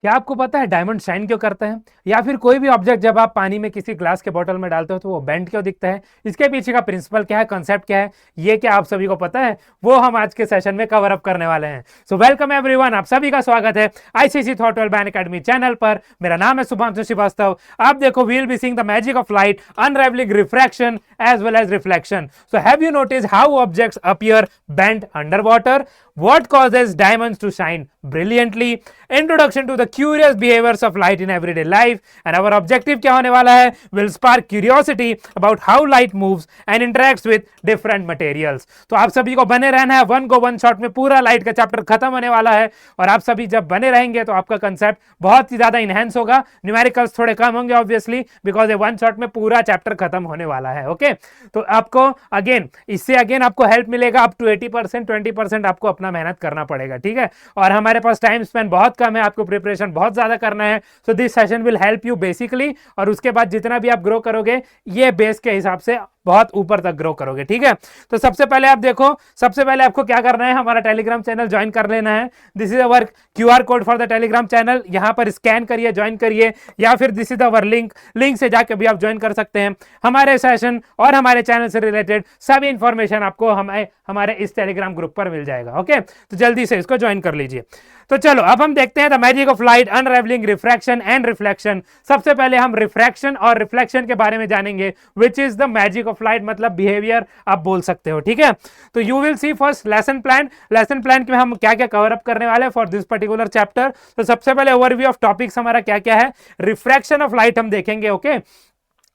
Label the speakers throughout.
Speaker 1: क्या आपको पता है डायमंड शाइन क्यों करता है? या फिर कोई भी ऑब्जेक्ट जब आप पानी में किसी ग्लास के बॉटल में डालते हो तो वो बेंड क्यों दिखता है? इसके पीछे का प्रिंसिपल क्या है, कॉन्सेप्ट क्या है, ये क्या आप सभी को पता है? वो हम आज के सेशन में कवर अप करने वाले हैं। सो वेलकम एवरीवन, आप सभी का स्वागत है ICC thought well ban academy channel पर। मेरा नाम है शुभांशु श्रीवास्तव। आप देखो, we will be seeing the magic of light, unravelling refraction as well as reflection. So have you notice how objects appear bent under water? What causes diamonds to shine brilliantly? Introduction to the curious behaviors of light in everyday life. And our objective क्या होने वाला है? Will spark curiosity about how light moves and interacts with different materials. तो आप सभी को बने रहना है, वन गो वन शॉट में पूरा लाइट का चैप्टर खत्म होने वाला है। और आप सभी जब बने रहेंगे तो आपका कंसेप्ट बहुत ही ज्यादा इनहेंस होगा, न्यूमेरिकल्स थोड़े कम होंगे ऑब्वियसली, बिकॉज ये वन शॉट में पूरा चैप्टर खत्म होने वाला है। ओके, तो आपको इससे आपको हेल्प मिलेगा अप टू 80%, 20% आपको अपना मेहनत करना पड़ेगा, ठीक है। और हमारे पास टाइम स्पेन बहुत कम है, आपको प्रिपरेशन बहुत ज्यादा करना है। So this session will help you basically, और उसके बाद जितना भी आप ग्रो करोगे ये बेस के हिसाब से बहुत ऊपर तक ग्रो करोगे, ठीक है। तो सबसे पहले आप देखो, सबसे पहले आपको क्या करना है, हमारा टेलीग्राम चैनल ज्वाइन कर लेना है। This is our QR code for the Telegram channel, यहां पर स्कैन करिए, ज्वाइन करिए, या फिर दिस इज अवर लिंक से जाकर भी आप ज्वाइन कर सकते हैं। हमारे सेशन और हमारे चैनल से रिलेटेड सभी इंफॉर्मेशन आपको हमारे इस टेलीग्राम ग्रुप पर मिल जाएगा। ओके, तो जल्दी से इसको ज्वाइन कर लीजिए। तो चलो अब हम देखते हैं the magic of light, unravelling refraction and reflection. सबसे पहले हम रिफ्रैक्शन और रिफ्लेक्शन के बारे में जानेंगे, which is the magic of light, मतलब बिहेवियर आप बोल सकते हो, ठीक है। तो you will see first lesson plan में हम क्या क्या कवर अप करने वाले हैं फॉर दिस पर्टिकुलर चैप्टर। तो सबसे पहले ओवरव्यू ऑफ टॉपिक्स हमारा क्या क्या है। रिफ्रैक्शन ऑफ लाइट हम देखेंगे। ओके,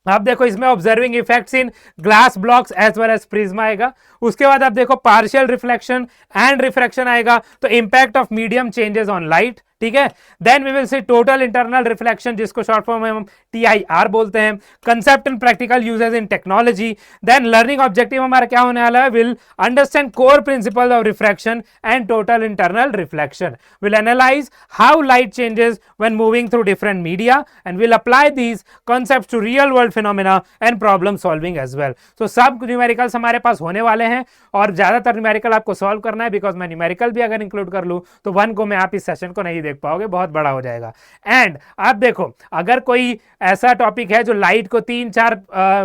Speaker 1: आप देखो इसमें observing effects in glass blocks as well as प्रिज्मा आएगा। उसके बाद आप देखो पार्शियल रिफ्लेक्शन एंड रिफ्रैक्शन आएगा, तो impact of medium changes on light, ठीक है। Then we will see total internal reflection, जिसको शॉर्ट फॉर्म में हम TIR बोलते हैं। Concept and practical usages in technology. Then learning objective हमारा क्या होने वाला है, will understand core principle of refraction and total internal reflection. Will analyse how light changes when moving through different media and will apply these concepts to real world phenomena and problem solving as well. तो सब numericals हमारे पास होने वाले हैं, और ज्यादातर numerical आपको solve करना है, बिकॉज मैं न्यूमेरिकल भी अगर इंक्लूड कर लूं तो वन को मैं आप इस सेशन को नहीं देख पाओगे, बहुत बड़ा हो जाएगा। एंड आप देखो, अगर कोई ऐसा टॉपिक है जो लाइट को 3-4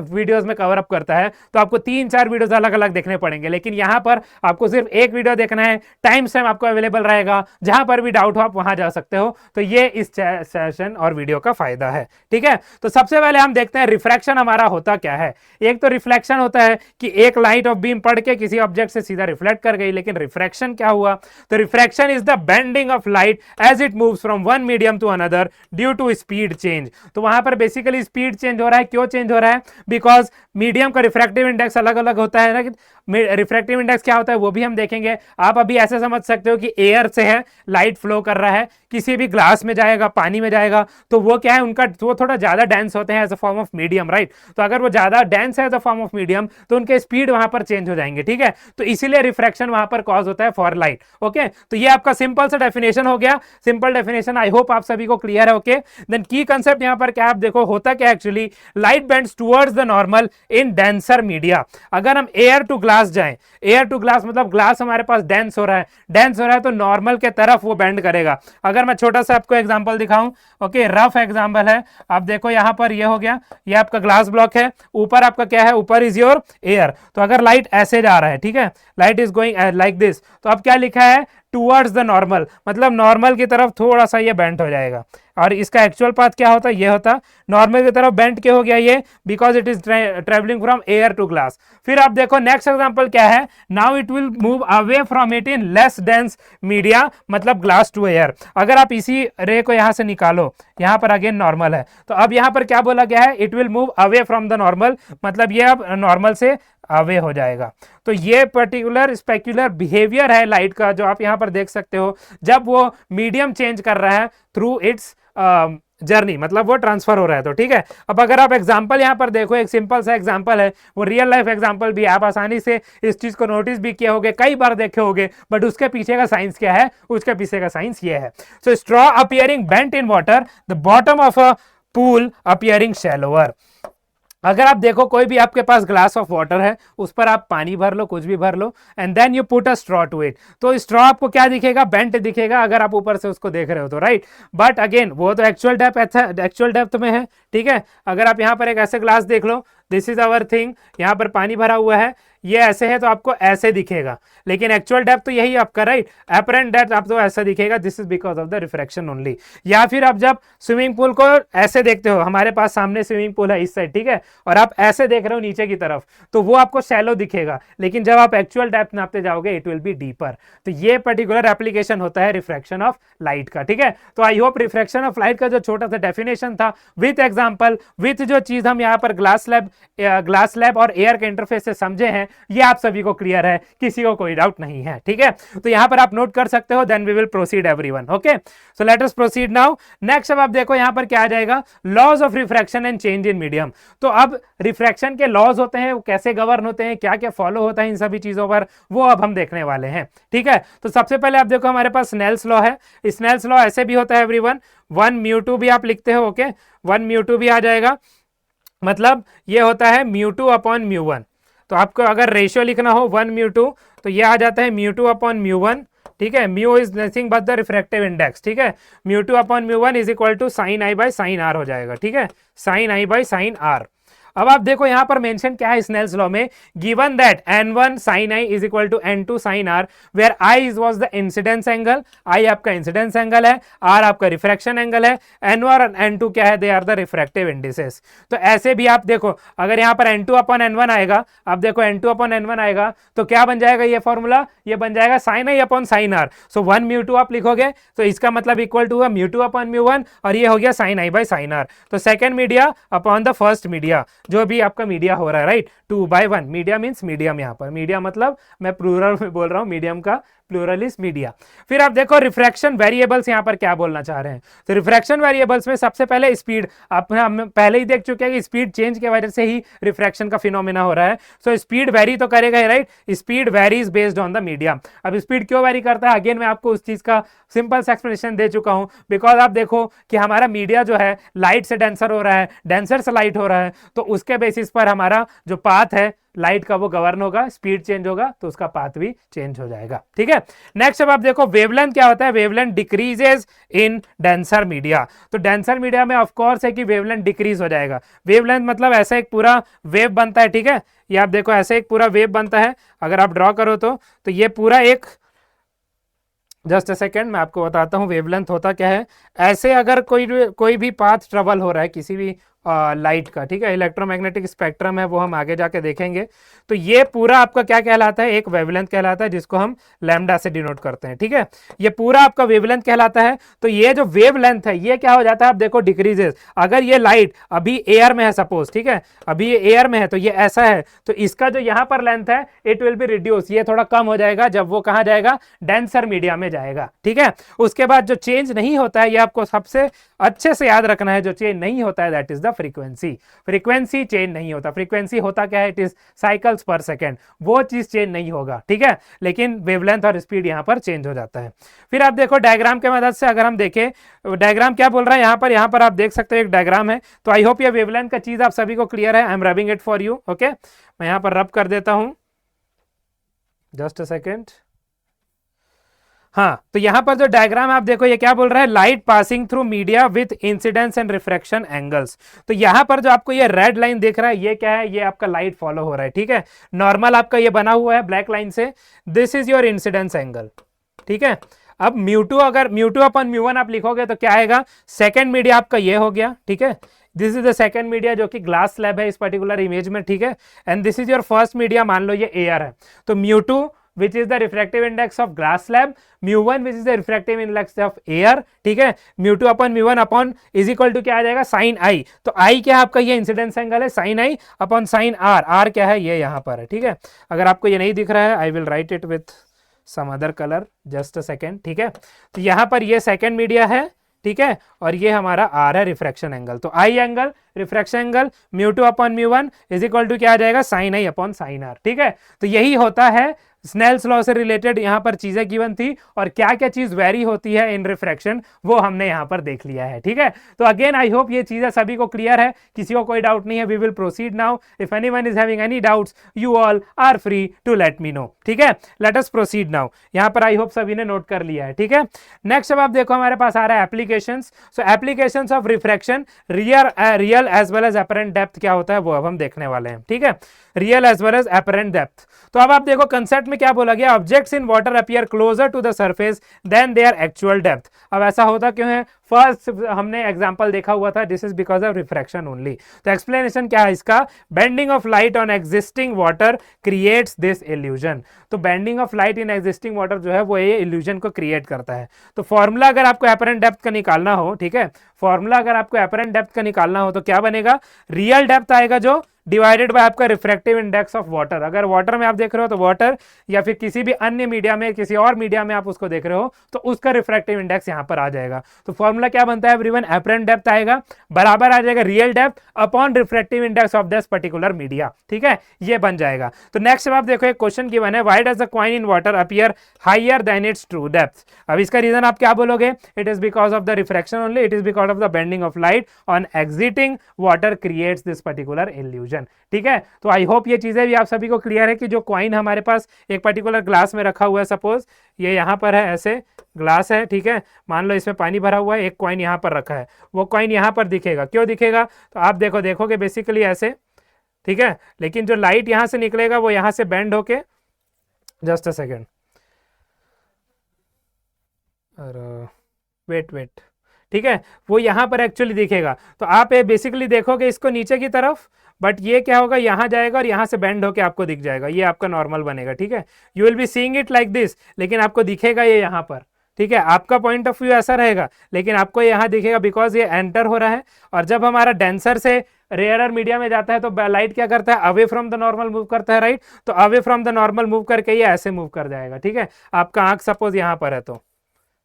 Speaker 1: वीडियोस में कवर अप करता है, तो आपको 3-4 वीडियोस अलग अलग देखने पड़ेंगे, लेकिन यहां पर आपको सिर्फ एक वीडियो देखना है, टाइम स्टैम्प आपको अवेलेबल रहेगा, जहां पर भी डाउट हो आप वहां जा सकते हो। तो ये इस सेशन और वीडियो का फायदा है, ठीक है। तो सबसे पहले हम देखते हैं रिफ्रैक्शन हमारा होता क्या है। एक तो रिफ्लेक्शन होता है कि एक लाइट ऑफ बीम पड़ के किसी ऑब्जेक्ट से सीधा रिफ्लेक्ट कर गई, लेकिन रिफ्रैक्शन क्या हुआ? तो refraction is the bending of light as it moves from one medium to another due to speed change. तो वहां पर बेसिकली स्पीड चेंज हो रहा है। क्यों चेंज हो रहा है? बिकॉज मीडियम का रिफ्रैक्टिव इंडेक्स अलग अलग होता है ना। रिफ्रैक्टिव इंडेक्स क्या होता है वो भी हम देखेंगे। आप अभी ऐसे समझ सकते हो कि एयर से है, लाइट फ्लो कर रहा है, किसी भी ग्लास में जाएगा, पानी में जाएगा, तो वो क्या है, उनका वो थोड़ा ज्यादा डेंस होते हैं as a form of medium, right. तो अगर वो ज्यादा डेंस है as a form of medium, तो उनके स्पीड वहां पर चेंज हो जाएंगे, ठीक है। तो इसीलिए रिफ्रैक्शन वहां पर कॉज होता है फॉर लाइट। ओके, तो ये आपका सिंपल सा डेफिनेशन हो गया, सिंपल डेफिनेशन। आई होप आप सभी को क्लियर है। ओके, देन की कंसेप्ट यहां पर क्या, आप देखो होता क्या actually, light bends towards the normal in denser media. अगर हम एयर टू ग्लास जाएं, एयर टू ग्लास मतलब ग्लास हमारे पास डेंस हो रहा है, डेंस हो रहा है तो नॉर्मल के तरफ वो बेंड करेगा। अगर मैं छोटा सा आपको एग्जांपल दिखाऊं, ओके, रफ एग्जांपल है, आप देखो यहां पर ये हो गया, ये आपका ग्लास ब्लॉक है, ऊपर आपका क्या है, ऊपर इज योर एयर। तो अगर लाइट ऐसे जा रहा है, ठीक है, light is going like this, तो अब क्या लिखा है, टुवर्ड्स द नॉर्मल, मतलब नॉर्मल की तरफ थोड़ा सा ये बेंट हो जाएगा। और इसका एक्चुअल पाथ क्या होता है, ये होता नॉर्मल की तरफ बेंट क्यों हो गया ये, because it is travelling from air to glass. फिर आप देखो नेक्स्ट एग्जांपल क्या है, now it will move away from it in less dense media, मतलब ग्लास टू एयर। अगर आप इसी रे को यहां से निकालो, यहां पर अगेन नॉर्मल है, तो अब यहां पर क्या बोला गया है, it will move away from the normal, मतलब ये अब नॉर्मल से अवे हो जाएगा। तो ये पर्टिकुलर स्पेक्युलर बिहेवियर है लाइट का, जो आप यहां पर देख सकते हो, जब वो मीडियम चेंज कर रहा है थ्रू इट्स जर्नी, मतलब वो ट्रांसफर हो रहा है। तो ठीक है, अब अगर आप एग्जांपल यहां पर देखो, एक सिंपल सा एग्जांपल है, वो रियल लाइफ एग्जांपल भी, आप आसानी से इस चीज को नोटिस भी किए होगे, कई बार देखे होगे, बट उसके पीछे का साइंस क्या है, उसके पीछे का साइंस ये है। So straw appearing bent in water, the bottom of a pool appearing shallower. अगर आप देखो कोई भी आपके पास ग्लास ऑफ वाटर है, उस पर आप पानी भर लो, कुछ भी भर लो, and then you put a straw to it, तो स्ट्रॉ आपको क्या दिखेगा, बेंट दिखेगा अगर आप ऊपर से उसको देख रहे हो तो, राइट। बट अगेन वो तो एक्चुअल डेप्थ में है, ठीक है। अगर आप यहाँ पर एक ऐसे ग्लास देख लो, दिस इज अवर थिंग, यहाँ पर पानी भरा हुआ है, ये ऐसे है तो आपको ऐसे दिखेगा, लेकिन एक्चुअल डेप्थ तो यही आपका, राइट। एपरेंट डेप्थ आपको ऐसा दिखेगा, this is because of the refraction only. या फिर आप जब स्विमिंग पूल को ऐसे देखते हो, हमारे पास सामने स्विमिंग पूल है इस साइड, ठीक है, और आप ऐसे देख रहे हो नीचे की तरफ, तो वो आपको शैलो दिखेगा, लेकिन जब आप एक्चुअल डेप्थ नापते जाओगे इट विल बी डीपर। तो ये पर्टिकुलर एप्लीकेशन होता है रिफ्रैक्शन ऑफ लाइट का, ठीक है। तो I hope refraction of light का जो छोटा सा डेफिनेशन था विथ एग्जांपल, विथ जो चीज हम यहाँ पर ग्लास लैब और एयर के इंटरफेस से समझे हैं, ये आप सभी को क्लियर है, किसी को कोई डाउट नहीं है, ठीक है। तो यहां पर आप नोट कर सकते हो, then we will proceed everyone, okay. So let us proceed now. Next अब आप देखो यहां पर क्या आ जाएगा, laws of refraction and change in medium. तो अब रिफ्रैक्शन के लॉज होते हैं, वो कैसे गवर्न होते हैं, क्या क्या फॉलो होता है इन सभी चीजों पर, वो अब हम देखने वाले हैं, ठीक है। तो सबसे पहले आप देखो हमारे पास स्नेल्स लॉ है। स्नेल्स लॉ ऐसे भी होता है एवरीवन, 1 μ2 भी आप लिखते हो, ओके, 1 μ2 भी आ जाएगा, मतलब ये होता है μ2 अपॉन μ1। तो आपको अगर रेशियो लिखना हो 1 μ2, तो ये आ जाता है μ2 अपॉन μ1, ठीक है। Mu is nothing but the refractive index, ठीक है। μ2 upon μ1 is equal to sine i by sine r हो जाएगा, ठीक है, sine i by sine r. अब आप देखो यहां पर मेंशन क्या है स्नेल्स लॉ में, given that n1 sin i is equal to n2 sin r, where i was the incidence angle, i आपका इंसिडेंस एंगल है, r आपका रिफ्रैक्शन एंगल है, n1 और n2 क्या है, they are the refractive indices. तो ऐसे भी आप देखो, अगर यहां पर n2 अपॉन n1 आएगा, अब देखो n2 अपॉन n1 आएगा, तो क्या बन जाएगा ये फॉर्मूला, ये बन जाएगा sin i upon sin r। सो 1 μ2 आप लिखोगे तो इसका मतलब इक्वल टू μ2 अपॉन μ1, और ये हो गया sin i by sin r। तो second media upon the first media, जो भी आपका मीडिया हो रहा है, राइट, 2/1। मीडिया मींस मीडियम, यहां पर मीडिया मतलब मैं प्लूरल में बोल रहा हूं, मीडियम का प्लूरल इज मीडिया। फिर आप देखो रिफ्रैक्शन वेरिएबल्स यहां पर क्या बोलना चाह रहे हैं। तो रिफ्रैक्शन वेरिएबल्स में सबसे पहले स्पीड, आप हम पहले ही देख चुके हैं कि स्पीड चेंज की वजह से ही रिफ्रैक्शन का फिनोमेना हो रहा है। सो स्पीड वेरी तो करेगा ही, right, speed varies based on the medium. अब स्पीड क्यों वेरी करता है, अगेन मैं आपको उस चीज का सिंपल सा एक्सप्लेनेशन दे चुका हूं, बिकॉज आप देखो कि हमारा मीडिया जो है लाइट से डेंसर हो रहा है, डेंसर से लाइट हो रहा है, तो उसके बेसिस पर हमारा जो पाथ है लाइट का वो गवर्न होगा, स्पीड चेंज होगा तो उसका पाथ भी चेंज हो जाएगा, ठीक है। नेक्स्ट अब आप देखो वेवलेंथ क्या होता है, वेवलेंथ डिक्रीजेस इन डेंसर मीडिया। तो डेंसर मीडिया में ऑफ कोर्स है कि वेवलेंथ डिक्रीज हो जाएगा। वेवलेंथ मतलब ऐसा एक पूरा वेव बनता है, ठीक है, ये आप देखो ऐसे एक पूरा वेव बनता है, अगर आप ड्रॉ करो तो ये पूरा एक, जस्ट अ सेकेंड मैं आपको बताता हूँ वेवलेंथ होता क्या है। ऐसे अगर कोई भी पाथ ट्रेवल हो रहा है किसी भी लाइट का, ठीक है, इलेक्ट्रोमैग्नेटिक स्पेक्ट्रम है वो हम आगे जाके देखेंगे, तो ये पूरा आपका क्या कहलाता है, एक वेवलेंथ कहलाता है, जिसको हम लैम्डा से डिनोट करते हैं, ठीक है। ये पूरा आपका वेवलेंथ कहलाता है। तो ये जो वेवलेंथ है ये क्या हो जाता है, आप देखो डिक्रीजेस। अगर ये लाइट अभी एयर में है सपोज, ठीक है, अभी ये एयर में है तो ये ऐसा है, तो इसका जो यहाँ पर लेंथ है इट विल बी रिड्यूस, ये थोड़ा कम हो जाएगा जब वो कहाँ जाएगा, डेंसर मीडिया में जाएगा, ठीक है। उसके बाद जो चेंज नहीं होता है, ये आपको सबसे अच्छे से याद रखना है, जो चेंज नहीं होता है that is the frequency. Frequency change नहीं होता, फ्रीक्वेंसी होता क्या है, इट इज साइकिल्स पर सेकेंड, वो चीज चेंज नहीं होगा, ठीक है, लेकिन वेवलेंथ और स्पीड यहां पर चेंज हो जाता है। फिर आप देखो डायग्राम के मदद से अगर हम देखें, डायग्राम क्या बोल रहा है यहां पर आप देख सकते हो एक डायग्राम है। तो आई होप ये वेवलेंथ का चीज आप सभी को क्लियर है, I am rubbing it for you, okay. मैं यहां पर रब कर देता हूं, जस्ट अ सेकेंड। हाँ, तो यहां पर जो डायग्राम है आप देखो ये क्या बोल रहा है, light passing through media with incidence and refraction angles. तो यहां पर जो आपको ये रेड लाइन दिख रहा है ये क्या है, ये आपका लाइट फॉलो हो रहा है, ठीक है। नॉर्मल आपका ये बना हुआ है ब्लैक लाइन से, this is your incidence angle, ठीक है। अब μ2 अगर μ2 अपॉन μ1 आप लिखोगे तो क्या आएगा, सेकेंड मीडिया आपका ये हो गया, ठीक है, this is the second media जो कि ग्लास स्लैब है इस पर्टिकुलर इमेज में, ठीक है। And this is your first media, मान लो ये एयर है, तो μ2 which is the refractive index of glass slab, μ1 which is the refractive index of air, ठीक है। μ2 upon μ1 upon is equal to क्या आ जाएगा, साइन आई। तो आई क्या है आपका, ये इंसिडेंस एंगल है, sine i upon sine r, r क्या है, ये यहाँ पर है, ठीक है। अगर आपको ये नहीं दिख रहा है I will write it with some other colour, just a second, ठीक है। तो यहाँ पर ये सेकेंड मीडिया है, ठीक है, और ये हमारा आर है रिफ्रैक्शन एंगल। तो i angle refraction angle μ2 upon μ1 is equal to क्या आ जाएगा, sine i upon sine r, ठीक है। तो यही होता है स्नेल्स लॉ से रिलेटेड यहाँ पर चीजें गिवन थी और क्या क्या चीज वेरी होती है इन रिफ्रैक्शन वो हमने यहाँ पर देख लिया है। ठीक है, तो अगेन आई होप ये चीजें सभी को क्लियर है, किसी को कोई डाउट नहीं है। We will proceed now, if anyone is having any doubts you all are free to let me know. ठीक है, लेट अस प्रोसीड नाउ। यहाँ पर आई होप सभी ने नोट कर लिया है। ठीक है, नेक्स्ट अब आप देखो हमारे पास आ रहा है applications. So applications of refraction, real as well as apparent depth क्या होता है वो अब हम देखने वाले हैं। ठीक है, real as well as apparent depth. तो अब आप देखो कंसेप्ट में क्या बोला गया, objects in water appear closer to the surface than their actual depth. अब ऐसा होता क्यों है, फर्स्ट हमने एग्जांपल देखा हुआ था, this is because of refraction only. तो एक्सप्लेनेशन क्या है इसका, bending of light on existing water creates this illusion. तो bending of light in existing water जो है वो ये इल्यूजन को क्रिएट करता है। तो फॉर्मूला अगर आपको अपरेंट डेप्थ का निकालना हो, ठीक है, फॉर्मूला अगर आपको अपरेंट डेप्थ का निकालना हो तो क्या बनेगा, रियल डेप्थ आएगा जो डिवाइडेड बाय आपका रिफ्रैक्टिव इंडेक्स ऑफ वाटर। अगर वाटर में आप देख रहे हो तो वाटर, या फिर किसी भी अन्य मीडिया में, किसी और मीडिया में आप उसको देख रहे हो तो उसका रिफ्रैक्टिव इंडेक्स यहां पर आ जाएगा। तो फॉर्मूला क्या बनता है एवरीवन, अपरेंट डेप्थ आएगा बराबर आ जाएगा real depth upon refractive index of this particular media. ठीक है, ये बन जाएगा। तो नेक्स्ट आप देखो एक क्वेश्चन गिवन है, why does the coin in water appear higher than its true depth. अब इसका रीजन आप क्या बोलोगे, it is because of the refraction only, it is because of the bending of light on exiting water creates this particular illusion. ठीक है, तो I hope ये चीजें भी आप सभी को क्लियर है कि जो कॉइन हमारे पास एक पर्टिकुलर ग्लास में रखा हुआ है, सपोज ये यहाँ पर है, ऐसे ग्लास है, ठीक है, मान लो इसमें पानी भरा हुआ है, एक कॉइन यहाँ पर रखा है, वो कॉइन यहाँ पर दिखेगा, क्यों दिखेगा, तो आप देखोगे बेसिकली ऐसे, ठीक है, लेकिन जो लाइट यहाँ से निकलेगा वो यहाँ से बेंड होके, जस्ट अ सेकेंड, वेट, ठीक है, वो यहाँ पर एक्चुअली दिखेगा। तो आप ये बेसिकली देखोगे इसको नीचे की तरफ, बट ये क्या होगा, यहाँ जाएगा और यहाँ से बेंड होके आपको दिख जाएगा, ये आपका नॉर्मल बनेगा। ठीक है, you will be seeing it like this, लेकिन आपको दिखेगा ये यहाँ पर। ठीक है, आपका पॉइंट ऑफ व्यू ऐसा रहेगा, लेकिन आपको यहाँ दिखेगा बिकॉज ये एंटर हो रहा है। और जब हमारा डेंसर से रेयरर मीडिया में जाता है तो लाइट क्या करता है, away from the normal move करता है, राइट। तो away from the normal move करके ये ऐसे मूव कर जाएगा। ठीक है, आपका आंख सपोज यहाँ पर है, तो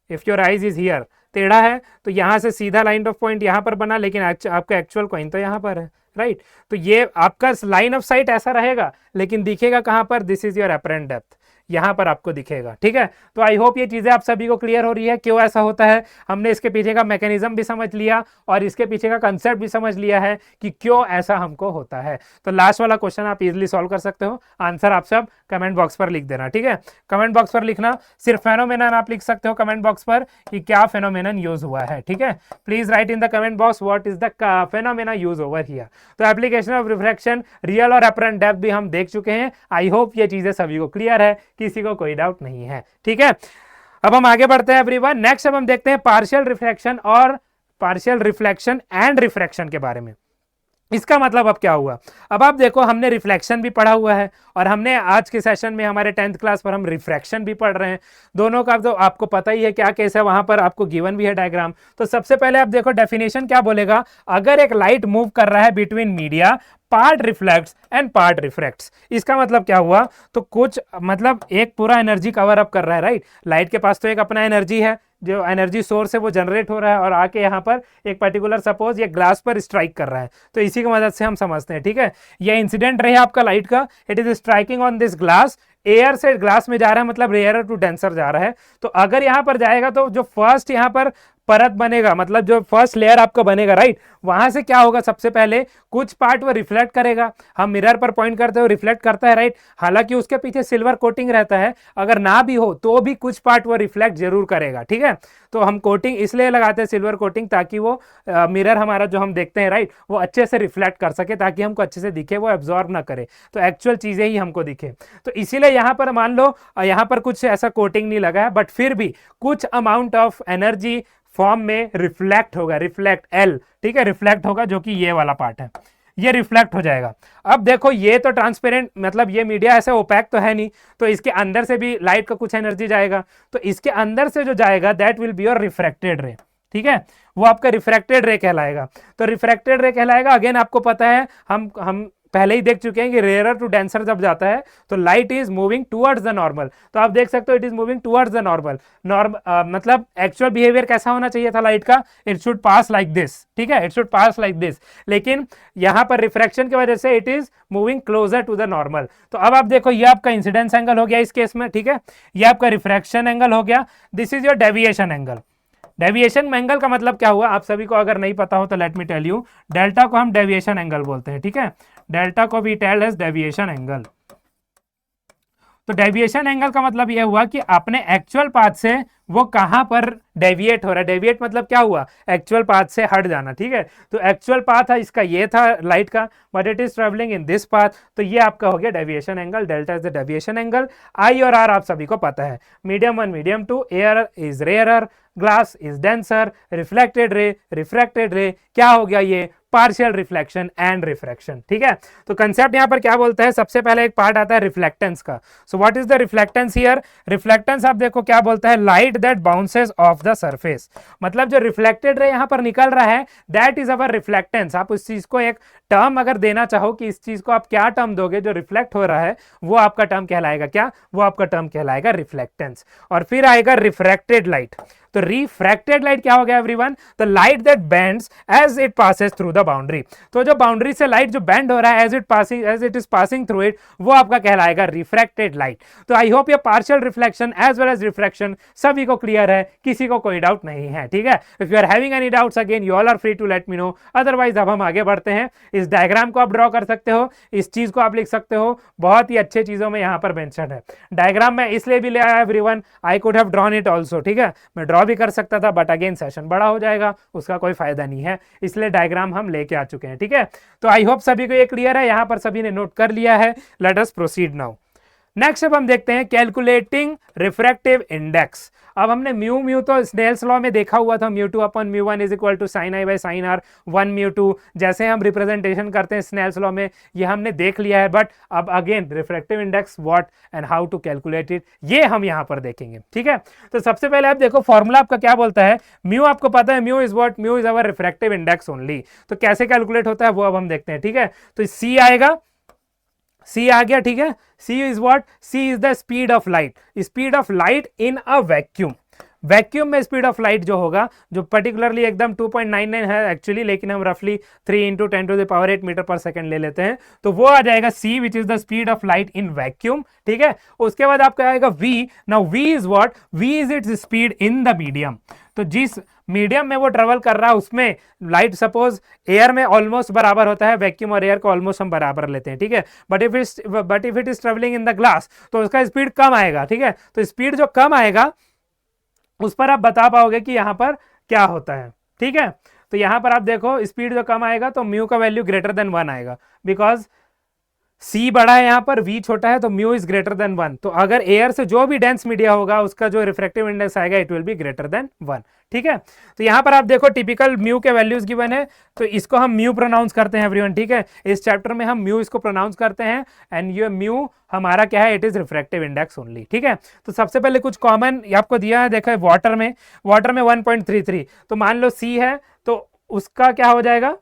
Speaker 1: if your eyes is here, टेढ़ा है तो यहाँ से सीधा लाइन ऑफ पॉइंट यहाँ पर बना, लेकिन आपका एक्चुअल कॉइन तो यहाँ पर है, राइट। तो ये आपका लाइन ऑफ साइट ऐसा रहेगा, लेकिन दिखेगा कहाँ पर, this is your apparent depth, यहाँ पर आपको दिखेगा। ठीक है, तो आई होप ये चीजें आप सभी को क्लियर हो रही है, क्यों ऐसा होता है, हमने इसके पीछे का मैकेनिज्म भी समझ लिया और इसके पीछे का कंसेप्ट भी समझ लिया है कि क्यों ऐसा हमको होता है। तो लास्ट वाला क्वेश्चन आप इजिली सॉल्व कर सकते हो, आंसर आप सब कमेंट बॉक्स पर लिख देना। ठीक है, कमेंट बॉक्स पर लिखना, सिर्फ फेनोमेनन आप लिख सकते हो कमेंट बॉक्स पर कि क्या फेनोमेनन यूज हुआ है। ठीक है, please right in the comment box what is the phenomena use over here. तो एप्लीकेशन ऑफ रिफ्रैक्शन, रियल और अपरेंट डेप्थ भी हम देख चुके हैं। आई होप ये चीजें सभी को क्लियर है, किसी को कोई डाउट नहीं है। ठीक है, अब हम आगे बढ़ते हैं एवरीवन। नेक्स्ट अब हम देखते हैं पार्शियल रिफ्रैक्शन और पार्शियल रिफ्लेक्शन एंड रिफ्रैक्शन के बारे में। इसका मतलब अब क्या हुआ, अब आप देखो हमने रिफ्लेक्शन भी पढ़ा हुआ है और हमने आज के सेशन में हमारे 10th क्लास पर हम रिफ्रैक्शन भी पढ़ रहे हैं। दोनों का तो आपको पता ही है क्या केस है, वहां पर आपको गिवन भी है डायग्राम। तो सबसे पहले आप देखो डेफिनेशन क्या बोलेगा, अगर एक लाइट मूव कर रहा है between media, part reflects and part refracts. इसका मतलब क्या हुआ, तो कुछ मतलब एक पूरा एनर्जी कवर अप कर रहा है, राइट। लाइट के पास तो एक अपना एनर्जी है, जो एनर्जी सोर्स है वो जनरेट हो रहा है और आके यहाँ पर एक पर्टिकुलर सपोज ये ग्लास पर स्ट्राइक कर रहा है, तो इसी की मदद से हम समझते हैं। ठीक है, ये इंसिडेंट रहे आपका लाइट का, it is striking on this glass, air से ग्लास में जा रहा है, मतलब रेयर टू डेंसर जा रहा है। तो अगर यहाँ पर जाएगा तो जो फर्स्ट यहाँ पर परत बनेगा, मतलब जो फर्स्ट लेयर आपका बनेगा, राइट, वहां से क्या होगा, सबसे पहले कुछ पार्ट वो रिफ्लेक्ट करेगा। हम मिरर पर पॉइंट करते हो रिफ्लेक्ट करता है, राइट, हालांकि उसके पीछे सिल्वर कोटिंग रहता है, अगर ना भी हो तो भी कुछ पार्ट वो रिफ्लेक्ट जरूर करेगा। ठीक है, तो हम कोटिंग इसलिए लगाते हैं सिल्वर कोटिंग, ताकि वो मिरर हमारा जो हम देखते हैं, राइट, वो अच्छे से रिफ्लेक्ट कर सके, ताकि हमको अच्छे से दिखे, वो एब्जॉर्ब ना करे, तो एक्चुअल चीजें ही हमको दिखे। तो इसीलिए यहाँ पर मान लो यहाँ पर कुछ ऐसा कोटिंग नहीं लगा है, बट फिर भी कुछ अमाउंट ऑफ एनर्जी फॉर्म में रिफ्लेक्ट होगा, रिफ्लेक्ट एल, ठीक है, रिफ्लेक्ट होगा, जो कि ये वाला पार्ट है, ये रिफ्लेक्ट हो जाएगा। अब देखो ये तो ट्रांसपेरेंट, मतलब ये मीडिया ऐसे ओपैक तो है नहीं, तो इसके अंदर से भी लाइट का कुछ एनर्जी जाएगा, तो इसके अंदर से जो जाएगा that will be your refracted रे। ठीक है, वो आपका रिफ्रैक्टेड रे कहलाएगा। तो रिफ्रैक्टेड रे कहलाएगा, अगेन आपको पता है हम पहले ही देख चुके हैं कि रेयरर टू डेंसर जब जाता है तो light is moving towards the normal. तो आप देख सकते हो it is moving towards the normal. मतलब एक्चुअल बिहेवियर कैसा होना चाहिए था लाइट का, it should pass like this, ठीक है, it should pass like this, लेकिन यहां पर रिफ्रैक्शन की वजह से it is moving closer to the normal. तो अब आप देखो ये आपका इंसिडेंस एंगल हो गया इस केस में, ठीक है, ये आपका रिफ्रैक्शन एंगल हो गया, this is your deviation angle. Deviation angle का मतलब क्या हुआ आप सभी को अगर नहीं पता हो तो let me tell you, delta को हम डेविएशन एंगल बोलते हैं, ठीक है, डेल्टा को we tell as deviation angle. तो डेविएशन एंगल का मतलब यह हुआ कि अपने एक्चुअल पाथ से वो कहां पर डेविएट हो रहा है। डेविएट मतलब क्या हुआ, एक्चुअल पाथ से हट जाना, ठीक है। तो एक्चुअल पाथ इसका ये था लाइट का, but it is travelling in this path, तो ये आपका हो गया deviation angle. Delta is the deviation angle. I और आर आप सभी को पता है, medium 1 medium 2, air is rarer, glass is denser, reflected ray क्या हो गया ये, पार्शियल रिफ्लेक्शन एंड रिफ्रैक्शन, ठीक है। तो कंसेप्ट यहां पर क्या बोलता है, सबसे पहले एक पार्ट आता है रिफ्लेक्टेंस का। So what is the reflectance here, reflectance आप देखो क्या बोलता है, light that bounces of the surface, मतलब जो रिफ्लेक्टेड रे यहां पर निकल रहा है दैट इज अवर रिफ्लेक्टेंस। आप उस चीज को एक टर्म अगर देना चाहो कि इस चीज को आप क्या टर्म दोगे, जो रिफ्लेक्ट हो रहा है वो आपका टर्म कहलाएगा क्या, वो आपका टर्म कहलाएगा रिफ्लेक्टेंस। और फिर आएगा रिफ्रैक्टेड लाइट। तो रिफ्रैक्टेड लाइट क्या हो गया everyone, the light that bends as it passes through the boundary. तो जो बाउंड्री से लाइट जो बेंड हो रहा है as it is passing through it, वो आपका कहलाएगा रिफ्रैक्टेड लाइट। तो आई होप ये partial reflection as well as refraction सभी को क्लियर है, किसी को कोई डाउट नहीं है, ठीक है। If you are having any doubts again you all are free to let me know, otherwise अब हम आगे बढ़ते हैं। इस डायग्राम को आप ड्रॉ कर सकते हो, इस चीज को आप लिख सकते हो, बहुत ही अच्छे चीजों में यहां पर मेंशन है। डायग्राम में इसलिए भी ले आया everyone, I could have drawn it also, ठीक है, मैं ड्रॉ भी कर सकता था बट अगेन सेशन बड़ा हो जाएगा, उसका कोई फायदा नहीं है, इसलिए डायग्राम हम लेके आ चुके हैं, ठीक है। तो आई होप सभी को ये क्लियर है, यहां पर सभी ने नोट कर लिया है। Late us proceed now. Next अब हम देखते हैं कैलकुलेटिंग रिफ्रैक्टिव इंडेक्स। अब हमने म्यू तो स्नेल्स लॉ में देखा हुआ था, μ2 upon μ1 is equal to sine i by sine r 1 μ2, जैसे हम रिप्रेजेंटेशन करते हैं स्नेल्स लॉ में, ये हमने देख लिया है। बट अब again refractive index what and how to calculate it, ये हम यहाँ पर देखेंगे, ठीक है। तो सबसे पहले आप देखो फॉर्मूला आपका क्या बोलता है, म्यू आपको पता है, mu is what, mu is our refractive index only. तो कैसे कैलकुलेट होता है वो अब हम देखते हैं, ठीक है। तो सी आएगा, सी आ गया, ठीक है। C is what, c is the speed of light, speed of light in a vacuum. Vacuum में स्पीड ऑफ लाइट जो होगा, जो पर्टिकुलरली एकदम 2.99 है एक्चुअली, लेकिन हम रफली 3 × 10⁸ मीटर पर सेकंड ले लेते हैं, तो वो आ जाएगा c which is the speed of light in vacuum, ठीक है। उसके बाद आपका आएगा v। Now v is what, v is its speed in the medium. तो जिस मीडियम में वो ट्रेवल कर रहा है उसमें लाइट सपोज एयर में ऑलमोस्ट बराबर होता है, वैक्यूम और एयर को ऑलमोस्ट हम बराबर लेते हैं, ठीक है। But if it is travelling in the glass तो उसका स्पीड कम आएगा, ठीक है। तो स्पीड जो कम आएगा उस पर आप बता पाओगे कि यहां पर क्या होता है, ठीक है। तो यहां पर आप देखो स्पीड जो कम आएगा तो म्यू का वैल्यू ग्रेटर देन 1 आएगा, बिकॉज सी बड़ा है यहाँ पर, वी छोटा है, तो म्यू इज ग्रेटर देन 1। तो अगर एयर से जो भी डेंस मीडिया होगा उसका जो रिफ्रैक्टिव इंडेक्स आएगा it will be greater than 1, ठीक है। तो यहाँ पर आप देखो टिपिकल म्यू के वैल्यूज गिवन है, तो इसको हम म्यू प्रोनाउंस करते हैं एवरीवन, ठीक है। इस चैप्टर में हम म्यू इसको प्रोनाउंस करते हैं, एंड ये म्यू हमारा क्या है, it is refractive index only, ठीक है। तो सबसे पहले कुछ कॉमन आपको दिया है, देखो वाटर में 1.33, तो मान लो सी है तो उसका क्या हो जाएगा,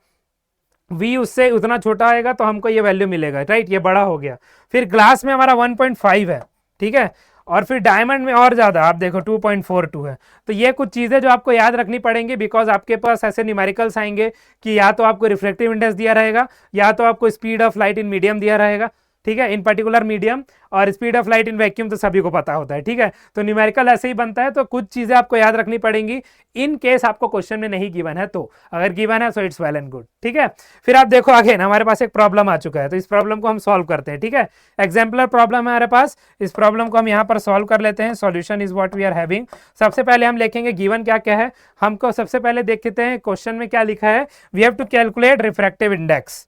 Speaker 1: v उससे उतना छोटा आएगा तो हमको ये वैल्यू मिलेगा, राइट, ये बड़ा हो गया। फिर ग्लास में हमारा 1.5 है, ठीक है, और फिर डायमंड में और ज्यादा आप देखो 2.42 है। तो ये कुछ चीजें जो आपको याद रखनी पड़ेंगी, बिकॉज आपके पास ऐसे न्यूमेरिकल्स आएंगे कि या तो आपको रिफ्रैक्टिव इंडेक्स दिया रहेगा या तो आपको speed of light in medium दिया रहेगा, ठीक है, इन पर्टिकुलर मीडियम, और speed of light in vacuum तो सभी को पता होता है, ठीक है। तो न्यूमेरिकल ऐसे ही बनता है, तो कुछ चीजें आपको याद रखनी पड़ेंगी इन केस आपको क्वेश्चन में नहीं गिवन है। तो अगर गिवन है so it's well and good, ठीक है। फिर आप देखो अगेन हमारे पास एक प्रॉब्लम आ चुका है, तो इस प्रॉब्लम को हम सॉल्व करते हैं, ठीक है। एग्जाम्पलर प्रॉब्लम है हमारे पास, इस प्रॉब्लम को हम यहाँ पर सॉल्व कर लेते हैं। Solution is what we are having. सबसे पहले हम लिखेंगे गिवन क्या क्या है, हमको सबसे पहले देखते हैं क्वेश्चन में क्या लिखा है। We have to calculate refractive index,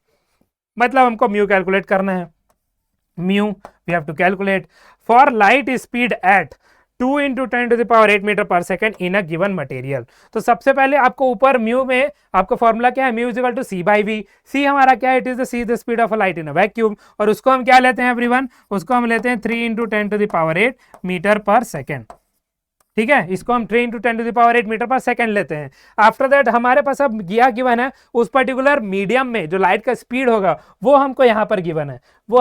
Speaker 1: मतलब हमको म्यू कैलकुलेट करना है। mu we have to calculate for light speed at 2 × 10⁸ metre per second in a given material. तो सबसे पहले आपको ऊपर म्यू में आपका फॉर्मूला क्या है, mu is equal to c by v. C हमारा क्या है, it is the c the speed of a light in a vacuum, और उसको हम क्या लेते हैं एवरीवन, उसको हम लेते हैं 3 × 10⁸ मीटर पर सेकेंड। ठीक है, इसको हम 3 × 10⁸ मीटर पर सेकेंड लेते हैं। आफ्टर दैट हमारे पास अब यह गिवन है उस पर्टिकुलर मीडियम में जो लाइट का स्पीड होगा वो हमको यहाँ पर गिवन है, 2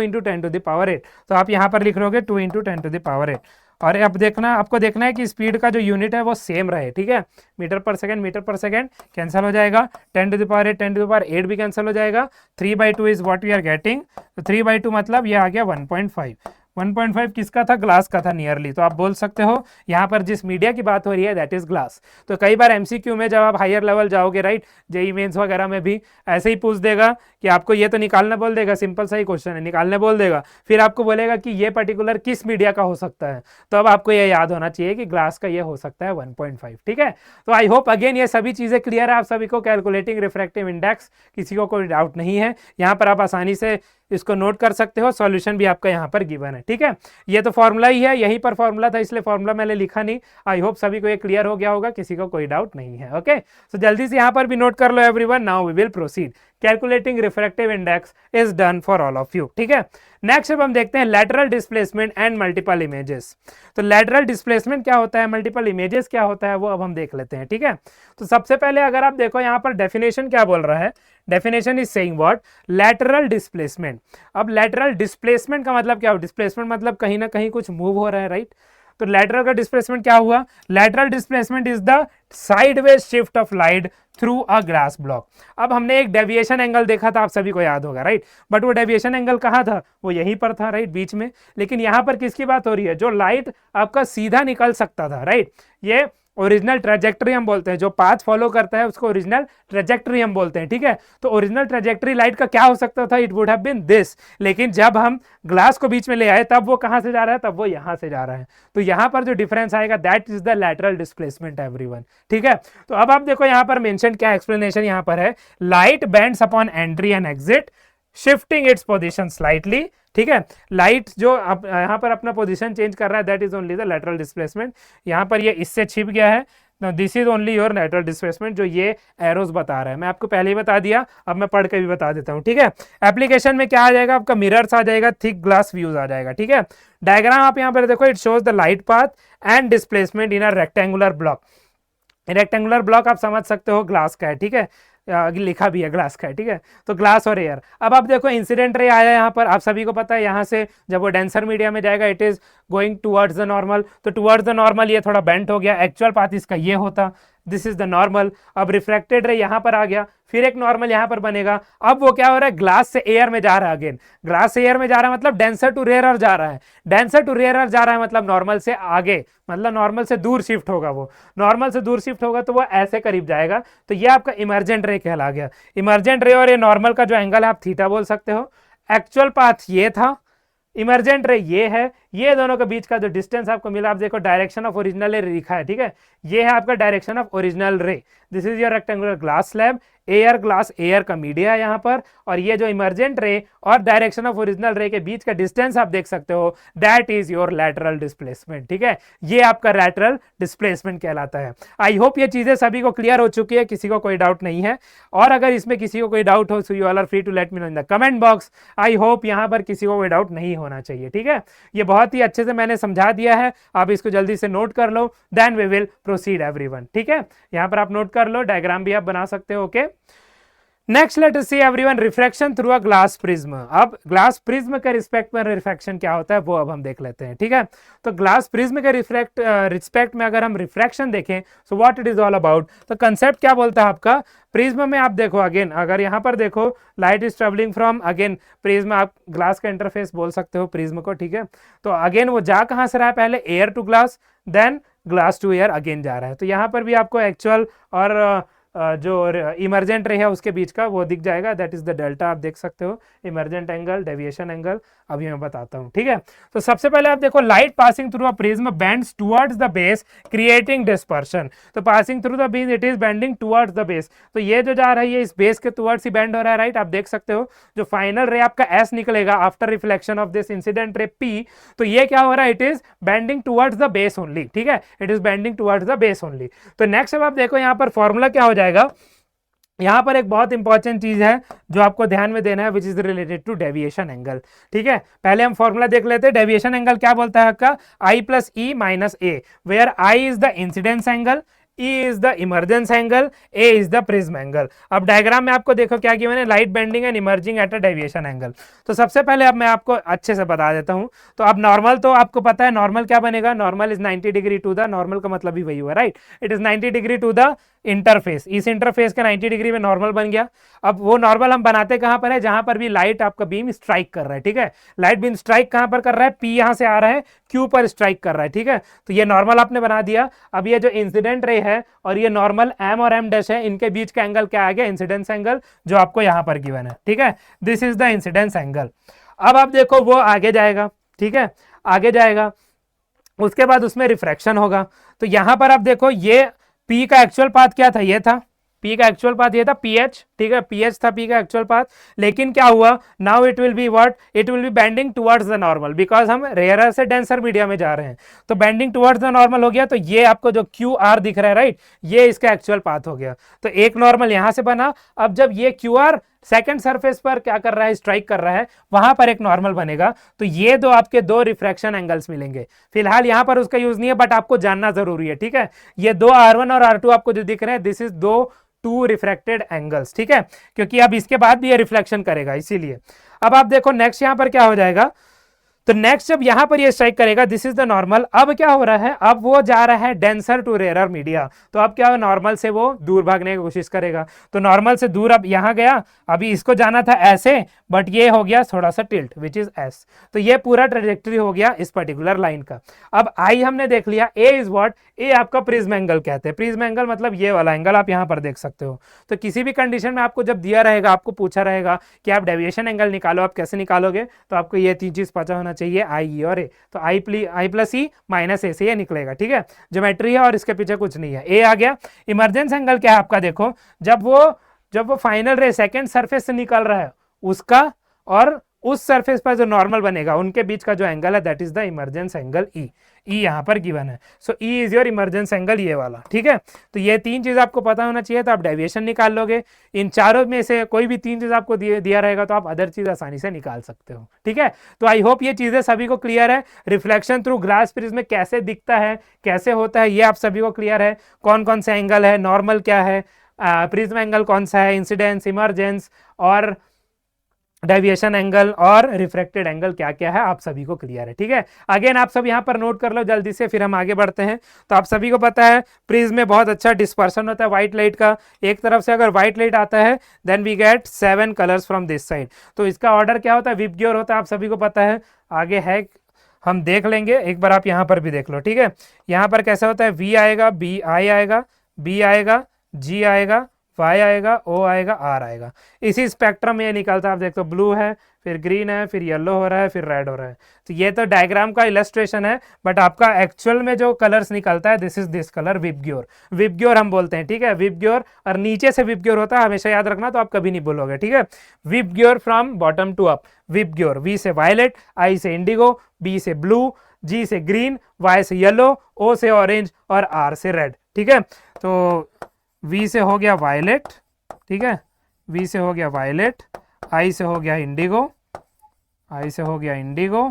Speaker 1: × 10⁸ तो आप यहाँ पर लिख लोगे 2 × 10⁸। और अब देखना, आपको देखना है कि स्पीड का जो यूनिट है वो सेम रहे। ठीक है, मीटर पर सेकंड कैंसिल हो जाएगा, 10⁸ भी कैंसिल हो जाएगा, 3/2 is what we are getting. तो 3/2 मतलब ये आ गया 1.5। 1.5 किसका था? ग्लास का था नियरली। तो आप बोल सकते हो यहाँ पर जिस मीडिया की बात हो रही है दैट इज ग्लास। तो कई बार एमसीक्यू में जब आप हायर लेवल जाओगे, राइट, जेईई मेंस वगैरह में भी ऐसे ही पूछ देगा कि आपको ये तो निकालना बोल देगा, सिंपल सा ही क्वेश्चन है, निकालने बोल देगा, फिर आपको बोलेगा कि ये पर्टिकुलर किस मीडिया का हो सकता है। तो अब आपको ये याद होना चाहिए कि ग्लास का ये हो सकता है 1.5। ठीक है, तो आई होप अगेन ये सभी चीजें क्लियर है आप सभी को। कैलकुलेटिंग रिफ्रैक्टिव इंडेक्स किसी को कोई डाउट नहीं है, यहाँ पर आप आसानी से इसको नोट कर सकते हो, सॉल्यूशन भी आपका यहाँ पर गिवन है। ठीक है, ये तो फॉर्मूला ही है, यहीं पर फॉर्मूला था इसलिए फॉर्मूला मैंने लिखा नहीं। आई होप सभी को ये क्लियर हो गया होगा, किसी को कोई डाउट नहीं है। ओके, सो जल्दी से यहाँ पर भी नोट कर लो everyone. Now we will proceed. Calculating refractive index is done for all of you. ठीक है, नेक्स्ट अब हम देखते हैं lateral displacement and multiple images. तो लैटरल डिस्प्लेसमेंट क्या होता है, मल्टीपल इमेजेस क्या होता है, वो अब हम देख लेते हैं। ठीक है, तो सबसे पहले अगर आप देखो यहाँ पर डेफिनेशन क्या बोल रहा है, definition is saying what, lateral displacement. अब लैटरल डिस्प्लेसमेंट का मतलब क्या हो, डिस्प्लेसमेंट मतलब कहीं ना कहीं कुछ मूव हो रहा है, राइट। तो लैटरल का डिस्प्लेसमेंट क्या हुआ, lateral displacement is the sideways shift of light through a glass block. अब हमने एक डेविएशन एंगल देखा था, आप सभी को याद होगा, राइट, बट वो डेविएशन एंगल कहाँ था, वो यहीं पर था, राइट, बीच में। लेकिन यहाँ पर किसकी बात हो रही है, जो लाइट आपका सीधा निकल सकता था, राइट, ये ओरिजिनल ट्रेजेक्टरी हम बोलते हैं, जो पाथ फॉलो करता है उसको ओरिजिनल ट्रेजेक्टरी हम बोलते हैं। ठीक है, तो ओरिजिनल ट्रेजेक्टरी लाइट का क्या हो सकता था, it would have been this. लेकिन जब हम ग्लास को बीच में ले आए तब वो कहां से जा रहा है, तब वो यहां से जा रहा है। तो यहां पर जो डिफरेंस आएगा that is the lateral displacement everyone. ठीक है, तो अब आप देखो यहां पर मेंशन क्या एक्सप्लेनेशन यहां पर है, light bends upon entry and exit shifting its position slightly. ठीक है, लाइट जो यहाँ पर अपना पोजीशन चेंज कर रहा है that is only the lateral displacement. यहाँ पर ये इससे छिप गया है, this is only your lateral displacement, जो ये एरोज बता रहा है। मैं आपको पहले ही बता दिया, अब मैं पढ़ के भी बता देता हूँ। ठीक है, एप्लीकेशन में क्या आ जाएगा, आपका मिरर्स आ जाएगा, थिक ग्लास व्यूज आ जाएगा। ठीक है, डायग्राम आप यहाँ पर देखो, it shows the light path and displacement in a rectangular block. Rectangular block आप समझ सकते हो ग्लास का है। ठीक है, लिखा भी है ग्लास का है। ठीक है, तो ग्लास और एयर। अब आप देखो इंसिडेंट रे आया यहाँ पर, आप सभी को पता है यहाँ से जब वो डेंसर मीडिया में जाएगा it is going towards the normal. तो टुवर्ड्स द नॉर्मल ये थोड़ा बेंट हो गया, एक्चुअल पाथ इसका ये होता, दिस इज द नॉर्मल। अब रिफ्रैक्टेड रे यहाँ पर आ गया, फिर एक नॉर्मल यहाँ पर बनेगा। अब वो क्या हो रहा है, ग्लास से एयर में जा रहा है, अगेन ग्लास से एयर में जा रहा है मतलब डेंसर टू रेयरर जा रहा है, डेंसर टू रेयरर जा रहा है मतलब नॉर्मल से आगे, मतलब नॉर्मल से दूर शिफ्ट होगा। वो नॉर्मल से दूर शिफ्ट होगा तो वो ऐसे करीब जाएगा। तो ये आपका इमर्जेंट रे कहला गया। इमर्जेंट रे और ये नॉर्मल का जो एंगल है आप थीटा बोल सकते हो। एक्चुअल पाथ ये था, इमर्जेंट रे ये है, ये दोनों के बीच का जो डिस्टेंस आपको मिला, आप देखो डायरेक्शन ऑफ ओरिजिनल रे लिखा है। ठीक है, ये है आपका डायरेक्शन ऑफ ओरिजिनल रे। This is your rectangular glass slab, air glass air का मीडिया है यहाँ पर, और ये जो इमर्जेंट रे और डायरेक्शन ऑफ ओरिजिनल रे के बीच का डिस्टेंस आप देख सकते हो, that is your lateral displacement. ठीक है, ये आपका लैटरल डिस्प्लेसमेंट कहलाता है। आई होप ये चीजें सभी को क्लियर हो चुकी है, किसी को कोई डाउट नहीं है। और अगर इसमें किसी को कोई डाउट हो so you all are free to let me know in the comment box. I hope यहाँ पर किसी को कोई डाउट नहीं होना चाहिए। ठीक है, ये बहुत ही अच्छे से मैंने समझा दिया है, आप इसको जल्दी से नोट कर लो, then we will proceed everyone. ठीक है, यहाँ पर आप नोट कर लो, डायग्राम भी आप बना सकते हो। Okay, next let us see everyone refraction through a glass prism. अब ग्लास प्रिज्म के रिस्पेक्ट में रिफ्रैक्शन क्या होता है वो अब हम देख लेते हैं। ठीक है, तो ग्लास प्रिज्म के रिस्पेक्ट में अगर हम रिफ्रैक्शन देखें so what it is all about, तो कंसेप्ट क्या बोलता है आपका, प्रिज्म में आप देखो अगेन, अगर यहाँ पर देखो light is travelling from, again prism आप ग्लास का इंटरफेस बोल सकते हो प्रिज्म को। ठीक है, तो अगेन वो जा कहाँ से रहा है, पहले air to glass, then glass to air again जा रहा है। तो यहाँ पर भी आपको एक्चुअल और जो इमर्जेंट रे है उसके बीच का वो दिख जाएगा, दैट इज द डेल्टा। आप देख सकते हो इमर्जेंट एंगल, डेविएशन एंगल, अभी मैं बताता हूं। ठीक है, तो सबसे पहले आप देखो light passing through a prism bends towards the base creating dispersion. तो passing through the base it is bending towards the base, तो ये जो जा रहा है ये इस बेस के टुवर्ड्स ही बेंड हो रहा है, राइट। आप देख सकते हो जो फाइनल रे आपका एस निकलेगा after reflection of this incident ray P, तो ये क्या हो रहा है, it is bending towards the base only. ठीक है, it is bending towards the base only. तो नेक्स्ट अब आप देखो यहाँ पर फॉर्मूला क्या हो जाएगा, यहाँ पर एक बहुत इंपॉर्टेंट चीज है जो आपको ध्यान में देना है, which is related to deviation angle. ठीक है, पहले हम फॉर्मूला देख लेते हैं। डेविएशन एंगल क्या बोलता है आपका, i plus e minus A, where i is the incidence angle, E is the emergence angle, A is the prism angle। अब डायग्राम में आपको देखो क्या किया मैंने, light bending and emerging at a deviation angle. तो सबसे पहले अब मैं आपको अच्छे से बता देता हूं। तो अब नॉर्मल तो आपको पता है, नॉर्मल क्या बनेगा, normal is 90 degree to the, normal का मतलब ही वही हुआ right, it is 90 degree to the interface. इस इंटरफेस का 90 डिग्री में नॉर्मल बन गया। अब वो नॉर्मल हम बनाते कहां पर है, जहां पर भी लाइट आपका बीम स्ट्राइक कर रहा है। ठीक है, लाइट बीम स्ट्राइक कहां पर कर रहा है, पी यहां से आ रहा है, क्यू पर स्ट्राइक कर रहा है। ठीक है, तो ये नॉर्मल आपने बना दिया। अब ये जो इंसिडेंट रे है और ये नॉर्मल एम और एम डैश है, इनके बीच का एंगल क्या आ गया, इंसिडेंस एंगल, जो आपको यहां पर गिवन है। ठीक है, this is the incidence angle. अब आप देखो वो आगे जाएगा। ठीक है, आगे जाएगा, उसके बाद उसमें रिफ्रैक्शन होगा। तो यहां पर आप देखो ये P का एक्चुअल पाथ क्या था, ये था P का एक्चुअल पाथ, ये था PH। ठीक है, PH था P का एक्चुअल पाथ। लेकिन क्या हुआ, now it will be what, it will B bending towards the normal, because हम रेयरर से डेंसर मीडिया में जा रहे हैं। तो बेंडिंग टुवर्ड्स द नॉर्मल हो गया। तो ये आपको जो QR दिख रहा है राइट, ये इसका एक्चुअल पाथ हो गया। तो एक नॉर्मल यहां से बना। अब जब ये QR सेकंड सरफेस पर क्या कर रहा है, स्ट्राइक कर रहा है, वहां पर एक नॉर्मल बनेगा। तो ये दो आपके दो रिफ्रैक्शन एंगल्स मिलेंगे। फिलहाल यहां पर उसका यूज नहीं है, बट आपको जानना जरूरी है। ठीक है, ये दो R1 और R2 आपको जो दिख रहे हैं, दिस इज दो टू रिफ्रैक्टेड एंगल्स। ठीक है, क्योंकि अब इसके बाद भी ये रिफ्लेक्शन करेगा, इसीलिए। अब आप देखो नेक्स्ट यहां पर क्या हो जाएगा, तो नेक्स्ट जब यहां पर ये स्ट्राइक करेगा, दिस इज द नॉर्मल। अब क्या हो रहा है, अब वो जा रहा है डेंसर टू रेयरर मीडिया। तो अब क्या हो, नॉर्मल से वो दूर भागने की कोशिश करेगा। तो नॉर्मल से दूर अब यहां गया, अभी इसको जाना था ऐसे, बट ये हो गया थोड़ा सा टिल्ट, विच इज एस। तो ये पूरा ट्रेजेक्टरी हो गया इस पर्टिकुलर लाइन का। अब आई हमने देख लिया, ए इज व्हाट, ए आपका प्रिज्म एंगल कहते हैं। प्रिज्म एंगल मतलब ये वाला एंगल आप यहां पर देख सकते हो। तो किसी भी कंडीशन में आपको जब दिया रहेगा, आपको पूछा रहेगा कि आप डेविएशन एंगल निकालो, आप कैसे निकालोगे, तो आपको ये तीन चीज पता होना चाहिए, आई, ई और ए। तो आई प्लस ई माइनस ए से ये निकलेगा। ठीक है, ज्योमेट्री है और इसके पीछे कुछ नहीं है। ए आ गया। इमरजेंस एंगल क्या है आपका, देखो जब वो फाइनल रे सेकंड सरफेस से निकल रहा है, उसका और उस सरफेस पर जो नॉर्मल बनेगा, उनके बीच का जो एंगल है, that is the emergence angle e. E यहां पर गिवन है, so e is your emergence angle, ये वाला। ठीक है, तो ये तीन चीज आपको पता होना चाहिए, तो आप डेविएशन निकाल लोगे। इन चारों में से कोई भी तीन चीज आपको दिया रहेगा, तो आप अदर चीज आसानी से निकाल सकते हो। ठीक है, तो आई होप ये चीजें सभी को क्लियर है। रिफ्लेक्शन थ्रू ग्लास प्रिज्म में कैसे दिखता है, कैसे होता है, ये आप सभी को क्लियर है। कौन कौन सा एंगल है, नॉर्मल क्या है, प्रिज्म एंगल कौन सा है, इंसिडेंस, इमरजेंस और डेविएशन एंगल और रिफ्रैक्टेड एंगल क्या क्या है, आप सभी को क्लियर है। ठीक है, अगेन आप सब यहां पर नोट कर लो जल्दी से, फिर हम आगे बढ़ते हैं। तो आप सभी को पता है प्रिज्म में बहुत अच्छा डिस्पर्सन होता है व्हाइट लाइट का। एक तरफ से अगर व्हाइट लाइट आता है, then we get 7 colours from this side. तो इसका ऑर्डर क्या होता है, विबग्योर होता है, आप सभी को पता है। आगे है, हम देख लेंगे, एक बार आप यहां पर भी देख लो। ठीक है, यहां पर कैसा होता है, वी आएगा, बी आई आएगा, बी आएगा, जी आएगा, वाई आएगा, ओ आएगा, आर आएगा। इसी स्पेक्ट्रम में ये निकलता है। आप देखते हो ब्लू है, फिर ग्रीन है, फिर येलो हो रहा है, फिर रेड हो रहा है। तो ये तो डायग्राम का इलस्ट्रेशन है, बट आपका एक्चुअल में जो कलर्स निकलता है, this is this colour, VIBGYOR. VIBGYOR हम बोलते हैं। ठीक है, विबग्योर, और नीचे से विबग्योर होता है, हमेशा याद रखना, तो आप कभी नहीं भूलोगे। ठीक है, VIBGYOR from bottom to up, VIBGYOR. V से वायलेट, आई से इंडिगो, बी से ब्लू, जी से ग्रीन, वाई से येलो, ओ से ऑरेंज और आर से रेड। ठीक है, तो वी से हो गया वायलेट। ठीक है, वी से हो गया वायलेट, आई से हो गया इंडिगो, आई से हो गया इंडिगो,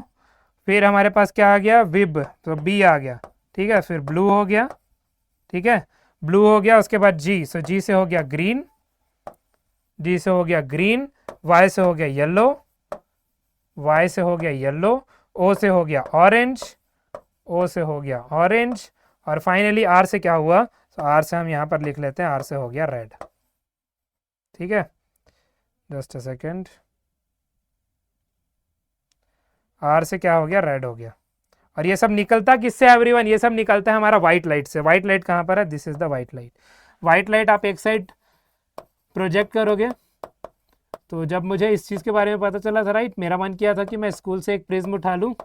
Speaker 1: फिर हमारे पास क्या आ गया, विब, तो बी आ गया। ठीक है, फिर ब्लू हो गया। ठीक है, ब्लू हो गया, उसके बाद जी, सो जी से हो गया ग्रीन, जी से हो गया ग्रीन, वाई से हो गया येलो, वाई से हो गया येलो, ओ से हो गया ऑरेंज, ओ से हो गया ऑरेंज, और फाइनली आर से क्या हुआ, तो आर से हम यहां पर लिख लेते हैं, आर से हो गया रेड। ठीक है, जस्ट अ सेकेंड, आर से क्या हो गया, रेड हो गया। और ये सब निकलता किससे एवरीवन, ये सब निकलता है हमारा व्हाइट लाइट से। व्हाइट लाइट कहां पर है, this is the white light. White light आप एक साइड प्रोजेक्ट करोगे, तो जब मुझे इस चीज़ के बारे में पता चला था राइट, मेरा मन किया था कि मैं स्कूल से एक प्रिज्म उठा लूँ,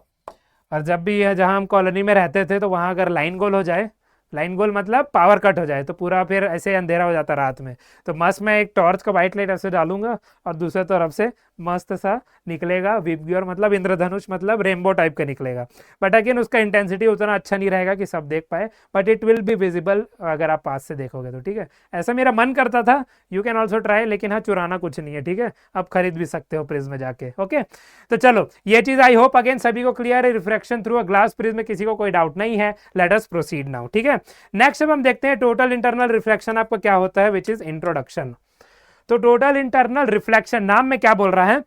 Speaker 1: और जब भी जहाँ हम कॉलोनी में रहते थे, तो वहाँ अगर लाइन गोल हो जाए, लाइन गोल मतलब पावर कट हो जाए तो पूरा फिर ऐसे अंधेरा हो जाता रात में। तो मस्त मैं एक टॉर्च का वाइट लाइट ऐसे डालूंगा और दूसरे तरफ से मस्त सा निकलेगा विबग्योर, मतलब इंद्रधनुष, मतलब रेनबो टाइप का निकलेगा। बट अगेन उसका इंटेंसिटी उतना अच्छा नहीं रहेगा कि सब देख पाए, but it will be visible अगर आप पास से देखोगे तो। ठीक है, ऐसा मेरा मन करता था, यू कैन ऑल्सो ट्राई, लेकिन हाँ चुराना कुछ नहीं है। ठीक है, आप खरीद भी सकते हो प्रिज्म में जाके। ओके, तो चलो ये चीज आई होप अगेन सभी को क्लियर है। Refraction through a glass prism में किसी को कोई डाउट नहीं है। Late us proceed now. ठीक है, नेक्स्ट अब हम देखते हैं टोटल इंटरनल रिफ्लेक्शन आपका क्या होता है, विच इज इंट्रोडक्शन। तो टोटल इंटरनल रिफ्लेक्शन, नाम में क्या बोल रहा है,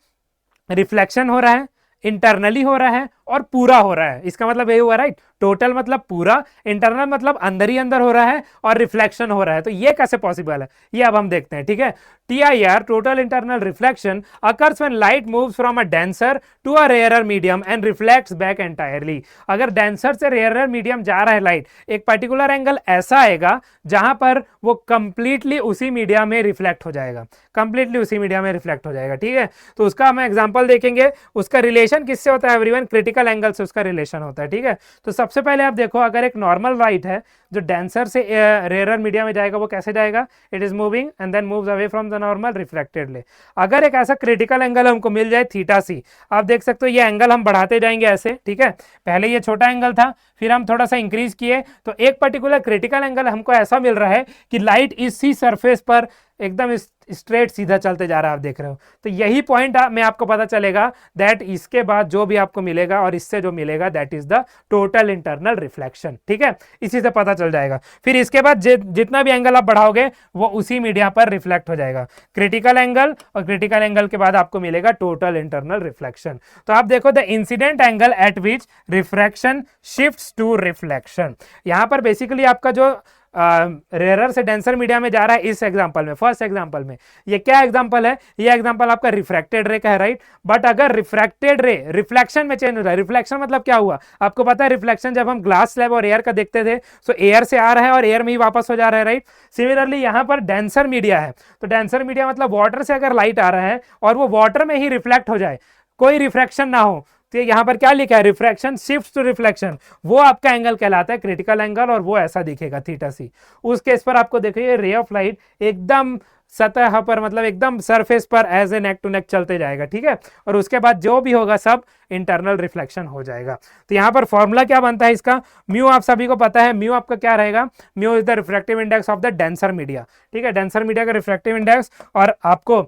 Speaker 1: रिफ्लेक्शन हो रहा है, इंटरनली हो रहा है और पूरा हो रहा है। इसका मतलब यही हुआ, राइट। टोटल मतलब पूरा, इंटरनल मतलब अंदर ही अंदर हो रहा है, और रिफ्लेक्शन हो रहा है। तो ये कैसे पॉसिबल है, ये अब हम देखते हैं। ठीक है, TIR total internal reflection occurs when light moves from a denser to a rarer medium and reflects back entirely. अगर डेंसर से रेयरर मीडियम जा रहा है लाइट, एक पर्टिकुलर एंगल ऐसा आएगा जहां पर वो कंप्लीटली उसी मीडिया में रिफ्लेक्ट हो जाएगा, कंप्लीटली उसी मीडिया में रिफ्लेक्ट हो जाएगा। ठीक है, तो उसका हम एग्जांपल देखेंगे। उसका रिलेशन किससे होता है एवरीवन, क्रिटिकल एंगल से उसका रिलेशन होता है। ठीक है, तो सबसे पहले आप देखो, अगर एक नॉर्मल लाइट है जो डेंसर से रेयरर मीडिया में जाएगा, वो कैसे जाएगा, it is moving and then moves away from the normal reflectedly. अगर एक ऐसा क्रिटिकल एंगल हमको मिल जाए थीटा सी, आप देख सकते हो ये एंगल हम बढ़ाते जाएंगे ऐसे। ठीक है, पहले ये छोटा एंगल था, फिर हम थोड़ा सा इंक्रीज किए, तो एक पर्टिकुलर क्रिटिकल एंगल हमको ऐसा मिल रहा है कि लाइट इसी सरफेस पर एकदम स्ट्रेट सीधा चलते जा रहा है, आप देख रहे हो। तो यही पॉइंट में आपको पता चलेगा दैट इसके बाद जो भी आपको मिलेगा और इससे जो मिलेगा that is the total internal reflection. ठीक है, इसी से पता चल जाएगा। फिर इसके बाद जितना भी एंगल आप बढ़ाओगे वो उसी मीडिया पर रिफ्लेक्ट हो जाएगा, क्रिटिकल एंगल, और क्रिटिकल एंगल के बाद आपको मिलेगा टोटल इंटरनल रिफ्लेक्शन। तो आप देखो, the incident angle at which refraction shifts to reflection. यहां पर बेसिकली आपका जो रेयरर से डेंसर मीडिया में जा रहा है, इस एग्जांपल में, फर्स्ट एग्जांपल में, ये क्या एग्जांपल है, ये एग्जांपल आपका रिफ्रैक्टेड रे का है, राइट। बट अगर रिफ्रैक्टेड रे रिफ्लेक्शन में चेंज हो रहा है, रिफ्लेक्शन मतलब क्या हुआ, आपको पता है रिफ्लेक्शन जब हम ग्लास स्लैब और एयर का देखते थे, तो एयर से आ रहा है और एयर में ही वापस हो जा रहा है, राइट। सिमिलरली यहां पर डेंसर मीडिया है, तो डेंसर मीडिया मतलब वाटर से अगर लाइट आ रहा है और वो वाटर में ही रिफ्लेक्ट हो जाए, कोई रिफ्रैक्शन ना हो, तो यहां पर क्या लिखा है, रिफ्रैक्शन शिफ्ट्स टू रिफ्लेक्शन, वो आपका एंगल कहलाता है क्रिटिकल एंगल, और वो ऐसा दिखेगा थीटा सी। उस केस पर आपको देखिए रे ऑफ लाइट एकदम सतह पर, मतलब एकदम सरफेस पर as a neck to neck चलते जाएगा। ठीक है, और उसके बाद जो भी होगा सब इंटरनल रिफ्लेक्शन हो जाएगा। तो यहां पर फॉर्मूला क्या बनता है इसका, म्यू आप सभी को पता है, म्यू आपका क्या रहेगा, mu is the refractive index of the denser media. ठीक है, डेंसर मीडिया का रिफ्रैक्टिव इंडेक्स, और आपको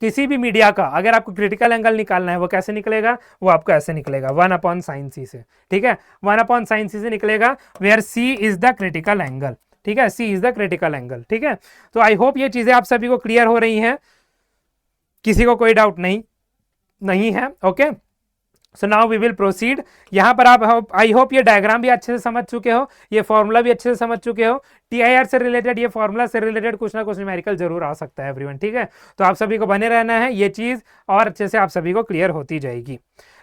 Speaker 1: किसी भी मीडिया का अगर आपको क्रिटिकल एंगल निकालना है वो कैसे निकलेगा, वो आपको ऐसे निकलेगा 1/sin c से। ठीक है, 1/sin c से निकलेगा, where c is the critical angle. ठीक है, c is the critical angle. ठीक है, तो आई होप ये चीजें आप सभी को क्लियर हो रही हैं, किसी को कोई डाउट नहीं है। Okay, so now we will proceed. यहां पर आप आई होप ये डायग्राम भी अच्छे से समझ चुके हो, ये फॉर्मूला भी अच्छे से समझ चुके हो। TIR से रिलेटेड, ये फॉर्मूला से रिलेटेड कुछ ना कुछ न्यूमेरिकल जरूर आ सकता है एवरीवन। ठीक है, तो आप सभी को बने रहना है, ये चीज और अच्छे से आप सभी को क्लियर होती जाएगी।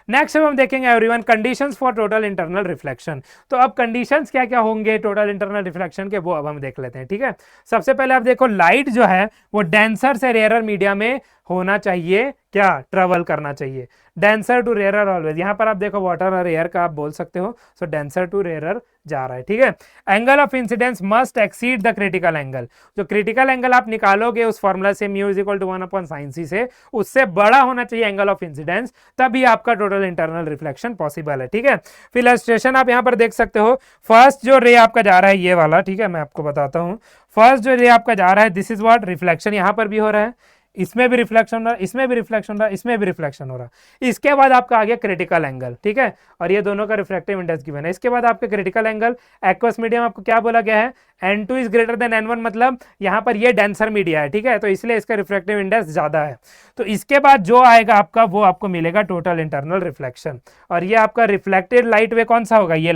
Speaker 1: नेक्स्ट हम देखेंगे everyone conditions for total internal reflection. तो अब कंडीशंस क्या क्या होंगे टोटल इंटरनल रिफ्लेक्शन के, वो अब हम देख लेते हैं। ठीक है, सबसे पहले आप देखो, लाइट जो है वो डेंसर से रेयरर मीडिया में होना चाहिए, क्या ट्रेवल करना चाहिए, डेंसर टू रेयरर ऑलवेज। यहां पर आप देखो वाटर और एयर का आप बोल सकते हो, सो डेंसर टू रेयरर जा रहा है। ठीक है, angle of incidence must exceed the critical angle. जो क्रिटिकल एंगल आप निकालोगे उस फॉर्मूला से, mu is equal to 1/sin c से, उससे बड़ा होना चाहिए एंगल ऑफ इंसिडेंस, तभी आपका टोटल इंटरनल रिफ्लेक्शन पॉसिबल है। ठीक है, फिर इलस्ट्रेशन आप यहां पर देख सकते हो, फर्स्ट जो रे आपका जा रहा है ये वाला, ठीक है, मैं आपको बताता हूं, फर्स्ट जो रे आपका जा रहा है दिस इज व्हाट, रिफ्लेक्शन यहां पर भी हो रहा है, इसमें भी रिफ्लेक्शन हो रहा है, इसमें भी रिफ्लेक्शन हो रहा है, इसमें भी रिफ्लेक्शन हो रहा है। इसके बाद आपका आ गया क्रिटिकल एंगल। ठीक है, और ये दोनों का रिफ्रैक्टिव इंडेक्स गिवन है। इसके बाद आपके क्रिटिकल एंगल, एक्वस मीडियम आपको क्या बोला गया है, N2 is greater then N1, मतलब यहां पर ये डेंसर मीडिया है। ठीक है, तो इसलिए इसका रिफ्रैक्टिव इंडेक्स ज्यादा है। तो इसके बाद जो आएगा आपका, वो आपको मिलेगा टोटल इंटरनल रिफ्लेक्शन, और ये आपका रिफ्लेक्टेड लाइट वे कौन सा होगा, ये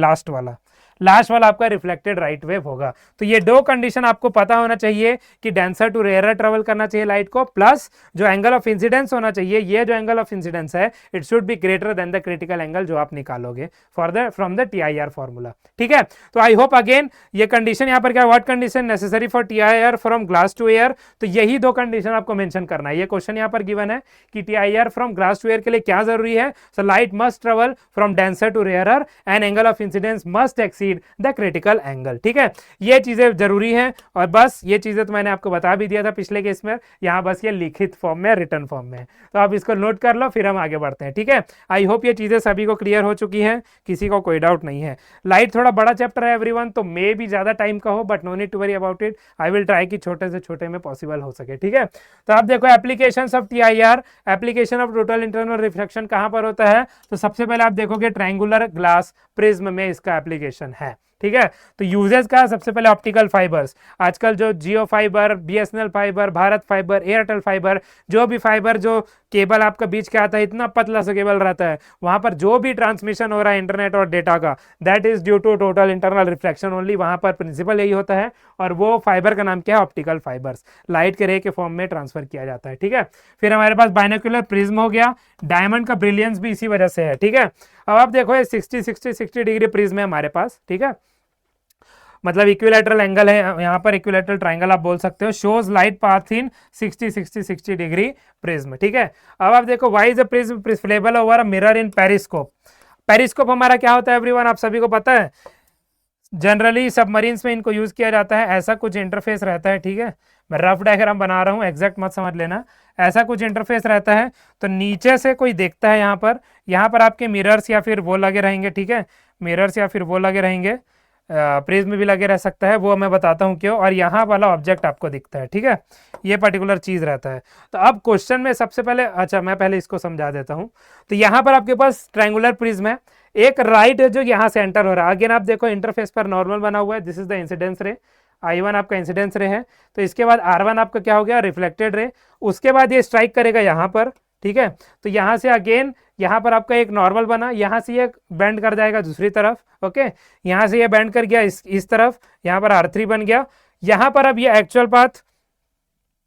Speaker 1: लास्ट वाला आपका रिफ्लेक्टेड राइट वेव होगा। तो ये दो कंडीशन आपको पता होना चाहिए कि डेंसर टू रेयरर ट्रेवल करना चाहिए लाइट को, प्लस जो एंगल ऑफ इंसिडेंस होना चाहिए, ये जो एंगल ऑफ इंसिडेंस है it should be greater than the critical angle जो आप निकालोगे फ्रॉम द TIR फॉर्मूला। ठीक है, तो आई होप अगेन ये कंडीशन यहाँ पर क्या, what condition necessary for TIR from glass to air, तो यही दो कंडीशन आपको मेंशन करना है। ये क्वेश्चन यहाँ पर गिवन है कि TIR from glass to air के लिए क्या जरूरी है, so light must travel from denser to rarer and angle of incidence must exceed proceed the critical angle. ठीक है, ये चीजें जरूरी हैं और बस ये चीजें तो मैंने आपको बता भी दिया था पिछले केस में, यहाँ बस ये लिखित फॉर्म में, रिटर्न फॉर्म में, तो आप इसको नोट कर लो, फिर हम आगे बढ़ते हैं। ठीक है, आई होप ये चीजें सभी को क्लियर हो चुकी हैं, किसी को कोई डाउट नहीं है। लाइट थोड़ा बड़ा चैप्टर है एवरीवन, तो मे भी ज्यादा टाइम का हो, but no need to worry about it, I will try कि छोटे से छोटे में पॉसिबल हो सके। ठीक है, तो आप देखो application of TIR, application of total internal reflection कहां पर होता है, तो सबसे पहले आप देखोगे ट्रायंगुलर ग्लास प्रिज्म में इसका एप्लीकेशन है। ठीक है, तो यूजेस का सबसे पहले ऑप्टिकल फाइबर्स, आजकल जो Jio fibre, BSNL fibre, Bharat fibre, Airtel fibre, जो भी फाइबर जो केबल आपका बीच के आता है, इतना पतला सा केबल रहता है, वहां पर जो भी ट्रांसमिशन हो रहा है इंटरनेट और डेटा का, that is due to total internal reflection only. वहां पर प्रिंसिपल यही होता है, और वो फाइबर का नाम क्या है, ऑप्टिकल फाइबर्स, लाइट के रे के फॉर्म में ट्रांसफर किया जाता है। ठीक है, फिर हमारे पास बाइनोक्यूलर प्रिज्म हो गया, डायमंड का ब्रिलियंस भी इसी वजह से है। ठीक है, अब आप देखो ये 60 डिग्री प्रिज्म है हमारे पास। ठीक है, मतलब इक्विलैटरल एंगल है यहाँ पर, इक्विलैटरल ट्रायंगल आप बोल सकते हो, shows light path in 60 degree prism. ठीक है, अब आप देखो why is a prism prismable over a mirror in periscope. Periscope हमारा क्या होता है एवरीवन, आप सभी को पता है, जनरली सबमरीन्स में इनको यूज किया जाता है, ऐसा कुछ इंटरफेस रहता है। ठीक है, मैं रफ डायग्राम बना रहा हूँ, एग्जैक्ट मत समझ लेना, ऐसा कुछ इंटरफेस रहता है, तो नीचे से कोई देखता है यहाँ पर आपके मिरर्स या फिर वो लगे रहेंगे। ठीक है, मिरर्स या फिर वो लगे रहेंगे, प्रिज्म भी लगे रह सकता है, वो मैं बताता हूँ क्यों, और यहाँ वाला ऑब्जेक्ट आपको दिखता है। ठीक है, ये पर्टिकुलर चीज रहता है। तो अब क्वेश्चन में सबसे पहले, अच्छा मैं पहले इसको समझा देता हूँ, तो यहाँ पर आपके पास ट्रायंगुलर प्रिज्म है, एक राइट है जो यहाँ से एंटर हो रहा है, अगेन आप देखो इंटरफेस पर नॉर्मल बना हुआ है, दिस इज द इंसिडेंस रे, I1 आपका इंसिडेंस रे है, तो इसके बाद R1 आपका क्या हो गया, रिफ्लेक्टेड रे, उसके बाद ये स्ट्राइक करेगा यहाँ पर। ठीक है, तो यहाँ से अगेन यहाँ पर आपका एक नॉर्मल बना, यहाँ से ये बेंड कर जाएगा दूसरी तरफ। ओके, यहाँ से ये बेंड कर गया इस तरफ, यहाँ पर R3 बन गया, यहाँ पर अब ये एक्चुअल पाथ,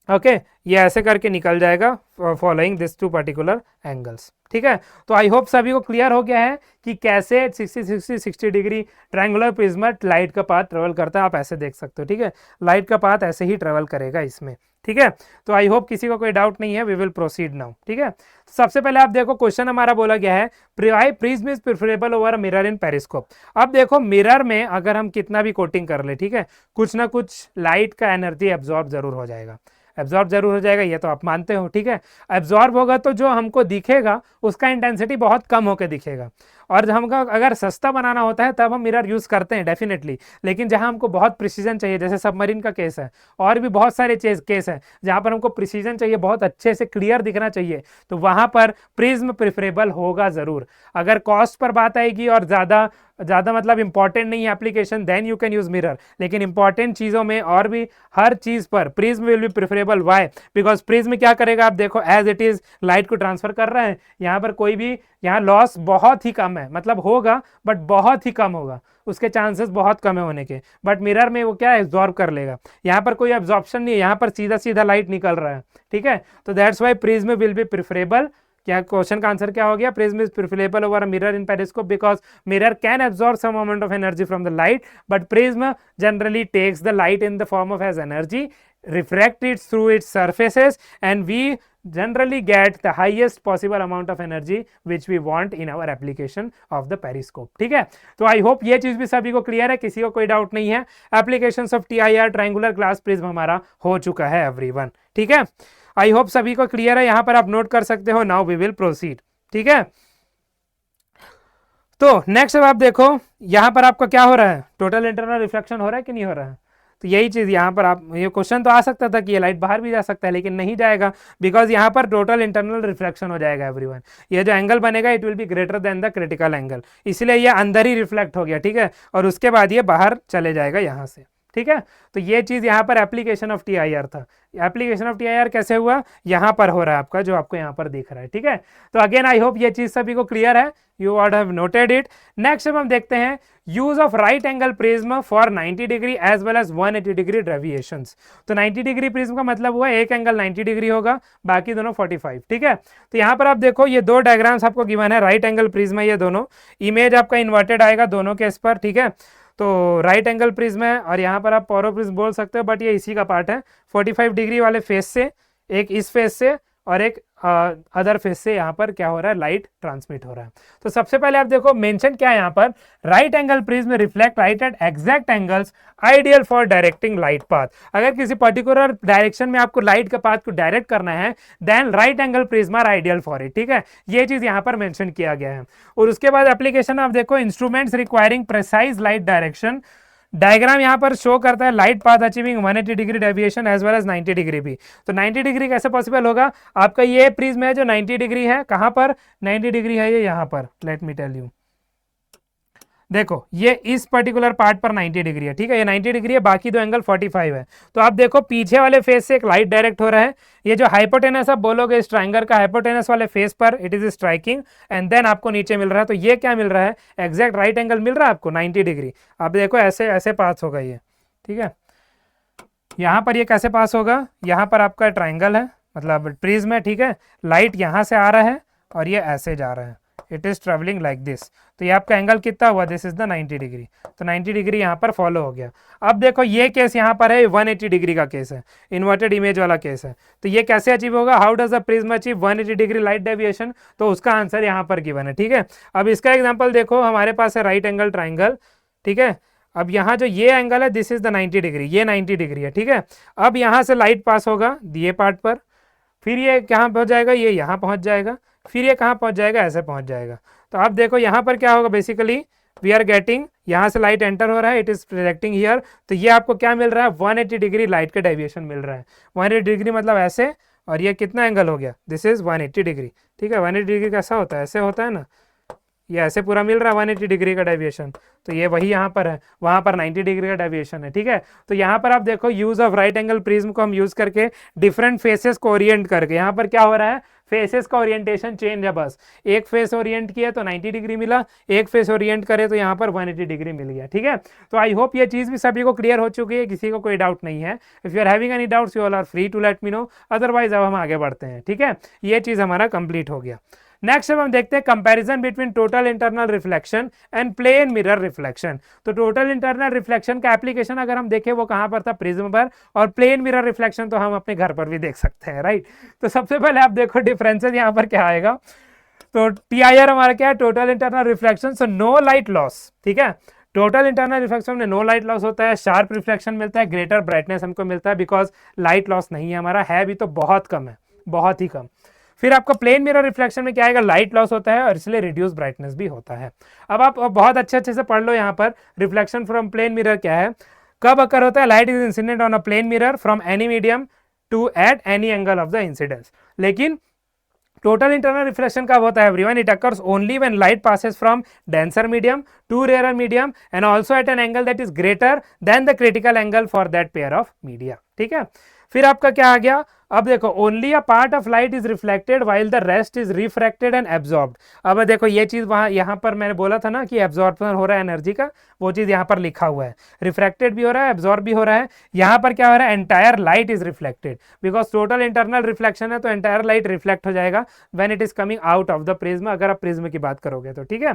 Speaker 1: ओके, ये ऐसे करके निकल जाएगा following this to particular angles. ठीक है, तो आई होप सभी को क्लियर हो गया है कि कैसे 60 डिग्री ट्रायंगुलर प्रिज्म लाइट का पाथ ट्रेवल करता है, आप ऐसे देख सकते हो। ठीक है, लाइट का पाथ ऐसे ही ट्रेवल करेगा इसमें। ठीक है, तो आई होप किसी को कोई डाउट नहीं है, वी विल प्रोसीड नाउ। ठीक है, सबसे पहले आप देखो क्वेश्चन हमारा बोला गया है, prism is preferable over a mirror in periscope. अब देखो मिरर में अगर हम कितना भी कोटिंग कर ले, ठीक है, कुछ ना कुछ लाइट का एनर्जी एब्जॉर्ब जरूर हो जाएगा, एब्जॉर्ब जरूर हो जाएगा, ये तो आप मानते हो। ठीक है, एब्जॉर्ब होगा तो जो हमको दिखेगा उसका इंटेंसिटी बहुत कम होकर दिखेगा, और हमको अगर सस्ता बनाना होता है तब हम मिरर यूज करते हैं डेफिनेटली, लेकिन जहां हमको बहुत प्रिसीजन चाहिए, जैसे सबमरीन का केस है, और भी बहुत सारे केस है जहां पर हमको प्रिसीजन चाहिए, बहुत अच्छे से क्लियर दिखना चाहिए, तो वहां पर प्रिज्म प्रिफरेबल होगा जरूर। अगर कॉस्ट पर बात आएगी और ज़्यादा मतलब इंपॉर्टेंट नहीं है application, then you can use mirror, लेकिन इंपॉर्टेंट चीज़ों में और भी हर चीज़ पर prism will be preferable. Why? Because prism क्या करेगा, आप देखो एज इट इज लाइट को ट्रांसफर कर रहा है, यहाँ पर कोई भी यहाँ लॉस बहुत ही कम है, मतलब होगा बट बहुत ही कम होगा, उसके चांसेस बहुत कम है होने के, बट मिरर में वो क्या एब्जॉर्ब कर लेगा, यहाँ पर कोई एब्जॉर्प्शन नहीं है, यहाँ पर सीधा सीधा लाइट निकल रहा है। ठीक है, तो that's why prism will be preferable. क्या क्वेश्चन का आंसर क्या हो गया, prism is preferable over a mirror in periscope because mirror can absorb some amount of energy from the light, but prism generally takes the light in the form of as energy, refract it through its surfaces, and we generally get the highest possible amount of energy which we want in our application of the periscope. ठीक है, तो I hope ये चीज भी सभी को clear है, किसी को कोई डाउट नहीं है। Applications of TIR triangular glass prism हमारा हो चुका है एवरीवन। ठीक है, आई होप सभी को क्लियर है, यहां पर आप नोट कर सकते हो। Now we will proceed. ठीक है, तो नेक्स्ट अब आप देखो यहां पर आपका क्या हो रहा है, टोटल इंटरनल रिफ्लेक्शन हो रहा है कि नहीं हो रहा है, तो यही चीज यहाँ पर आप, ये क्वेश्चन तो आ सकता था कि ये लाइट बाहर भी जा सकता है, लेकिन नहीं जाएगा, बिकॉज यहाँ पर टोटल इंटरनल रिफ्लेक्शन हो जाएगा एवरीवन। ये जो एंगल बनेगा it will be greater than the critical angle, इसलिए ये अंदर ही रिफ्लेक्ट हो गया। ठीक है, और उसके बाद ये बाहर चले जाएगा यहाँ से। ठीक है, तो ये चीज यहाँ पर एप्लीकेशन ऑफ TIR था। एप्लीकेशन ऑफ TIR कैसे हुआ, यहाँ पर हो रहा है आपका, जो आपको यहाँ पर दिख रहा है। ठीक है, तो अगेन आई होप ये चीज सभी को क्लियर है, you would have noted it. Next अब हम देखते हैं use of right angle prism for 90 degree as well as 180 degree deviations. तो 90 डिग्री प्रिज्म का मतलब हुआ एक एंगल 90 डिग्री होगा, बाकी दोनों 45। ठीक है, तो यहाँ पर आप देखो ये दो डायग्राम्स आपको गिवन है, राइट एंगल प्रिज्म है, ये दोनों इमेज आपका इन्वर्टेड आएगा दोनों केस पर। ठीक है, तो राइट एंगल प्रिज्म है और यहाँ पर आप पॉरो प्रिज्म बोल सकते हो, बट ये इसी का पार्ट है। 45 डिग्री वाले फेस से, एक इस फेस से और एक अदर फेस से यहाँ पर क्या हो रहा है, लाइट ट्रांसमिट हो रहा है। तो सबसे पहले आप देखो मेंशन क्या है यहाँ पर, right angle prism reflect light at exact angles ideal for directing light path. अगर किसी पर्टिकुलर डायरेक्शन में आपको लाइट का पाथ को डायरेक्ट करना है then right angle prism are ideal for it, ठीक है, ये चीज यहाँ पर मेंशन किया गया है। और उसके बाद एप्लीकेशन आप देखो, instruments requiring precise light direction, diagram यहाँ पर शो करता है light path achieving 180 degree deviation as well as 90 degree भी। तो 90 डिग्री कैसे पॉसिबल होगा, आपका ये प्रिज्म है जो 90 डिग्री है, कहां पर 90 डिग्री है, ये यहाँ पर, लेट मी टेल यू, देखो ये इस पर्टिकुलर पार्ट पर 90 डिग्री है, ठीक है, ये 90 डिग्री है, बाकी दो एंगल 45 है। तो आप देखो पीछे वाले फेस से एक लाइट डायरेक्ट हो रहा है, ये जो हाइपोटेनस आप बोलोगे इस ट्रायंगल का हाइपोटेनस वाले फेस पर it is striking and then आपको नीचे मिल रहा है। तो ये क्या मिल रहा है, एग्जैक्ट राइट एंगल मिल रहा है आपको 90 डिग्री। आप देखो ऐसे ऐसे पास होगा ये, ठीक है, यहाँ पर ये कैसे पास होगा, यहाँ पर आपका ट्राइंगल है, मतलब प्रिज्म है, ठीक है, लाइट यहाँ से आ रहा है और ये ऐसे जा रहा है, it is travelling like this. तो ये आपका एंगल कितना हुआ, दिस इज द 90 डिग्री। तो 90 डिग्री यहाँ पर फॉलो हो गया। अब देखो ये केस यहाँ पर है 180 डिग्री का केस है, इन्वर्टेड इमेज वाला केस है। तो ये कैसे अचीव होगा, how does the prism achieve 180 degree light deviation, तो उसका आंसर यहाँ पर गिवन है, ठीक है। अब इसका एग्जाम्पल देखो, हमारे पास है राइट एंगल ट्राइंगल, ठीक है, अब यहाँ जो ये एंगल है दिस इज द 90 डिग्री, ये 90 डिग्री है, ठीक है। अब यहाँ से लाइट पास होगा ये पार्ट पर, फिर ये कहाँ पहुँच जाएगा, ये यहाँ पहुँच जाएगा, फिर ये कहाँ पहुँच जाएगा, ऐसे पहुँच जाएगा। तो आप देखो यहाँ पर क्या होगा, बेसिकली वी आर गेटिंग, यहाँ से लाइट एंटर हो रहा है, इट इज प्रोजेक्टिंग हियर, तो ये आपको क्या मिल रहा है, 180 डिग्री लाइट का डेविएशन मिल रहा है। 180 डिग्री मतलब ऐसे, और ये कितना एंगल हो गया, दिस इज 180 डिग्री, ठीक है। 180 डिग्री कैसा होता है, ऐसे होता है ना, ये ऐसे पूरा मिल रहा है 180 डिग्री का डेविएशन। तो ये वही यहाँ पर है, वहाँ पर 90 डिग्री का डेविएशन है, ठीक है। तो यहाँ पर आप देखो use of right angle prism को हम यूज करके डिफरेंट फेसेस को ओरिएंट करके, यहाँ पर क्या हो रहा है, फेसेस का ओरिएंटेशन चेंज है, बस एक फेस ओरिएंट किया तो 90 डिग्री मिला, एक फेस ओरिएंट करे तो यहाँ पर 180 डिग्री मिल गया, ठीक है। तो आई होप ये चीज़ भी सभी को क्लियर हो चुकी है, किसी को कोई डाउट नहीं है। If you are having any doubts you all are free to let me know, otherwise अब हम आगे बढ़ते हैं, ठीक है। ये चीज़ हमारा कंप्लीट हो गया। नेक्स्ट अब हम देखते हैं comparison between total internal reflection and plane mirror reflection. तो टोटल इंटरनल रिफ्लेक्शन का एप्लीकेशन अगर हम देखें वो कहां पर था, प्रिज्म पर, और प्लेन मिरर रिफ्लेक्शन तो हम अपने घर पर भी देख सकते हैं, राइट। तो सबसे पहले आप देखो डिफरेंसेस यहाँ पर क्या आएगा। तो TIR हमारा क्या है, total internal reflection, so no light loss, ठीक है। टोटल इंटरनल रिफ्लेक्शन में नो लाइट लॉस होता है, शार्प रिफ्लेक्शन मिलता है, ग्रेटर ब्राइटनेस हमको मिलता है, बिकॉज लाइट लॉस नहीं है हमारा, है भी तो बहुत कम है, बहुत ही कम। फिर आपका प्लेन मिरर रिफ्लेक्शन में क्या आएगा, लाइट लॉस होता है और इसलिए रिड्यूस ब्राइटनेस भी होता है। अब आप बहुत अच्छे से पढ़ लो यहाँ पर, रिफ्लेक्शन फ्रॉम प्लेन मिरर क्या है, कब अकर होता है, light is incident on a plane mirror from any medium to at any angle of the incidence. लेकिन टोटल इंटरनल रिफ्लेक्शन कब होता है everyone, it occurs only when light passes from denser medium to rare medium and also at an angle that is greater than the critical angle for that pair of media, ठीक है। फिर आपका क्या आ गया, अब देखो only a part of light is reflected while the rest is refracted and absorbed. अब देखो ये चीज वहां यहाँ पर मैंने बोला था ना कि एब्जॉर्प्शन हो रहा है एनर्जी का, वो चीज यहाँ पर लिखा हुआ है, रिफ्रैक्टेड भी हो रहा है, एब्जॉर्ब भी हो रहा है। यहाँ पर क्या हो रहा है, entire light is reflected, because total internal reflection है तो एंटायर लाइट रिफ्लेक्ट हो जाएगा when it is coming out of the prism, अगर आप प्रिज्म की बात करोगे तो, ठीक है।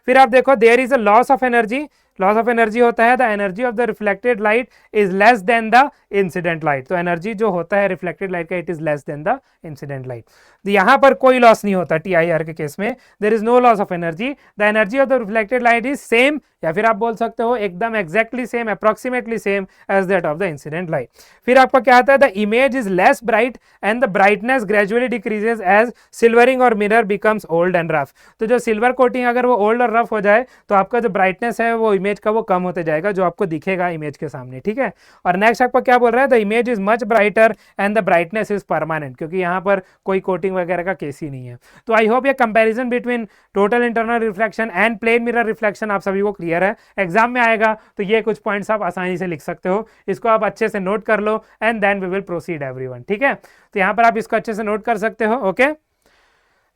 Speaker 1: फिर आप देखो there is a loss of energy, loss of energy होता है the energy of the reflected light is less than the incident light. तो एनर्जी जो होता है रिफ्लेक्टेड लाइट का it is less than the incident light. यहाँ पर कोई लॉस नहीं होता TIR के केस में, there is no loss of energy, the energy of the reflected light is same, या फिर आप बोल सकते हो एकदम exactly same, approximately same as that of the incident light. फिर आपका क्या आता है, the image is less bright and the brightness gradually decreases as silvering और mirror becomes old and rough. तो जो सिल्वर कोटिंग अगर वो ओल्ड और रफ हो जाए तो आपका जो ब्राइटनेस है वो इमेज का वो कम होते जाएगा, जो आपको दिखेगा इमेज के सामने, ठीक है। और नेक्स्ट आपका क्या बोल रहा है, the image is much brighter and the brightness is permanent, क्योंकि यहाँ पर कोई कोटिंग वगैरह का केस ही नहीं है। तो आई होप ये comparison between total internal reflection and plane mirror reflection आप सभी को क्लियर है। एग्जाम में आएगा तो ये कुछ पॉइंट्स आप आसानी से लिख सकते हो, इसको आप अच्छे से नोट कर लो and then we will proceed everyone, ठीक है। तो यहाँ पर आप इसको अच्छे से नोट कर सकते हो, ओके।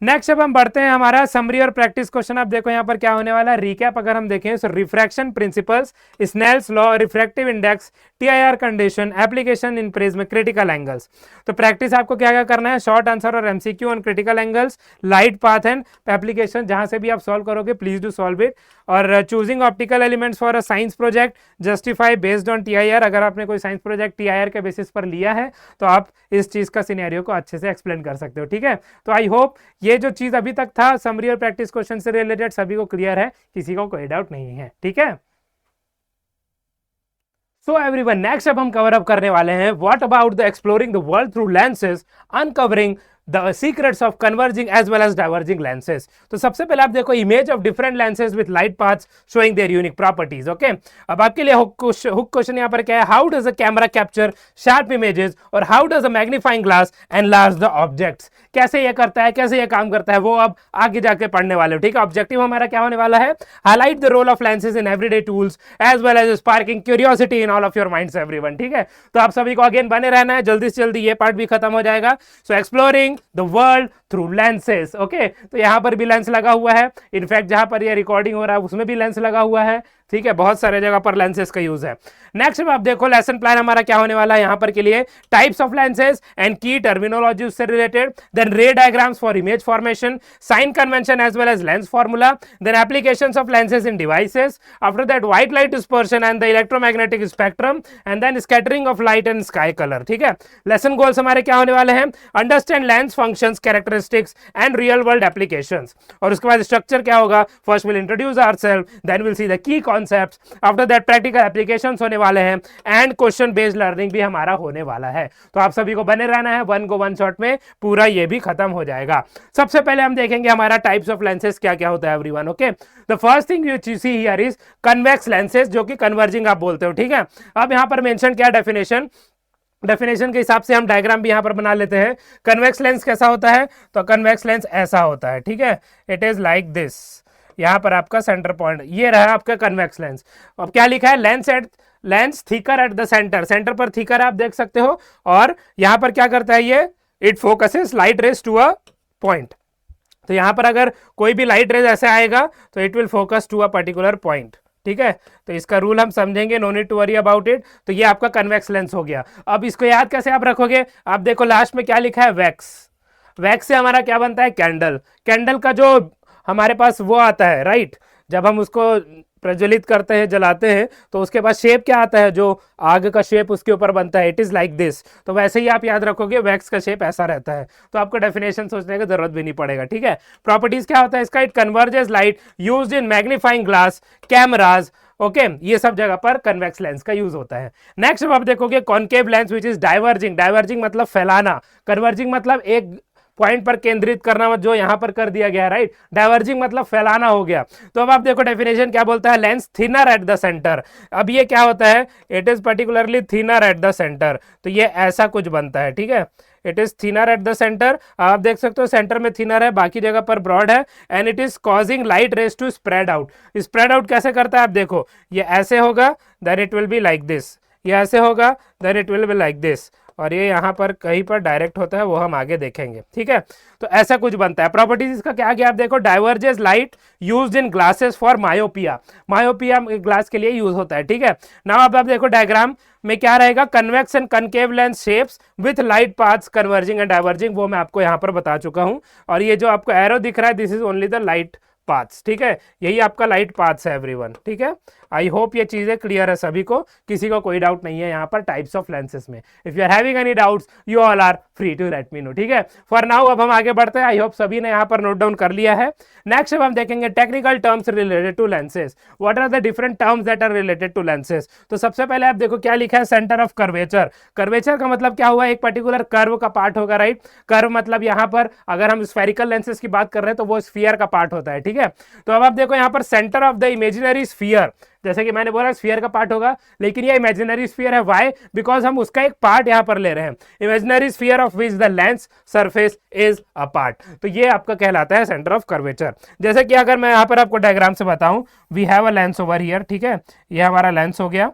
Speaker 1: नेक्स्ट अब हम बढ़ते हैं हमारा समरी और प्रैक्टिस क्वेश्चन। आप देखो यहाँ पर क्या होने वाला है, रिकैप अगर हम देखें तो refraction principles, Snell's law, refractive index, TIR condition, application in prism, critical angles. तो प्रैक्टिस आपको क्या क्या करना है, शॉर्ट आंसर और MCQ on critical angles, light path and application, जहां से भी आप सॉल्व करोगे प्लीज डू सॉल्व इट। और choosing optical elements for a science project, justify based on TIR. अगर आपने कोई साइंस प्रोजेक्ट टीआईआर के बेसिस पर लिया है तो आप इस चीज का सिनेरियो को अच्छे से एक्सप्लेन कर सकते हो, ठीक है। तो आई होप ये जो चीज अभी तक था समरी और प्रैक्टिस क्वेश्चन से रिलेटेड सभी को क्लियर है, किसी को कोई डाउट नहीं है, ठीक है। सो एवरीवन, नेक्स्ट अब हम कवर अप करने वाले हैं what about the exploring the world through lenses, uncovering the secrets of converging as well as diverging lenses. तो सबसे पहले आप देखो image of different lenses with light paths showing their unique properties. Okay, अब आपके लिए हुक क्वेश्चन यहाँ पर क्या है, how does a camera capture sharp images और how does a magnifying glass enlarge the objects. कैसे ये करता है, कैसे ये काम करता है, वो अब आगे जाके पढ़ने वाले हो, ठीक है। ऑब्जेक्टिव हमारा क्या होने वाला है, highlight the role of lenses in everyday tools as well as sparking curiosity in all of your minds everyone, ठीक है। तो आप सभी को अगेन बने रहना है, जल्दी से जल्दी ये पार्ट भी खत्म हो जाएगा। So exploring the world through lenses. Okay, तो यहां पर भी लेंस लगा हुआ है, इनफैक्ट जहां पर ये रिकॉर्डिंग हो रहा है उसमें भी लेंस लगा हुआ है, ठीक है। बहुत सारे जगह पर लेंसेज का यूज है। नेक्स्ट आप देखो लेसन प्लान हमारा क्या होने वाला है यहां पर के लिए, types of lenses and key terminology उससे related, then ray diagrams for image formation, sign convention as well as lens formula, then applications of lenses in devices, after that white light dispersion and the electromagnetic spectrum, and then scattering of light and sky colour, ठीक है। Lesson goals हमारे क्या होने वाले हैं, understand lens functions, characteristics and real world applications. और उसके बाद स्ट्रक्चर क्या होगा, first will introduce ourselves, then will see the key concepts, after that practical applications होने वाले हैं एंड क्वेश्चन बेस्ड लर्निंग भी हमारा होने वाला है। तो आप सभी को बने रहना है, वन को वन शॉट में पूरा ये भी खत्म हो जाएगा। सबसे पहले हम देखेंगे हमारा टाइप्स ऑफ लेंसेज क्या क्या होता है everyone. Okay, the first thing you see here is convex lenses, जो कि कन्वर्जिंग आप बोलते हो, ठीक है। अब यहां पर मेंशन क्या डेफिनेशन, डेफिनेशन के हिसाब से हम डायग्राम भी यहां पर बना लेते हैं। कन्वेक्स लेंस कैसा होता है, तो कन्वेक्स लेंस ऐसा होता है, ठीक है। इट इज लाइक दिस, यहां पर आपका सेंटर पॉइंट ये रहा आपका कन्वेक्स लेंस। अब क्या लिखा है, lens thicker at the centre, centre पर थिकर आप देख सकते हो। और यहां पर क्या करता है ये, it focuses light rays to a point. तो यहां पर अगर कोई भी लाइट रेज ऐसे आएगा तो it will focus to a particular point, ठीक है। तो इसका रूल हम समझेंगे, no need to worry about it. तो ये आपका कन्वेक्स लेंस हो गया। अब इसको याद कैसे आप रखोगे, आप देखो लास्ट में क्या लिखा है, वैक्स। वैक्स से हमारा क्या बनता है, कैंडल। कैंडल का जो हमारे पास वो आता है, राइट, जब हम उसको प्रज्वलित करते हैं, जलाते हैं, तो उसके बाद शेप क्या आता है, जो आग का शेप उसके ऊपर बनता है, इट इज लाइक दिस। तो वैसे ही आप याद रखोगे, वैक्स का शेप ऐसा रहता है। तो आपको डेफिनेशन सोचने की जरूरत भी नहीं पड़ेगा, ठीक है। प्रॉपर्टीज क्या होता है इसका, it converges light used in magnifying glass, cameras, okay, ये सब जगह पर कन्वेक्स लेंस का यूज होता है। नेक्स्ट आप देखोगे concave lens which is diverging. Diverging मतलब फैलाना, कन्वर्जिंग मतलब एक पॉइंट पर केंद्रित करना, जो यहां पर कर दिया गया, राइट। डाइवर्जिंग मतलब फैलाना हो गया। तो अब आप देखो डेफिनेशन क्या बोलता है, lens thinner at the centre. अब ये क्या होता है, it is particularly thinner at the centre. तो ये ऐसा कुछ बनता है, ठीक है। It is thinner at the centre, आप देख सकते हो सेंटर में थिनर है, बाकी जगह पर ब्रॉड है। And it is causing light rays to spread out. Spread out कैसे करता है, आप देखो ये ऐसे होगा, then it will be like this, ये ऐसे होगा, then it will be like this, और ये यहाँ पर कहीं पर डायरेक्ट होता है, वो हम आगे देखेंगे, ठीक है। तो ऐसा कुछ बनता है। प्रॉपर्टीज इसका क्या क्या आप देखो, diverges light used in glasses for myopia. Myopia glass के लिए यूज होता है, ठीक है। नाउ अब आप देखो डायग्राम में क्या रहेगा, convex and concave lens shapes with light paths converging and diverging, वो मैं आपको यहाँ पर बता चुका हूँ। और ये जो आपको एरो दिख रहा है, this is only the light paths, ठीक है। यही आपका लाइट पाथ्स है एवरीवन, ठीक है। आई होप ये चीजें क्लियर है सभी को, किसी को कोई डाउट नहीं है यहाँ पर टाइप्स ऑफ लेंसेज में। If you are having any doubts you all are free to let me know, ठीक है। फॉर नाउ अब हम आगे बढ़ते हैं, आई होप सभी ने यहाँ पर नोट डाउन कर लिया है। नेक्स्ट अब हम देखेंगे technical terms related to lenses, what are the different terms that are related to lenses. तो सबसे पहले आप देखो क्या लिखा है, सेंटर ऑफ कर्वेचर। कर्वेचर का मतलब क्या हुआ, एक पर्टिकुलर कर्व का पार्ट होगा, राइट। कर्व मतलब यहाँ पर अगर हम स्फेरिकल लेंसेज की बात कर रहे हैं तो वो स्फीयर का पार्ट होता है, ठीक है। तो अब आप देखो यहाँ पर centre of the imaginary sphere, जैसे कि मैंने बोला स्फीयर का पार्ट होगा, लेकिन ये इमेजिनरी स्फीयर है, व्हाई, बिकॉज हम उसका एक पार्ट यहां पर ले रहे हैं, imaginary sphere of which the lens surface is a part. तो ये आपका कहलाता है सेंटर ऑफ कर्वेचर। जैसे कि अगर मैं यहां पर आपको डायग्राम से बताऊं, we have a lens over here, ठीक है, ये हमारा लेंस हो गया।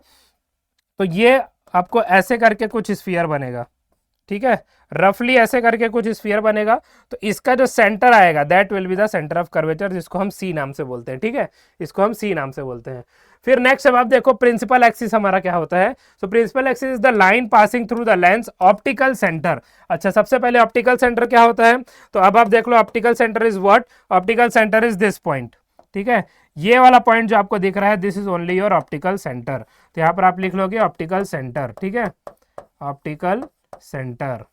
Speaker 1: तो ये आपको ऐसे करके कुछ स्फीयर बनेगा, ठीक है, रफली ऐसे करके कुछ स्फीयर बनेगा। तो इसका जो सेंटर आएगा that will be the centre of curvature, जिसको हम सी नाम से बोलते हैं। ठीक है, इसको हम सी नाम से बोलते हैं। फिर नेक्स्ट अब आप देखो प्रिंसिपल एक्सिस हमारा क्या होता है। So principal axis is the line passing through the lens optical centre. अच्छा, सबसे पहले ऑप्टिकल सेंटर क्या होता है, तो अब आप देख लो optical centre is what, optical centre is this point. ठीक है, ये वाला पॉइंट जो आपको दिख रहा है this is only your optical centre. तो यहां पर आप लिख लोगे ऑप्टिकल सेंटर। ठीक है, ऑप्टिकल सेंटर।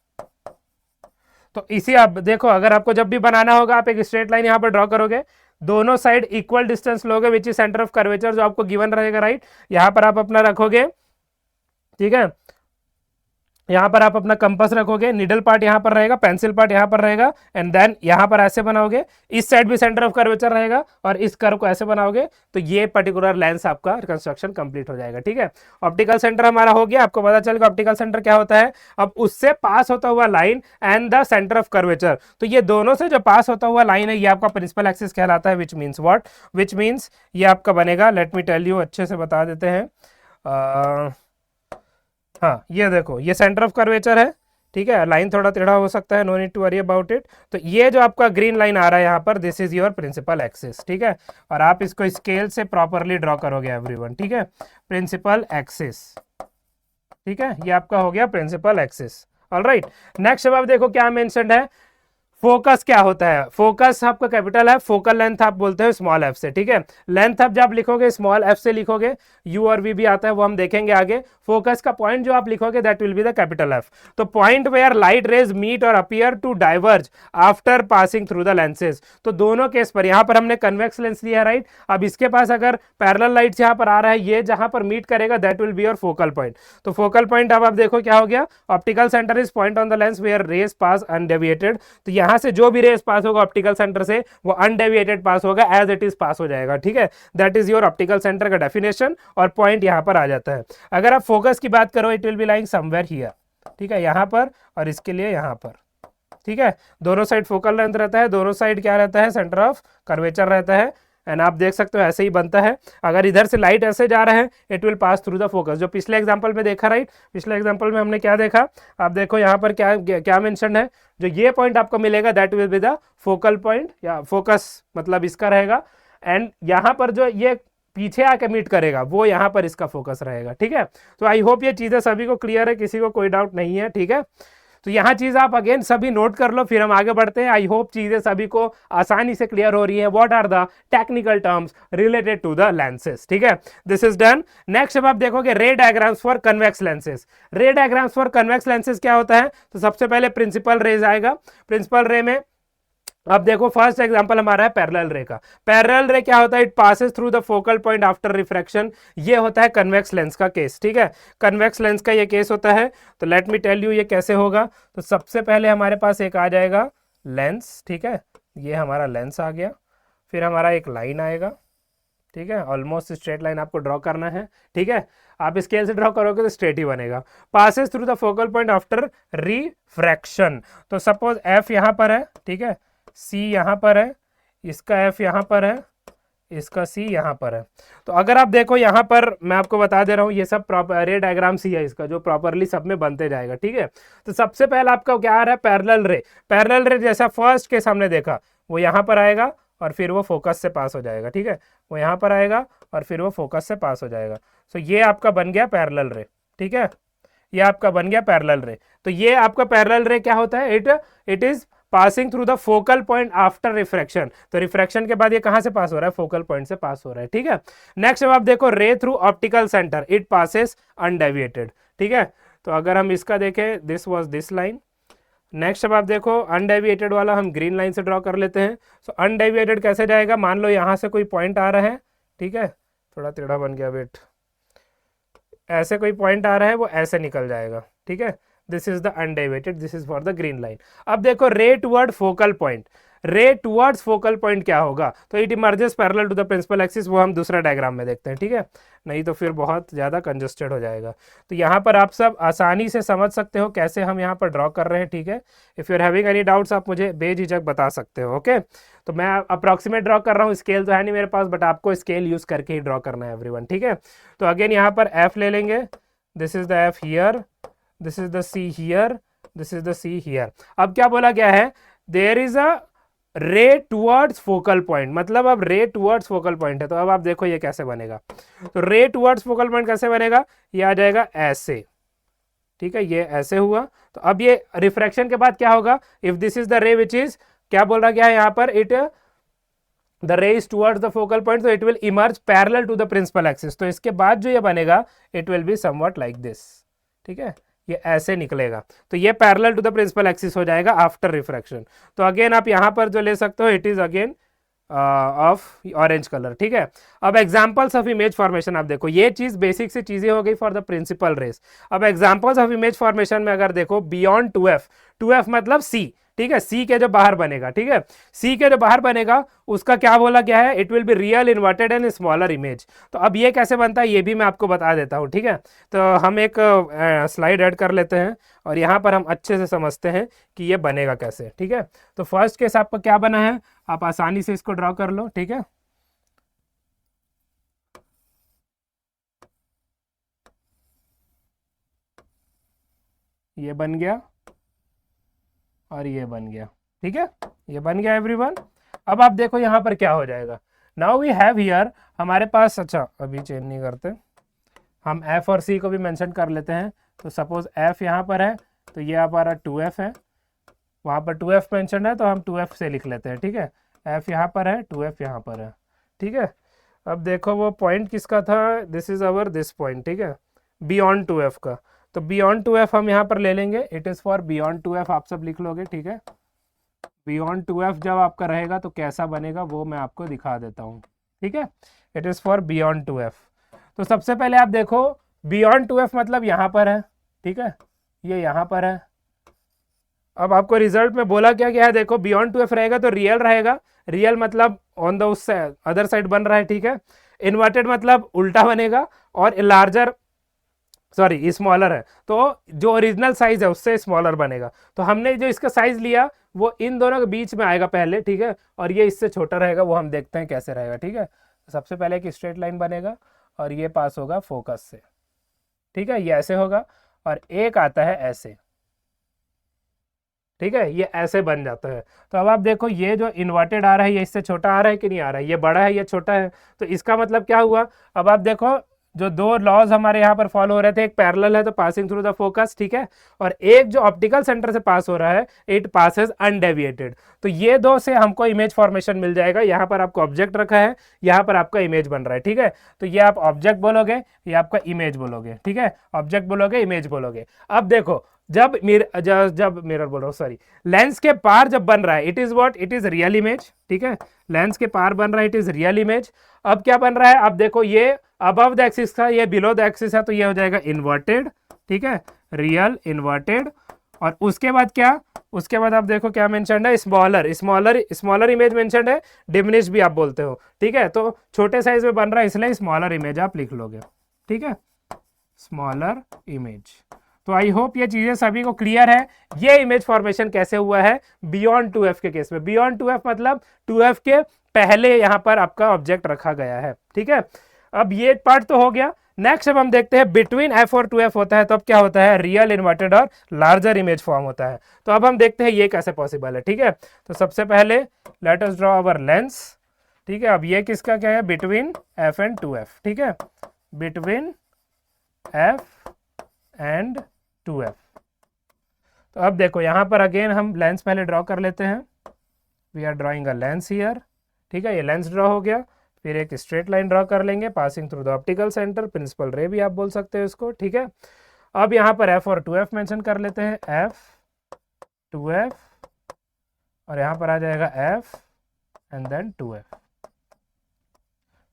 Speaker 1: तो इसी आप देखो, अगर आपको जब भी बनाना होगा आप एक स्ट्रेट लाइन यहां पर ड्रॉ करोगे, दोनों साइड इक्वल डिस्टेंस लोगे which is centre of curvature जो आपको गिवन रहेगा, राइट। यहां पर आप अपना रखोगे, ठीक है, यहां पर आप अपना कंपास रखोगे, निडल पार्ट यहां पर रहेगा, पेंसिल पार्ट यहां पर रहेगा, एंड देन यहां पर ऐसे बनाओगे, इस साइड भी सेंटर ऑफ कर्वेचर रहेगा और इस कर्व को ऐसे बनाओगे, तो ये पर्टिकुलर लेंस आपका कंस्ट्रक्शन कंप्लीट हो जाएगा। ठीक है, ऑप्टिकल सेंटर हमारा हो गया, आपको पता चलेगा ऑप्टिकल सेंटर क्या होता है। अब उससे पास होता हुआ line and the centre of curvature, तो ये दोनों से जो पास होता हुआ लाइन है ये आपका प्रिंसिपल एक्सिस कहलाता है, which means what, which means ये आपका बनेगा, लेट मी टेल यू, अच्छे से बता देते हैं। हाँ, ये देखो ये सेंटर ऑफ कर्वेचर है। ठीक है, लाइन थोड़ा टेढ़ा हो सकता है, no need to worry about it. तो ये जो आपका ग्रीन लाइन आ रहा है यहाँ पर, this is your principal axis. ठीक है, और आप इसको स्केल से प्रॉपरली ड्रॉ करोगे एवरीवन। ठीक है, प्रिंसिपल एक्सिस। ठीक है, ये आपका हो गया प्रिंसिपल एक्सिस। ऑलराइट, नेक्स्ट अब आप देखो क्या मेंशन्ड है, फोकस क्या होता है। फोकस आपका कैपिटल है, फोकल लेंथ आप बोलते हैं स्मॉल एफ से। ठीक है, लेंथ आप जब लिखोगे स्मॉल एफ से लिखोगे, यू और वी भी आता है वो हम देखेंगे आगे। फोकस का पॉइंट जो आप लिखोगे that will be the capital F. तो point where light rays meet और appear to diverge after passing through the lenses. तो दोनों केस पर, यहां पर हमने कन्वेक्स लेंस लिया है, राइट। अब इसके पास अगर पैरेलल लाइट यहां पर आ रहा है, ये जहां पर मीट करेगा that will be your focal point. तो फोकल पॉइंट अब आप देखो क्या हो गया, optical centre is point on the lens where rays pass undeviated. तो यहां से जो भी रेस पास होगा ऑप्टिकल सेंटर से वो अनडेविएटेड पास होगा, एज इट इज पास हो जाएगा। ठीक है, that is your optical centre का डेफिनेशन, और पॉइंट यहां पर आ जाता है। अगर आप फोकस की बात करो, it will B lying somewhere here. ठीक है, यहां पर, और इसके लिए यहां पर। ठीक है, दोनों साइड फोकल लेंथ रहता है, दोनों साइड क्या रहता है, सेंटर ऑफ कर्वेचर रहता है। एंड आप देख सकते हो ऐसे ही बनता है। अगर इधर से लाइट ऐसे जा रहा है, it will pass through the focus, जो पिछले एग्जांपल में देखा, राइट। पिछले एग्जांपल में हमने क्या देखा, आप देखो यहाँ पर क्या क्या मेंशन है, जो ये पॉइंट आपको मिलेगा that will be the focal point, या फोकस मतलब इसका रहेगा। एंड यहाँ पर जो ये पीछे आके मीट करेगा वो यहाँ पर इसका फोकस रहेगा। ठीक है, तो आई होप ये चीजें सभी को क्लियर है, किसी को कोई डाउट नहीं है। ठीक है, तो यहाँ चीज आप अगेन सभी नोट कर लो, फिर हम आगे बढ़ते हैं। आई होप चीजें सभी को आसानी से क्लियर हो रही है। What are the technical terms related to the lenses. ठीक है, दिस इज डन। नेक्स्ट अब आप देखोगे रे डायग्राम्स फॉर कन्वेक्स लेंसेज। रे डायग्राम्स फॉर कन्वेक्स लेंसेज क्या होता है, तो सबसे पहले प्रिंसिपल रेज आएगा। प्रिंसिपल रे में अब देखो फर्स्ट एग्जांपल हमारा है पैरेलल रे का। पैरेलल रे क्या होता है, it passes through the focal point after refraction. ये होता है कन्वेक्स लेंस का केस। ठीक है, कन्वेक्स लेंस का ये केस होता है। तो लेट मी टेल यू ये कैसे होगा। तो सबसे पहले हमारे पास एक आ जाएगा लेंस। ठीक है, ये हमारा लेंस आ गया, फिर हमारा एक लाइन आएगा। ठीक है, ऑलमोस्ट स्ट्रेट लाइन आपको ड्रॉ करना है। ठीक है, आप स्केल से ड्रॉ करोगे तो स्ट्रेट ही बनेगा। Passes through the focal point after refraction. तो सपोज एफ यहाँ पर है, ठीक है, सी यहाँ पर है, इसका एफ यहाँ पर है, इसका सी यहाँ पर है। तो अगर आप देखो यहाँ पर मैं आपको बता दे रहा हूँ, ये सब रे डायग्राम सी है इसका, जो प्रॉपरली सब में बनते जाएगा। ठीक है, तो सबसे पहला आपका क्या आ रहा है, पैरेलल रे। पैरेलल रे जैसा फर्स्ट के सामने देखा, वो यहाँ पर आएगा और फिर वो फोकस से पास हो जाएगा। ठीक है, वो यहाँ पर आएगा और फिर वो फोकस से पास हो जाएगा। तो ये आपका बन गया पैरेलल रे। ठीक है, ये आपका बन गया पैरेलल रे। तो ये आपका पैरेलल रे क्या होता है, it is passing through the focal point after refraction. तो रिफ्रैक्शन के बाद ये कहां से पास हो रहा है, फोकल पॉइंट से पास हो रहा है। ठीक है, नेक्स्ट अब आप देखो रे through optical centre, it passes undeviated. ठीक है, तो अगर हम इसका देखें, this was this line. Next अब आप देखो अनडेविएटेड वाला हम ग्रीन लाइन से ड्रॉ कर लेते हैं। सो अनडेविएटेड कैसे जाएगा, मान लो यहां से कोई पॉइंट आ रहा है। ठीक है, थोड़ा टेढ़ा बन गया, वेट, ऐसे कोई पॉइंट आ रहा है वो ऐसे निकल जाएगा। ठीक है, this is the undeviated, this is for the green line. अब देखो ray toward focal point, ray towards focal point क्या होगा, तो it emerges parallel to the principal axis. वो हम दूसरा डायग्राम में देखते हैं। ठीक है, नहीं तो फिर बहुत ज़्यादा कंजस्टेड हो जाएगा। तो यहाँ पर आप सब आसानी से समझ सकते हो कैसे हम यहाँ पर ड्रॉ कर रहे हैं। ठीक है, if you are having any doubts आप मुझे बेझिझक बता सकते हो। ओके, तो मैं अप्रॉक्सीमेट ड्रॉ कर रहा हूँ, स्केल तो है नहीं मेरे पास, बट आपको स्केल यूज़ करके ही ड्रॉ करना है एवरीवन। ठीक है, तो अगेन यहाँ पर एफ ले लेंगे, this is the F here, this is the see here, this is the see here. अब क्या बोला गया है, देयर इज अ रे टुवर्ड्स फोकल पॉइंट, मतलब अब रे टुवर्ड्स फोकल पॉइंट है। तो अब आप देखो ये कैसे बनेगा, तो रे टुवर्ड्स फोकल पॉइंट कैसे बनेगा, ये आ जाएगा ऐसे, ठीक है, ये ऐसे हुआ। तो अब ये रिफ्रैक्शन के बाद क्या होगा, इफ दिस इज द रे विच इज, क्या बोल रहा गया है यहाँ पर, it the ray is towards the focal point, तो it will emerge parallel to the principal axis. तो इसके बाद जो ये बनेगा it will be something like this, ठीक है, ये ऐसे निकलेगा। तो ये parallel to the principal axis हो जाएगा आफ्टर रिफ्रैक्शन। तो अगेन आप यहां पर जो ले सकते हो, it is again of orange colour, ठीक है। अब एग्जांपल्स ऑफ इमेज फॉर्मेशन आप देखो, ये चीज बेसिक सी चीजें हो गई फॉर द प्रिंसिपल रेस। अब एग्जांपल्स ऑफ इमेज फॉर्मेशन में अगर देखो, बियॉन्ड 2f, 2f मतलब c, ठीक है, सी के जो बाहर बनेगा, ठीक है, सी के जो बाहर बनेगा उसका क्या बोला गया है, it will be real inverted and smaller image. तो अब ये कैसे बनता है ये भी मैं आपको बता देता हूँ, ठीक है। तो हम एक स्लाइड ऐड कर लेते हैं और यहाँ पर हम अच्छे से समझते हैं कि ये बनेगा कैसे, ठीक है। तो फर्स्ट केस आपका क्या बना है, आप आसानी से इसको ड्रॉ कर लो, ठीक है। ये बन गया और ये बन गया, ठीक है, ये बन गया एवरीवन। अब आप देखो यहाँ पर क्या हो जाएगा, नाउ वी हैव हियर हमारे पास, अच्छा अभी चेंज नहीं करते, हम एफ और सी को भी मेंशन कर लेते हैं। तो सपोज एफ यहाँ पर है, तो ये हमारा 2f है, वहाँ पर 2f मेंशन है तो हम 2f से लिख लेते हैं, ठीक है। f यहाँ पर है, 2f यहाँ पर है, ठीक है। अब देखो वो पॉइंट किसका था, this is our this point, ठीक है, बियॉन्ड 2f का। तो बियॉन्ड 2f हम यहाँ पर ले लेंगे, it is for beyond 2f, आप सब लिख लोगे, ठीक है। बियॉन्ड 2f जब आपका रहेगा तो कैसा बनेगा वो मैं आपको दिखा देता हूँ, ठीक है। It is for beyond 2f। तो सबसे पहले आप देखो, बियॉन्ड 2f मतलब यहाँ पर है, ठीक है, ये यहाँ पर है। अब आपको रिजल्ट में बोला क्या गया है, देखो बियॉन्ड 2f रहेगा तो रियल रहेगा, रियल मतलब ऑन द उस अदर साइड बन रहा है, ठीक है। इन्वर्टेड मतलब उल्टा बनेगा, और लार्जर सॉरी स्मॉलर है, तो जो ओरिजिनल साइज है उससे स्मॉलर बनेगा। तो हमने जो इसका साइज लिया वो इन दोनों के बीच में आएगा पहले, ठीक है, और ये इससे छोटा रहेगा, वो हम देखते हैं कैसे रहेगा, ठीक है। सबसे पहले एक स्ट्रेट लाइन बनेगा और ये पास होगा फोकस से, ठीक है, ये ऐसे होगा, और एक आता है ऐसे, ठीक है, ये ऐसे बन जाता है। तो अब आप देखो ये जो इन्वर्टेड आ रहा है ये इससे छोटा आ रहा है कि नहीं आ रहा है, ये बड़ा है ये छोटा है, तो इसका मतलब क्या हुआ। अब आप देखो जो दो लॉज हमारे यहाँ पर फॉलो हो रहे थे, एक पैरेलल है तो पासिंग थ्रू द फोकस, ठीक है, और एक जो ऑप्टिकल सेंटर से पास हो रहा है इट पासेस अनडेविएटेड। तो ये दो से हमको इमेज फॉर्मेशन मिल जाएगा। यहाँ पर आपको ऑब्जेक्ट रखा है, यहाँ पर आपका इमेज बन रहा है, ठीक है। तो ये आप ऑब्जेक्ट बोलोगे, ये आपका इमेज बोलोगे, ठीक है, ऑब्जेक्ट बोलोगे इमेज बोलोगे। अब देखो जब मिरर बोल रहा हूँ सॉरी, लेंस के पार जब बन रहा है it is what, it is real image, ठीक है, लेंस के पार बन रहा है इट इज रियल इमेज। अब क्या बन रहा है, अब देखो ये अबव द एक्सिस था, ये बिलो द एक्सिस है, तो ये हो जाएगा इन्वर्टेड, ठीक है, रियल इन्वर्टेड। और उसके बाद क्या, उसके बाद आप देखो क्या मेंशन्ड है, smaller smaller smaller image mentioned है, डिमिनिश भी आप बोलते हो, ठीक है। तो छोटे साइज में बन रहा है इसलिए स्मॉलर इमेज आप लिख लोगे, ठीक है, स्मॉलर इमेज। तो आई होप ये चीजें सभी को क्लियर है। ये इमेज फॉर्मेशन कैसे हुआ है बियॉन्ड 2f के केस में। बियॉन्ड 2f मतलब 2f के पहले यहाँ पर आपका ऑब्जेक्ट रखा गया है, ठीक है। अब ये पार्ट तो हो गया। नेक्स्ट अब हम देखते हैं बिटवीन f और 2f होता है तो अब क्या होता है, रियल इन्वर्टेड और लार्जर इमेज फॉर्म होता है। तो अब हम देखते हैं ये कैसे पॉसिबल है, ठीक है। तो सबसे पहले लेट अस ड्रॉ अवर लेंस, ठीक है। अब ये किसका क्या है, बिटवीन f एंड 2f, ठीक है, बिटवीन f एंड 2f। तो अब देखो यहाँ पर अगेन हम लेंस पहले ड्रॉ कर लेते हैं, we are drawing a lens here, ठीक है, ये लेंस ड्रॉ हो गया। फिर एक स्ट्रेट लाइन ड्रॉ कर लेंगे passing through the optical centre, principal ray भी आप बोल सकते हो इसको, ठीक है। अब यहाँ पर f और 2f मेंशन कर लेते हैं, f 2f, और यहाँ पर आ जाएगा f एंड देन 2f,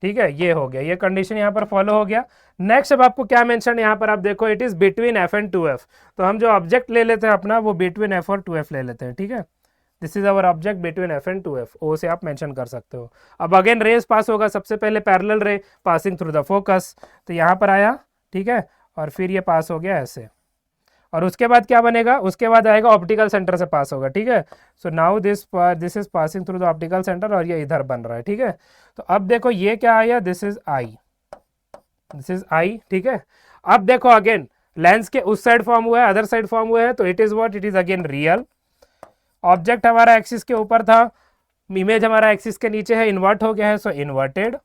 Speaker 1: ठीक है, ये हो गया, ये कंडीशन यहाँ पर फॉलो हो गया। नेक्स्ट अब आपको क्या मेंशन यहाँ पर आप देखो, it is between f and 2f। तो हम जो ऑब्जेक्ट ले लेते हैं अपना वो बिटवीन f और 2f ले लेते हैं, ठीक है। This is our object between f and 2f, ओ से आप मेंशन कर सकते हो। अब अगेन रेस पास होगा, सबसे पहले पैरेलल रे पासिंग थ्रू द फोकस, तो यहाँ पर आया, ठीक है, और फिर ये पास हो गया ऐसे, और उसके बाद क्या बनेगा, उसके बाद आएगा ऑप्टिकल सेंटर से पास होगा, ठीक है। So now this is passing through the optical centre और ये इधर बन रहा है, ठीक है। तो अब देखो ये क्या आया, this is I, this is I, ठीक है। अब देखो अगेन लेंस के उस साइड फॉर्म हुआ है, अदर साइड फॉर्म हुआ है, तो it is what, it is again real. Object हमारा एक्सिस के ऊपर था, इमेज हमारा एक्सिस के नीचे है, इन्वर्ट हो गया है, सो इन्वर्टेड।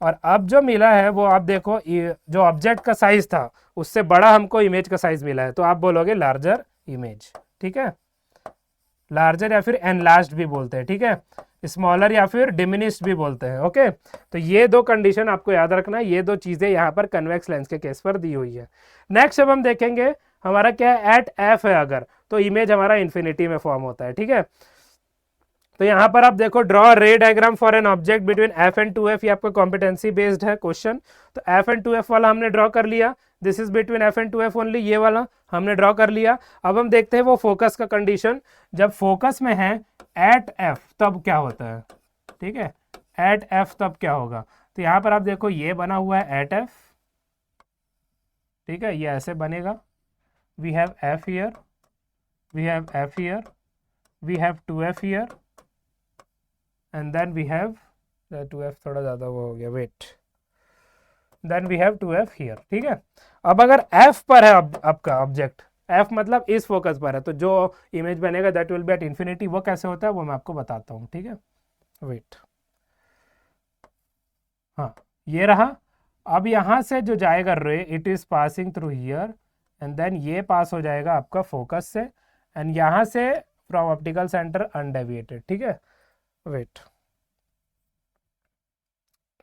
Speaker 1: और अब जो मिला है वो आप देखो, जो ऑब्जेक्ट का साइज था उससे बड़ा हमको इमेज का साइज मिला है, तो आप बोलोगे लार्जर इमेज, ठीक है। लार्जर या फिर एनलार्ज्ड भी बोलते हैं, ठीक है। स्मॉलर या फिर डिमिनिश्ड भी बोलते हैं, ओके। तो ये दो कंडीशन आपको याद रखना है, ये दो चीजें यहाँ पर कन्वेक्स लेंस के केस पर दी हुई है। नेक्स्ट अब हम देखेंगे हमारा क्या है, एट एफ है अगर, तो इमेज हमारा इन्फिनिटी में फॉर्म होता है, ठीक है। तो यहाँ पर आप देखो, ड्रॉ रे diagram for an object between F and 2f, ये आपका कॉम्पिटेंसी बेस्ड है क्वेश्चन। तो एफ एंड 2f वाला हमने ड्रॉ कर लिया, this is between F and 2f only, ये वाला हमने ड्रॉ कर लिया। अब हम देखते हैं वो फोकस का कंडीशन, जब फोकस में है एट एफ तब क्या होता है, ठीक है। एट एफ तब क्या होगा, तो यहाँ पर आप देखो ये बना हुआ है एट एफ, ठीक है, ये ऐसे बनेगा। We have F here, we have F here, we have 2f here, and then we have 2f थोड़ा ज़्यादा वो हो गया, wait, then we have 2f here, ठीक है। अब अगर f पर है आपका ऑब्जेक्ट, f मतलब इस फोकस पर है, तो जो इमेज बनेगा that will be at infinity. वो कैसे होता है वो मैं आपको बताता हूँ, ठीक है, वेट। हाँ, ये रहा। अब यहाँ से जो जाएगा ray, it is passing through here and then ये पास हो जाएगा आपका फोकस से, एंड यहाँ से फ्रॉम ऑप्टिकल सेंटर अनडेविएटेड, ठीक है। वेट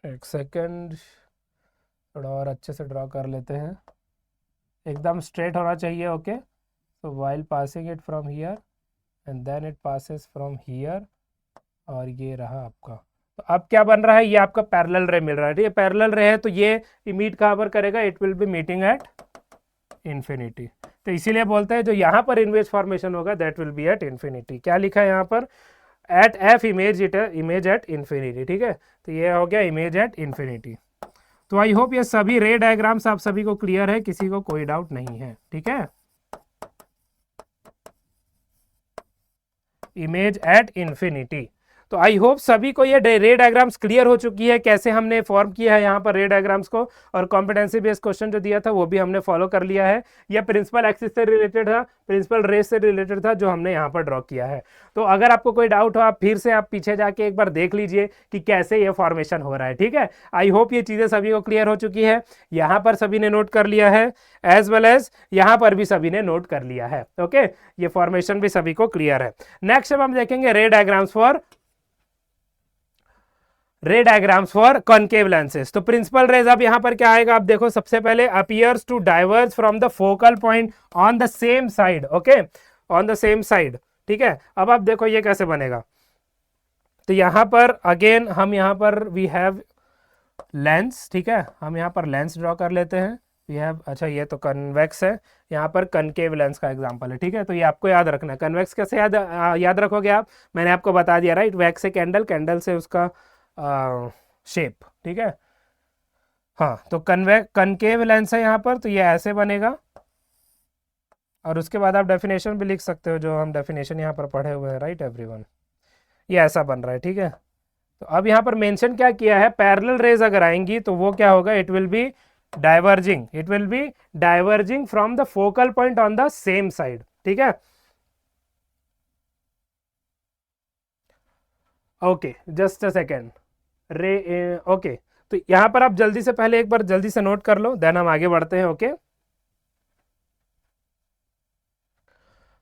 Speaker 1: एक सेकेंड, थोड़ा और अच्छे से ड्रॉ कर लेते हैं, एकदम स्ट्रेट होना चाहिए, okay. So while passing it from here and then it passes from here, और ये रहा आपका। तो अब क्या बन रहा है, ये आपका पैरेलल रे मिल रहा है, ठीक है। पैरेलल रे है तो ये मीट कहाँ पर करेगा, it will be meeting at infinity. तो इसीलिए बोलते हैं जो यहाँ पर इमेज फॉर्मेशन होगा that will be at infinity. क्या लिखा है यहाँ पर, at F image image at infinity, ठीक है। तो ये हो गया इमेज एट इन्फिनिटी। तो आई होप ये सभी रे डायग्राम्स आप सभी को क्लियर है, किसी को कोई डाउट नहीं है, ठीक है। इमेज एट इन्फिनिटी, तो आई होप सभी को ये रे डायग्राम्स क्लियर हो चुकी है, कैसे हमने फॉर्म किया है यहाँ पर रे डायग्राम्स को, और कॉम्पिटेंसी बेस्ड क्वेश्चन जो दिया था वो भी हमने फॉलो कर लिया है। ये प्रिंसिपल एक्सिस से रिलेटेड था, प्रिंसिपल रेस से रिलेटेड था, जो हमने यहाँ पर ड्रॉ किया है। तो अगर आपको कोई डाउट हो, आप फिर से आप पीछे जाके एक बार देख लीजिए कि कैसे ये फॉर्मेशन हो रहा है, ठीक है। आई होप ये चीज़ें सभी को क्लियर हो चुकी है, यहाँ पर सभी ने नोट कर लिया है, एज वेल एज यहाँ पर भी सभी ने नोट कर लिया है, ओके। ये फॉर्मेशन भी सभी को क्लियर है। नेक्स्ट अब हम देखेंगे ray diagrams for concave lenses. तो प्रिंसिपल रेज अब यहां पर क्या आएगा, आप देखो, सबसे पहले appears to diverge from the focal point on the same side, okay, on the same side, ठीक है। अब आप देखो ये कैसे बनेगा, तो यहां पर अगेन हम यहां पर वी हैव लेंस, ठीक है, हम यहां पर लेंस ड्रॉ कर लेते हैं, वी हैव, अच्छा ये तो कन्वेक्स है, यहाँ पर कनकेव लेंस का एग्जांपल है, ठीक है। तो ये आपको याद रखना है। कन्वेक्स कैसे याद रखोगे आप, मैंने आपको बता दिया, राइट। वैक्स से कैंडल, कैंडल से उसका शेप, ठीक है। हाँ, तो कनकेव लेंस है यहाँ पर, तो ये ऐसे बनेगा, और उसके बाद आप डेफिनेशन भी लिख सकते हो, जो हम डेफिनेशन यहाँ पर पढ़े हुए हैं, राइट एवरीवन। ये ऐसा बन रहा है, ठीक है। तो अब यहाँ पर मेंशन क्या किया है, पैरेलल रेज अगर आएंगी तो वो क्या होगा, it will B diverging, it will B diverging from the focal point on the same side, ठीक है। Okay, just a second, okay. तो यहां पर आप जल्दी से, पहले एक बार जल्दी से नोट कर लो, देन हम आगे बढ़ते हैं, ओके।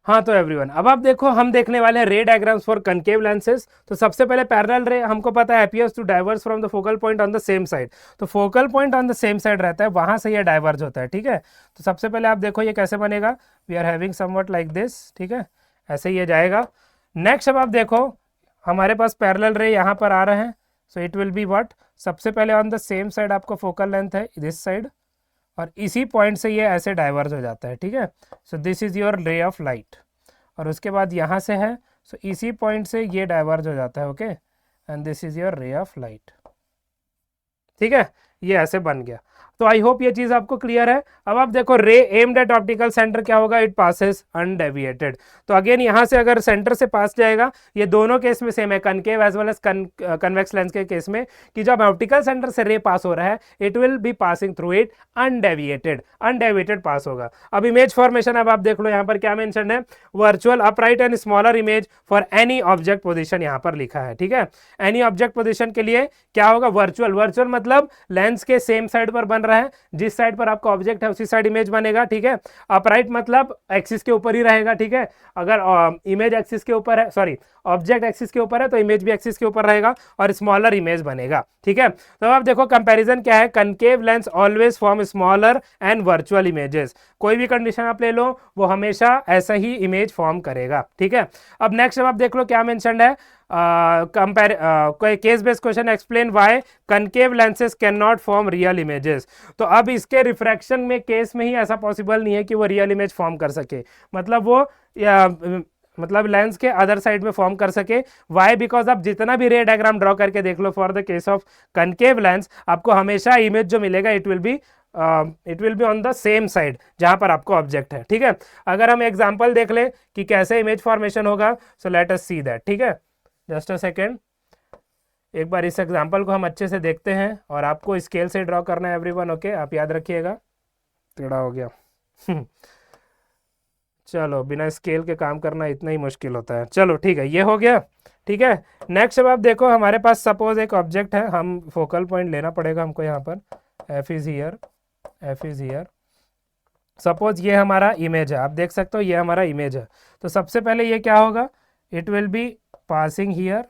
Speaker 1: हाँ, तो एवरीवन अब आप देखो, हम देखने वाले हैं रे डायग्राम्स फॉर कनकेव लेंसेज। तो सबसे पहले पैरेलल रे हमको पता है appears to diverge from the focal point on the same side. तो focal point on the same side रहता है, वहां से ये डाइवर्ज होता है, ठीक है। तो सबसे पहले आप देखो ये कैसे बनेगा, we are having somewhat like this, ठीक है, ऐसे ये जाएगा। नेक्स्ट अब आप देखो, हमारे पास पैरेलल रे यहाँ पर आ रहे हैं, so it will be what, सबसे पहले ऑन द सेम साइड आपको फोकल लेंथ है दिस साइड, और इसी पॉइंट से ये ऐसे डाइवर्ज हो जाता है, ठीक है। So this is your ray of light, और उसके बाद यहाँ से है, सो इसी पॉइंट से ये डाइवर्ज हो जाता है, okay, and this is your ray of light, ठीक है। ये ऐसे बन गया। तो आई होप ये चीज आपको क्लियर है। अब आप देखो रे एम्ड एट ऑप्टिकल सेंटर क्या होगा, इट पासेस अनडेविएटेड। तो अगेन यहां से अगर सेंटर से पास जाएगा, ये दोनों केस में सेम है, concave as well as convex lens के केस में, कि जब ऑप्टिकल सेंटर से रे पास हो रहा है it will be passing through it undeviated, undeviated pass होगा। अब इमेज फॉर्मेशन अब आप देख लो यहाँ पर क्या मेंशन है, virtual upright and smaller image for any object position, यहाँ पर लिखा है, ठीक है। एनी ऑब्जेक्ट पोजीशन के लिए क्या होगा, वर्चुअल, वर्चुअल मतलब लेंस के सेम साइड पर बन रहा है, जिस साइड पर आपका ऑब्जेक्ट है उसी साइड इमेज बनेगा, ठीक है। अपराइट मतलब एक्सिस के ऊपर ही रहेगा, ठीक है। अगर इमेज एक्सिस के ऊपर है, सॉरी ऑब्जेक्ट एक्सिस के ऊपर है तो इमेज भी एक्सिस के ऊपर रहेगा और स्मॉलर इमेज बनेगा, ठीक है। तो अब देखो कंपैरिजन क्या है, concave lens always form smaller and virtual images, कोई भी कंडीशन आप ले लो वो हमेशा ऐसा ही इमेज फॉर्म करेगा, ठीक है। अब नेक्स्ट आप देख लो क्या मेंशन्ड है, case based question, explain why concave lenses can not form real images. तो अब इसके रिफ्रैक्शन में केस में ही ऐसा पॉसिबल नहीं है कि वो रियल इमेज फॉर्म कर सके, मतलब वो मतलब लेंस के अदर साइड में फॉर्म कर सके। वाई, बिकॉज आप जितना भी रे डायग्राम ड्रॉ करके देख लो for the case of concave lens, आपको हमेशा इमेज जो मिलेगा it will be on the same side जहां पर आपको ऑब्जेक्ट है, ठीक है। अगर हम एग्जांपल देख ले कि कैसे इमेज फॉर्मेशन होगा, सो लेट अस सी दैट, ठीक है। जस्ट अ सेकेंड, एक बार इस एग्जांपल को हम अच्छे से देखते हैं और आपको स्केल से ड्रॉ करना है एवरीवन, ओके, आप याद रखिएगा, टेढ़ा हो गया चलो बिना स्केल के काम करना इतना ही मुश्किल होता है, चलो ठीक है, ये हो गया, ठीक है। नेक्स्ट अब आप देखो हमारे पास सपोज एक ऑब्जेक्ट है, हम फोकल पॉइंट लेना पड़ेगा हमको यहाँ पर, एफ इज हियर, सपोज ये हमारा इमेज है, आप देख सकते हो ये हमारा इमेज है। तो सबसे पहले ये क्या होगा, it will be passing here,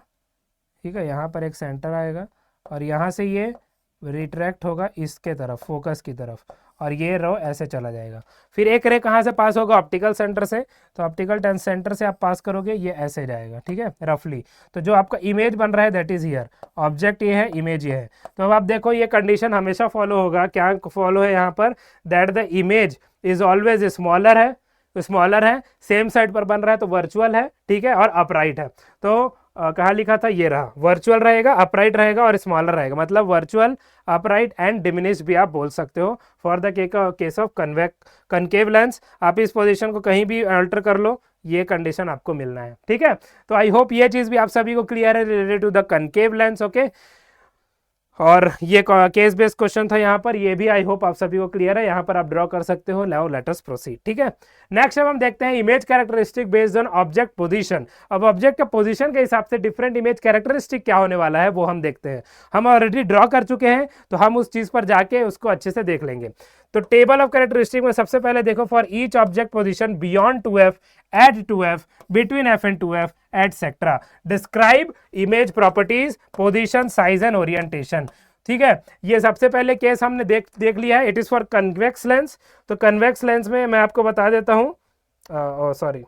Speaker 1: ठीक है, यहाँ पर एक सेंटर आएगा और यहाँ से ये रिट्रैक्ट होगा इसके तरफ, फोकस की तरफ, और ये रो ऐसे चला जाएगा। फिर एक रे कहाँ से पास होगा, ऑप्टिकल सेंटर से, तो ऑप्टिकल सेंटर से आप पास करोगे ये ऐसे जाएगा, ठीक है, रफली। तो जो आपका इमेज बन रहा है दैट इज हियर, ऑब्जेक्ट ये है, इमेज ये है। तो अब आप देखो ये कंडीशन हमेशा फॉलो होगा, क्या फॉलो है यहाँ पर, that the image is always smaller है, स्मॉलर है, सेम साइड पर बन रहा है तो वर्चुअल है, ठीक है, और अपराइट है। तो कहाँ लिखा था, ये रहा, वर्चुअल रहेगा, अपराइट रहेगा और स्मॉलर रहेगा, मतलब वर्चुअल, अपराइट एंड डिमिनिश भी आप बोल सकते हो for the case of concave lens. आप इस पोजीशन को कहीं भी अल्टर कर लो, ये कंडीशन आपको मिलना है, ठीक है। तो आई होप ये चीज भी आप सभी को क्लियर है related to the concave lens, okay. और ये केस बेस्ड क्वेश्चन था यहाँ पर, ये भी आई होप आप सभी को क्लियर है, यहाँ पर आप ड्रॉ कर सकते हो। नाउ लेट अस प्रोसीड, ठीक है। नेक्स्ट अब हम देखते हैं image characteristic based on object position. अब ऑब्जेक्ट के पोजीशन के हिसाब से डिफरेंट इमेज कैरेक्टरिस्टिक क्या होने वाला है वो हम देखते हैं। हम ऑलरेडी ड्रॉ कर चुके हैं तो हम उस चीज पर जाके उसको अच्छे से देख लेंगे। तो टेबल ऑफ कैरेक्टरिस्टिक में सबसे पहले देखो, for each object position beyond 2f, at 2f, between f and 2f, etcetera, describe image properties, position, size and orientation, ठीक है। ये सबसे पहले केस हमने देख लिया है, it is for convex lens. तो कन्वेक्स लेंस में मैं आपको बता देता हूं, सॉरी,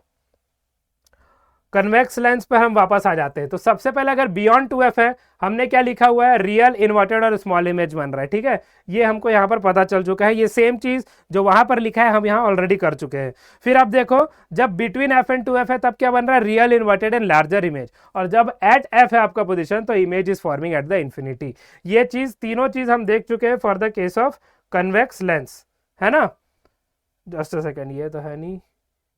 Speaker 1: कन्वेक्स लेंस पर हम वापस आ जाते हैं। तो सबसे पहले अगर बियॉन्ड 2f है, हमने क्या लिखा हुआ है, रियल, इन्वर्टेड और स्मॉल इमेज बन रहा है, ठीक है। ये हमको यहाँ पर पता चल चुका है, ये सेम चीज जो वहां पर लिखा है हम यहाँ ऑलरेडी कर चुके हैं। फिर आप देखो जब बिटवीन f एंड 2f है तब क्या बन रहा है, real, inverted and larger image, और जब एट f है आपका पोजिशन तो image is forming at the infinity. ये चीज, तीनों चीज हम देख चुके हैं for the case of convex lens, है ना। जस्ट अ सेकेंड, ये तो है नहीं,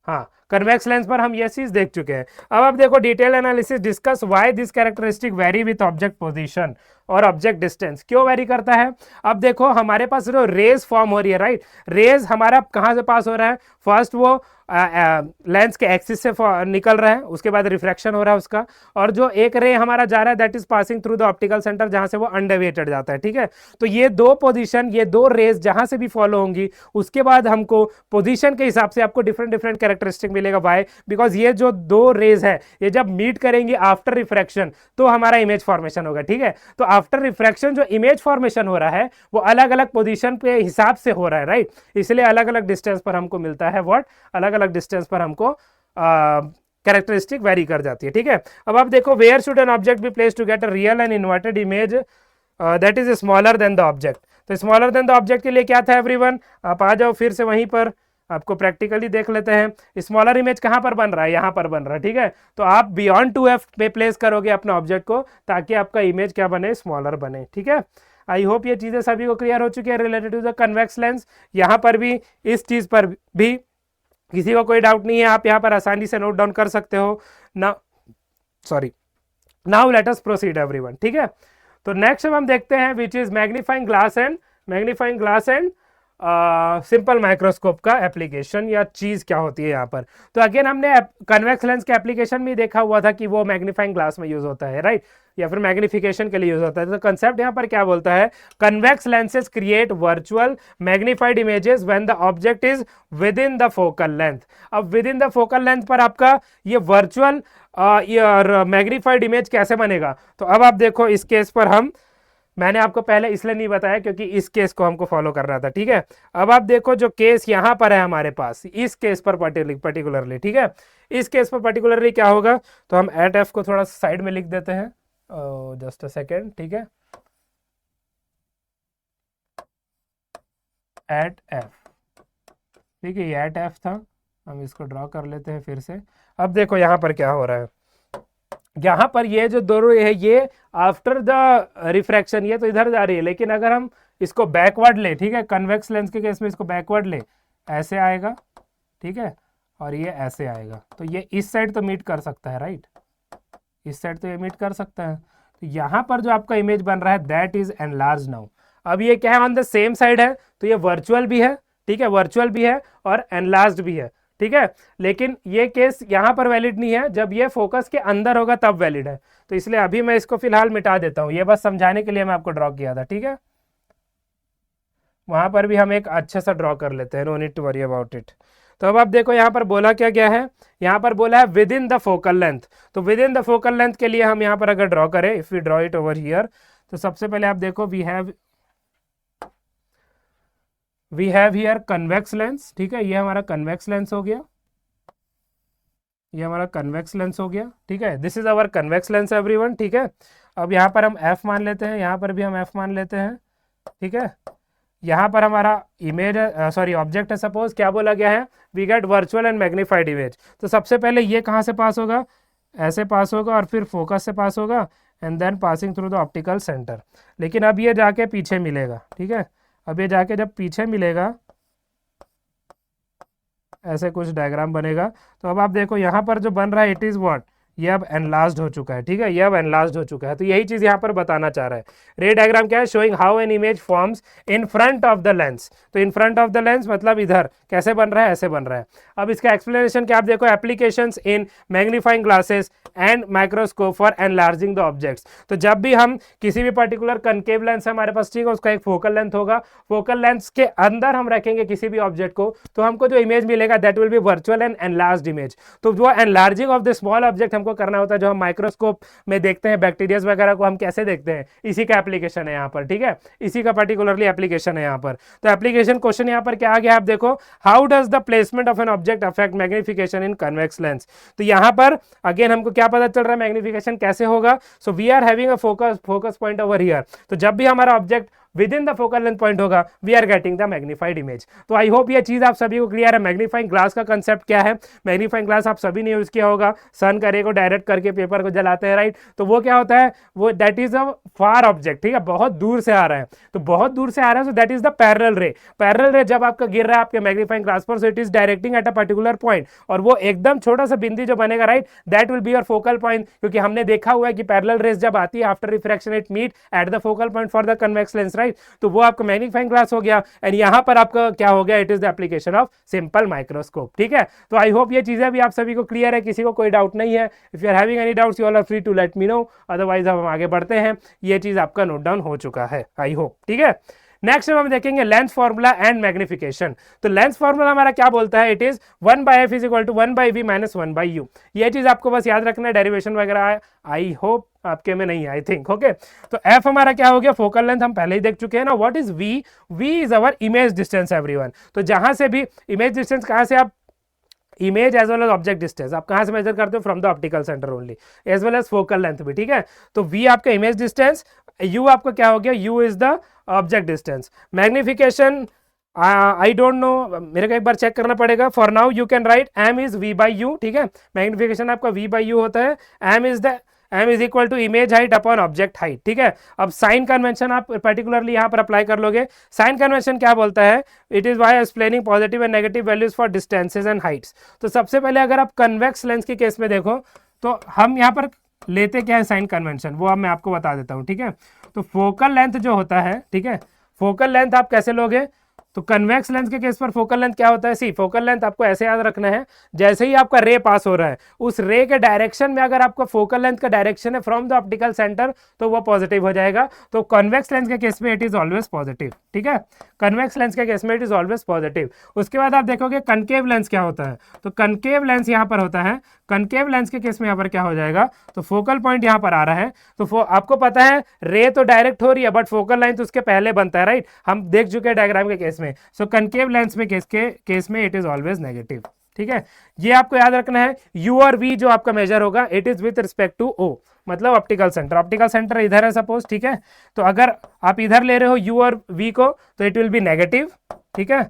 Speaker 1: हाँ, कन्वेक्स लेंस पर हम ये चीज देख चुके हैं। अब आप देखो detail analysis, discuss why this characteristic very with object position और ऑब्जेक्ट डिस्टेंस, क्यों वेरी करता है। अब देखो हमारे पास जो रेज फॉर्म हो रही है, राइट, रेज हमारा कहाँ से पास हो रहा है, फर्स्ट वो लेंस के एक्सिस से निकल रहा है, उसके बाद रिफ्रैक्शन हो रहा है उसका, और जो एक रे हमारा जा रहा है that is passing through the optical centre जहां से वो अनडेविएटेड जाता है, ठीक है। तो ये दो पोजीशन, ये दो रेज जहां से भी फॉलो होंगी, उसके बाद हमको पोजीशन के हिसाब से आपको डिफरेंट डिफरेंट कैरेक्टरिस्टिक मिलेगा। वाई, बिकॉज ये जो दो रेज है ये जब मीट करेंगी आफ्टर रिफ्रैक्शन तो हमारा इमेज फॉर्मेशन होगा, ठीक है। तो आफ्टर रिफ्रैक्शन जो इमेज फॉर्मेशन हो रहा है वो अलग अलग पोजीशन के हिसाब से हो रहा है, राइट, इसलिए अलग अलग डिस्टेंस पर हमको मिलता है व्हाट, अलग अलग डिस्टेंस पर हमको कैरेक्टरिस्टिक वेरी कर जाती है, ठीक है। अब आप देखो, where should an object be placed to get a real and inverted image that is smaller than the object. तो स्मॉलर देन द ऑब्जेक्ट के लिए क्या था एवरीवन, आप आ जाओ फिर से वहीं पर, आपको प्रैक्टिकली देख लेते हैं। स्मॉलर इमेज कहां पर बन रहा है, यहां पर बन रहा है, ठीक है। तो आप बियॉन्ड 2f पे प्लेस करोगे अपने ऑब्जेक्ट को ताकि आपका इमेज क्या बने, स्मॉलर बने, ठीक है। आई होप ये चीजें सभी को क्लियर हो चुकी है related to the convex lens. यहाँ पर भी इस चीज पर भी किसी को कोई डाउट नहीं है, आप यहाँ पर आसानी से नोट डाउन कर सकते हो ना। Sorry, now let us proceed everyone, ठीक है। तो नेक्स्ट हम देखते हैं which is magnifying glass and simple microscope का एप्लीकेशन या चीज क्या होती है यहाँ पर। तो अगेन हमने कन्वेक्स लेंस के एप्लीकेशन में देखा हुआ था कि वो मैग्नीफाइंग ग्लास में यूज होता है, राइट, या फिर मैग्निफिकेशन के लिए यूज होता है। तो कंसेप्ट यहाँ पर क्या बोलता है, convex lenses create virtual magnified images when the object is within the focal length. अब within the focal length पर आपका ये वर्चुअल मैग्निफाइड इमेज कैसे बनेगा। तो अब आप देखो इस केस पर मैंने आपको पहले इसलिए नहीं बताया क्योंकि इस केस को हमको फॉलो करना था, ठीक है। अब आप देखो जो केस यहां पर है हमारे पास, इस केस पर पर्टिकुलरली, ठीक है, इस केस पर पर्टिकुलरली क्या होगा, तो हम एट एफ को थोड़ा साइड में लिख देते हैं, जस्ट अ सेकेंड, ठीक है, एट एफ, ठीक है, ये एट एफ था, हम इसको ड्रॉ कर लेते हैं फिर से। अब देखो यहां पर क्या हो रहा है, यहाँ पर ये जो दोनों है ये आफ्टर द रिफ्रैक्शन ये तो इधर जा रही है, लेकिन अगर हम इसको बैकवर्ड ले, ठीक है, कन्वेक्स लेंस के केस में इसको बैकवर्ड ले, ऐसे आएगा, ठीक है, और ये ऐसे आएगा, तो ये इस साइड तो मीट कर सकता है, राइट, इस साइड तो ये मीट कर सकता है। तो यहाँ पर जो आपका इमेज बन रहा है दैट इज एनलार्ज नाउ। अब ये क्या है, ऑन द सेम साइड है, तो ये वर्चुअल भी है, ठीक है, वर्चुअल भी है और एनलार्ज भी है, ठीक है, लेकिन ये केस यहां पर वैलिड नहीं है, जब ये फोकस के अंदर होगा तब वैलिड है। तो इसलिए अभी मैं इसको फिलहाल मिटा देता हूं, ये बस समझाने के लिए मैं आपको ड्रॉ किया था, ठीक है। वहां पर भी हम एक अच्छे सा ड्रॉ कर लेते हैं, no need to worry about it. तो अब आप देखो यहाँ पर बोला क्या गया है, यहाँ पर बोला है within the focal length. तो within the focal length के लिए हम यहाँ पर अगर ड्रॉ करें, if we draw it over here, तो सबसे पहले आप देखो we have here convex lens, ठीक है, ये हमारा कन्वेक्स लेंस हो गया, ये हमारा कन्वेक्स लेंस हो गया, ठीक है, this is our convex lens everyone, ठीक है। अब यहाँ पर हम f मान लेते हैं, यहाँ पर भी हम f मान लेते हैं, ठीक है। यहाँ पर हमारा इमेज सॉरी ऑब्जेक्ट है, सपोज क्या बोला गया है, we get virtual and magnified image. तो सबसे पहले ये कहाँ से पास होगा, ऐसे पास होगा और फिर फोकस से पास होगा and then passing through the optical centre. लेकिन अब ये जाके पीछे मिलेगा, ठीक है, अब ये जाके जब पीछे मिलेगा ऐसे कुछ डायग्राम बनेगा। तो अब आप देखो यहाँ पर जो बन रहा है इट इज व्हाट, ये अब एनलार्ज्ड हो चुका है, ठीक है, ये अब एनलार्ज्ड हो चुका है। तो यही चीज यहाँ पर बताना चाह रहा है। रे डायग्राम क्या है, showing how an image forms in front of the lens. तो in front of the lens मतलब इधर कैसे बन रहा है, ऐसे बन रहा है। अब इसका एक्सप्लेनेशन क्या, आप देखो applications in magnifying glasses and microscope for enlarging the objects. तो जब भी हम किसी भी पर्टिकुलर कनकेव लेंस हमारे पास, ठीक है, उसका एक फोकल लेंथ होगा, फोकल लेंथ के अंदर हम रखेंगे किसी भी ऑब्जेक्ट को, तो हमको जो इमेज मिलेगा that will B virtual and enlarged image. तो वो enlarging of the small object हमको करना होता है, जो हम माइक्रोस्कोप में देखते हैं बैक्टीरियाज वगैरह को हम कैसे देखते हैं, इसी का एप्लीकेशन है यहाँ पर, ठीक है, इसी का पर्टिकुलरली एप्लीकेशन है यहाँ पर। तो एप्लीकेशन क्वेश्चन यहाँ पर क्या आ गया, आप देखो, how does the placement of an object affect magnification in convex lens. तो यहाँ पर अगेन हमको क्या पता चल रहा है, मैग्निफिकेशन कैसे होगा। So we are having a focus point over here. तो जब भी हमारा object within the focal length point होगा we are getting the magnified image. तो आई होप ये चीज आप सभी को क्लियर है। मैग्नीफाइंग ग्लास का कंसेप्ट क्या है, मैग्नीफाइंग ग्लास आप सभी ने यूज किया होगा, सन का रे को डायरेक्ट करके पेपर को जलाते हैं, राइट। तो वो क्या होता है, वो that is a far object, ठीक है, बहुत दूर से आ रहा है, तो बहुत दूर से आ रहा है, so that is the parallel रे। पैरेलल रे जब आपका गिर रहा है आपके मैग्नीफाइंग ग्लास पर, so it is directing at a particular point, और वो एकदम छोटा सा बिंदु जो बनेगा, right, that will be your focal point. क्योंकि हमने देखा हुआ है कि पैरेलल रेज जब आती है after refraction it meet at the focal point for the convex lens, right. तो वो आपका मैग्नीफाइंग ग्लास हो गया, एंड यहां पर आपका क्या हो गया, it is the application of simple microscope, ठीक है। तो आई होप ये चीजें भी आप सभी को क्लियर है, किसी को कोई डाउट नहीं है। If you are having any doubts you all are free to let me know, otherwise हम आगे बढ़ते हैं। ये चीज आपका नोट डाउन हो चुका है, आई होप, ठीक है। नेक्स्ट हम देखेंगे लेंस फॉर्मूला एंड मैग्निफिकेशन। तो लेंस फॉर्मूला हमारा क्या बोलता है, it is 1/f is equal to 1/v minus 1/u। ये चीज आपको बस याद रखना है, डेरिवेशन वगैरह आई होप आपके में नहीं, आई थिंक, ओके। तो f हमारा क्या हो गया, फोकल लेंथ हम पहले ही देख चुके हैं ना। What is v, v is our image distance everyone. तो जहां से भी इमेज डिस्टेंस, कहां से आप image as well as object distance आप कहां से मेजर करते हो, from the optical centre only, as well as focal length भी, ठीक है। तो v आपका इमेज डिस्टेंस, u आपका क्या हो गया, u is the object distance. Magnification I don't know, मेरे को एक बार चेक करना पड़ेगा। For now you can write m is v by u, ठीक है। मैग्निफिकेशन आपका v by u होता है, m is the m is equal to image height upon object height, ठीक है। अब साइन कन्वेंशन आप पर्टिकुलरली यहाँ पर अप्लाई कर लोगे। साइन कन्वेंशन क्या बोलता है, it is why explaining positive and negative values for distances and heights. तो सबसे पहले अगर आप कन्वेक्स लेंस के केस में देखो तो हम यहाँ पर लेते क्या है साइन कन्वेंशन, वो अब मैं आपको बता देता हूँ, ठीक है। तो फोकल लेंथ जो होता है, ठीक है, फोकल लेंथ आप कैसे लोगे, तो कन्वेक्स लेंस के केस पर फोकल लेंथ क्या होता है, सी फोकल लेंथ आपको ऐसे याद रखना है, जैसे ही आपका रे पास हो रहा है उस रे के डायरेक्शन में अगर आपका फोकल लेंथ का डायरेक्शन है फ्रॉम द ऑप्टिकल सेंटर तो वो पॉजिटिव हो जाएगा। तो कन्वेक्स लेंस के केस में इट इज ऑलवेज पॉजिटिव, ठीक है, कन्वेक्स लेंस के केस में इट इज ऑलवेज पॉजिटिव। उसके बाद आप देखोगे कनकेव लेंस क्या होता है, तो कनकेव लेंस यहाँ पर होता है, कनकेव लेंस के केस में यहाँ पर क्या हो जाएगा, तो फोकल पॉइंट यहाँ पर आ रहा है, तो आपको पता है रे तो डायरेक्ट हो रही है बट फोकल लेंथ उसके पहले बनता है, राइट, हम देख चुके हैं डायग्राम के केस में। सो कनकेव लेंस में केस में इट इज ऑलवेज नेगेटिव, ठीक है। ये आपको याद रखना है, यू और वी जो आपका मेजर होगा it is with respect to O, मतलब ऑप्टिकल सेंटर, ऑप्टिकल सेंटर इधर है सपोज, ठीक है। तो अगर आप इधर ले रहे हो यू और वी को तो इट विल बी नेगेटिव, ठीक है,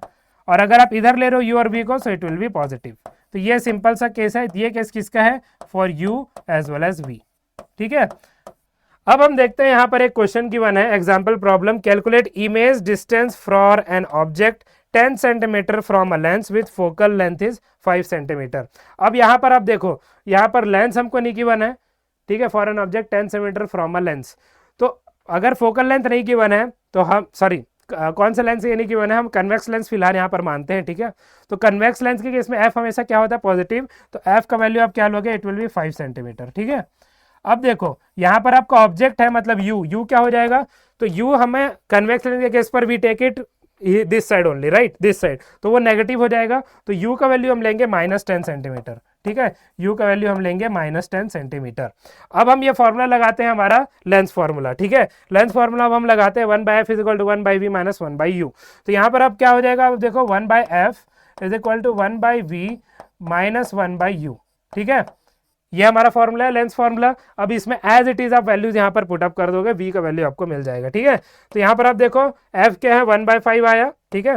Speaker 1: और अगर आप इधर ले रहे हो यू और वी को so it will B positive. तो ये सिंपल सा केस है, ये केस किसका है, for U as well as V, ठीक है। अब हम देखते हैं यहाँ पर एक क्वेश्चन गिवन है, example problem, calculate image distance for an object 10 centimetre from a lens with focal length is 5 centimetre. अब यहाँ पर आप देखो, यहाँ पर लेंस हमको नहीं गिवन है, ठीक है, for an object 10 centimetre from a lens. तो अगर फोकल लेंथ नहीं गिवन है तो हम सॉरी कौन सा लेंस ये नहीं गिवन है, हम कन्वेक्स लेंस फिलहाल यहाँ पर मानते हैं, ठीक है। तो कन्वेक्स लेंस के केस में एफ हमेशा क्या होता है, पॉजिटिव, तो एफ का वैल्यू आप क्या लोगे, इट विल बी 5 सेंटीमीटर, ठीक है। अब देखो यहाँ पर आपका ऑब्जेक्ट है मतलब यू क्या हो जाएगा, तो यू हमें कन्वेक्स लेंस के केस पर we take it this side only, right, this side, तो वो नेगेटिव हो जाएगा। तो यू का वैल्यू हम लेंगे -10 सेंटीमीटर, ठीक है, यू का वैल्यू हम लेंगे -10 सेंटीमीटर। अब हम ये फॉर्मूला लगाते हैं हमारा लेंस फॉर्मूला, ठीक है, लेंस फॉर्मूला अब हम लगाते हैं 1/f = 1/v - 1/u। तो यहाँ पर अब क्या हो जाएगा, अब देखो 1/f = 1/v - 1/u, ठीक है, ये हमारा फॉर्मूला है लेंस फॉर्मूला। अब इसमें एज इट इज आप वैल्यूज यहाँ पर पुटअप कर दोगे, v का वैल्यू आपको मिल जाएगा, ठीक है। तो यहाँ पर आप देखो f क्या है 1/5 आया, ठीक है,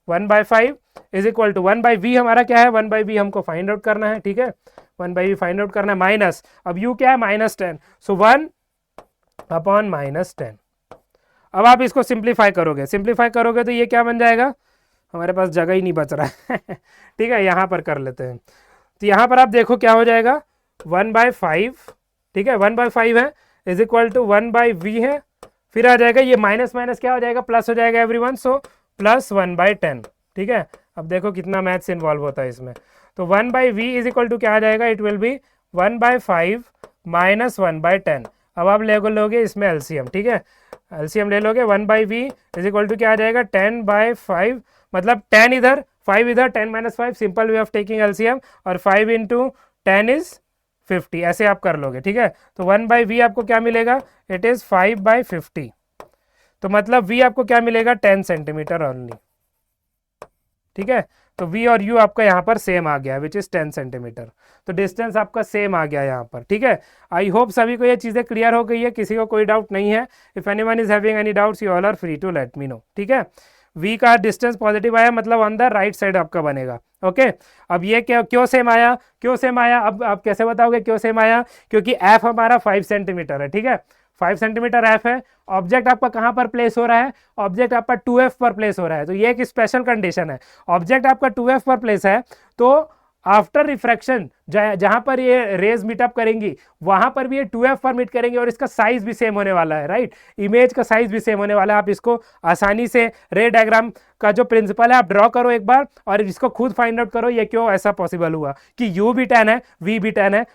Speaker 1: 1/5 = 1/v हमारा क्या है, 1/v हमको फाइंड आउट करना है, ठीक है, 1/v फाइंड आउट करना है, माइनस, अब u क्या है -10, सो 1/-10। अब आप इसको सिंप्लीफाई करोगे तो ये क्या बन जाएगा, हमारे पास जगह ही नहीं बच रहा है ठीक है, यहाँ पर कर लेते हैं। तो यहाँ पर आप देखो क्या हो जाएगा, 1/5, ठीक है, 1/5 है = 1/v है, फिर आ जाएगा ये माइनस माइनस क्या हो जाएगा, प्लस हो जाएगा एवरीवन, सो +1/10, ठीक है। अब देखो कितना मैथ्स इन्वॉल्व होता है इसमें, तो 1/v = क्या आ जाएगा, इट विल बी 1/5 - 1/10। अब आप लोगे इसमें एलसीएम, ठीक है, एलसीएम ले लोगे, 1/v = क्या आ जाएगा 10/5, मतलब 10 इधर 5 इधर, 10 - 5, simple way of taking LCM, और 5 × 10 इज 50, ऐसे आप कर लोगे, ठीक है। तो 1/v आपको क्या मिलेगा, इट इज 5/50, तो मतलब v आपको क्या मिलेगा 10 सेंटीमीटर ओनली, ठीक है। तो v और u आपका यहाँ पर सेम आ गया विच इज 10 सेंटीमीटर, तो डिस्टेंस आपका सेम आ गया यहाँ पर, ठीक है। आई होप सभी को ये चीज़ें क्लियर हो गई है, किसी को कोई डाउट नहीं है। If anyone is having any doubts you all are free to let me know, ठीक है। v का डिस्टेंस पॉजिटिव आया मतलब ऑन द राइट साइड आपका बनेगा, ओके। अब ये क्यों सेम आया, अब आप कैसे बताओगे क्यों सेम आया, क्योंकि f हमारा 5 सेंटीमीटर है, ठीक है, 5 सेंटीमीटर f है, ऑब्जेक्ट आपका कहाँ पर प्लेस हो रहा है, ऑब्जेक्ट आपका 2f पर प्लेस हो रहा है, तो ये एक स्पेशल कंडीशन है, ऑब्जेक्ट आपका 2f पर प्लेस है, तो आफ्टर रिफ्रैक्शन जहां पर ये रेज मीटअप करेंगी वहां पर भी ये 2f पर मीट करेंगे और इसका साइज भी सेम होने वाला है, राइट, इमेज का साइज भी सेम होने वाला है। आप इसको आसानी से रे डायग्राम का जो प्रिंसिपल है आप ड्रॉ करो एक बार और इसको खुद फाइंड आउट करो ये क्यों ऐसा पॉसिबल हुआ कि u भी 10 है, v भी 10 है,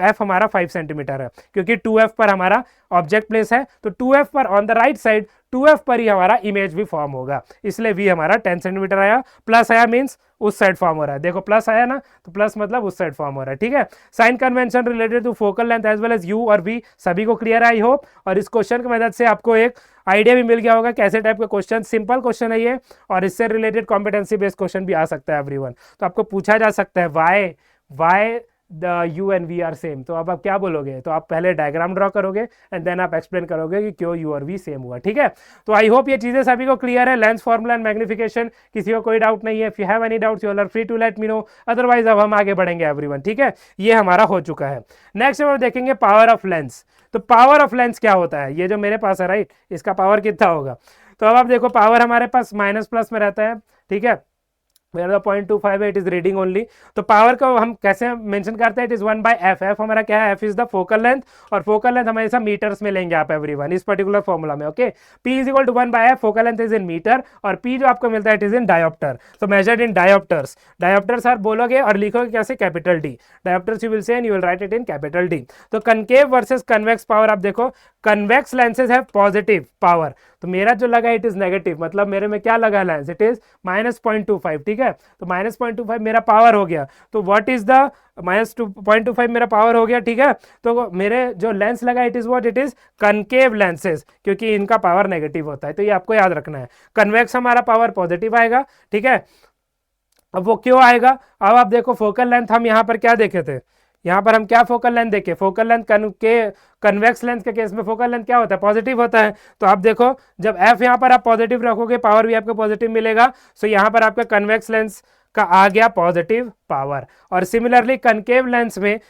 Speaker 1: f हमारा 5 सेंटीमीटर है, क्योंकि 2f पर हमारा ऑब्जेक्ट प्लेस है, तो 2f पर on the right side 2f पर ही हमारा इमेज भी फॉर्म होगा, इसलिए v हमारा 10 सेंटीमीटर आया, प्लस आया मीन्स उस साइड फॉर्म हो रहा है, देखो प्लस आया ना, तो प्लस मतलब उस साइड फॉर्म हो रहा है, ठीक है। Sign convention related to focal length as well as u और v सभी को क्लियर है आई होप, और इस क्वेश्चन की मदद से आपको एक आइडिया भी मिल गया होगा कैसे टाइप का क्वेश्चन, सिंपल क्वेश्चन है ये, और इससे रिलेटेड कॉम्पिटेंसी बेस्ड क्वेश्चन भी आ सकता है एवरीवन। तो आपको पूछा जा सकता है why the U and V are same. तो अब आप क्या बोलोगे, तो आप पहले डायग्राम ड्रॉ करोगे एंड देन आप एक्सप्लेन करोगे कि क्यों यू और वी सेम हुआ। ठीक है, तो आई होप ये चीजें सभी को क्लियर है, लेंस फॉर्मूला एंड मैग्निफिकेशन, किसी को कोई डाउट नहीं है। If you have any doubts you are free to let me know, otherwise अब हम आगे बढ़ेंगे एवरीवन। ठीक है, ये हमारा हो चुका है। नेक्स्ट हम देखेंगे पावर ऑफ लेंस। तो पावर ऑफ लेंस क्या होता है, ये जो मेरे पास है राइट, इसका पावर कितना होगा। तो अब आप देखो पावर हमारे पास माइनस प्लस में रहता है। ठीक है, where the 0.25 है, it is reading only। तो पावर को हम कैसे मेंशन करते हैं, इट इज 1/f। f हमारा क्या है, f is the focal length, और फोकल लेंथ हमेशा मीटर्स में लेंगे आप एवरीवन इस पर्टिकुलर फॉर्मूला में। Okay, p is equal to 1/f, focal length is in metre, और p जो आपको मिलता है इट इज इन डायोप्टर। तो मेजर्ड इन डायोप्टर्स, डायोप्टर्स आप बोलोगे और लिखोगे कैसे, capital D। Dioptres you will say and you will write it in capital D। तो कनकेव वर्सेस कन्वेक्स पावर आप देखो, convex lenses have positive power, तो मेरा जो लगा इट इज नेगेटिव, मतलब मेरे में क्या लगा लेंस, इट इज -0.25। ठीक है, तो -0.25 मेरा पावर हो गया। तो व्हाट इज द -0.25 मेरा पावर हो गया। ठीक है, तो मेरे जो लेंस लगा it is what, it is concave lenses, क्योंकि इनका पावर नेगेटिव होता है। तो ये आपको याद रखना है। कन्वेक्स हमारा पावर पॉजिटिव आएगा। ठीक है, अब वो क्यों आएगा, अब आप देखो फोकल लेंथ हम यहाँ पर क्या देखे थे, यहाँ पर हम क्या फोकल लेंथ देखे, फोकल लेंथ कन्वेक्स लेंस के केस में फोकल लेंथ क्या होता है, पॉजिटिव होता है। तो आप देखो जब f यहाँ पर आप पॉजिटिव रखोगे पावर भी आपको पॉजिटिव मिलेगा। सो यहाँ पर आपका कन्वेक्स लेंस का आ गया पॉजिटिव पावर। और सिमिलरली कनकेव लेंस में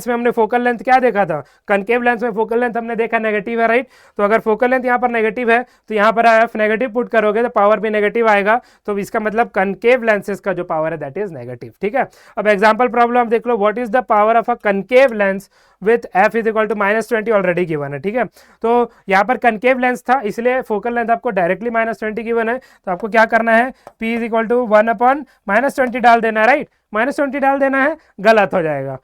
Speaker 1: हमने फोकल लेंथ क्या देखा था, कनकेव लेंस में फोकल लेंथ हमने देखा नेगेटिव है राइट। तो अगर फोकल लेंथ यहाँ पर नेगेटिव है तो यहाँ पर एफ नेगेटिव पुट करोगे तो पावर भी नेगेटिव आएगा। तो इसका मतलब कनकेव लेंसेज का जो पावर है दैट इज नेगेटिव। ठीक है, अब एग्जाम्पल प्रॉब्लम देख लो, what is the power of a concave lens with f is equal to -20 already given है। ठीक है, तो यहाँ पर कनकेव लेंस था इसलिए फोकल लेंथ आपको डायरेक्टली -20 गिवन है। तो आपको क्या करना है, p इज इक्वल टू 1/-20 डाल देना है राइट। -20 डाल देना है, गलत हो जाएगा,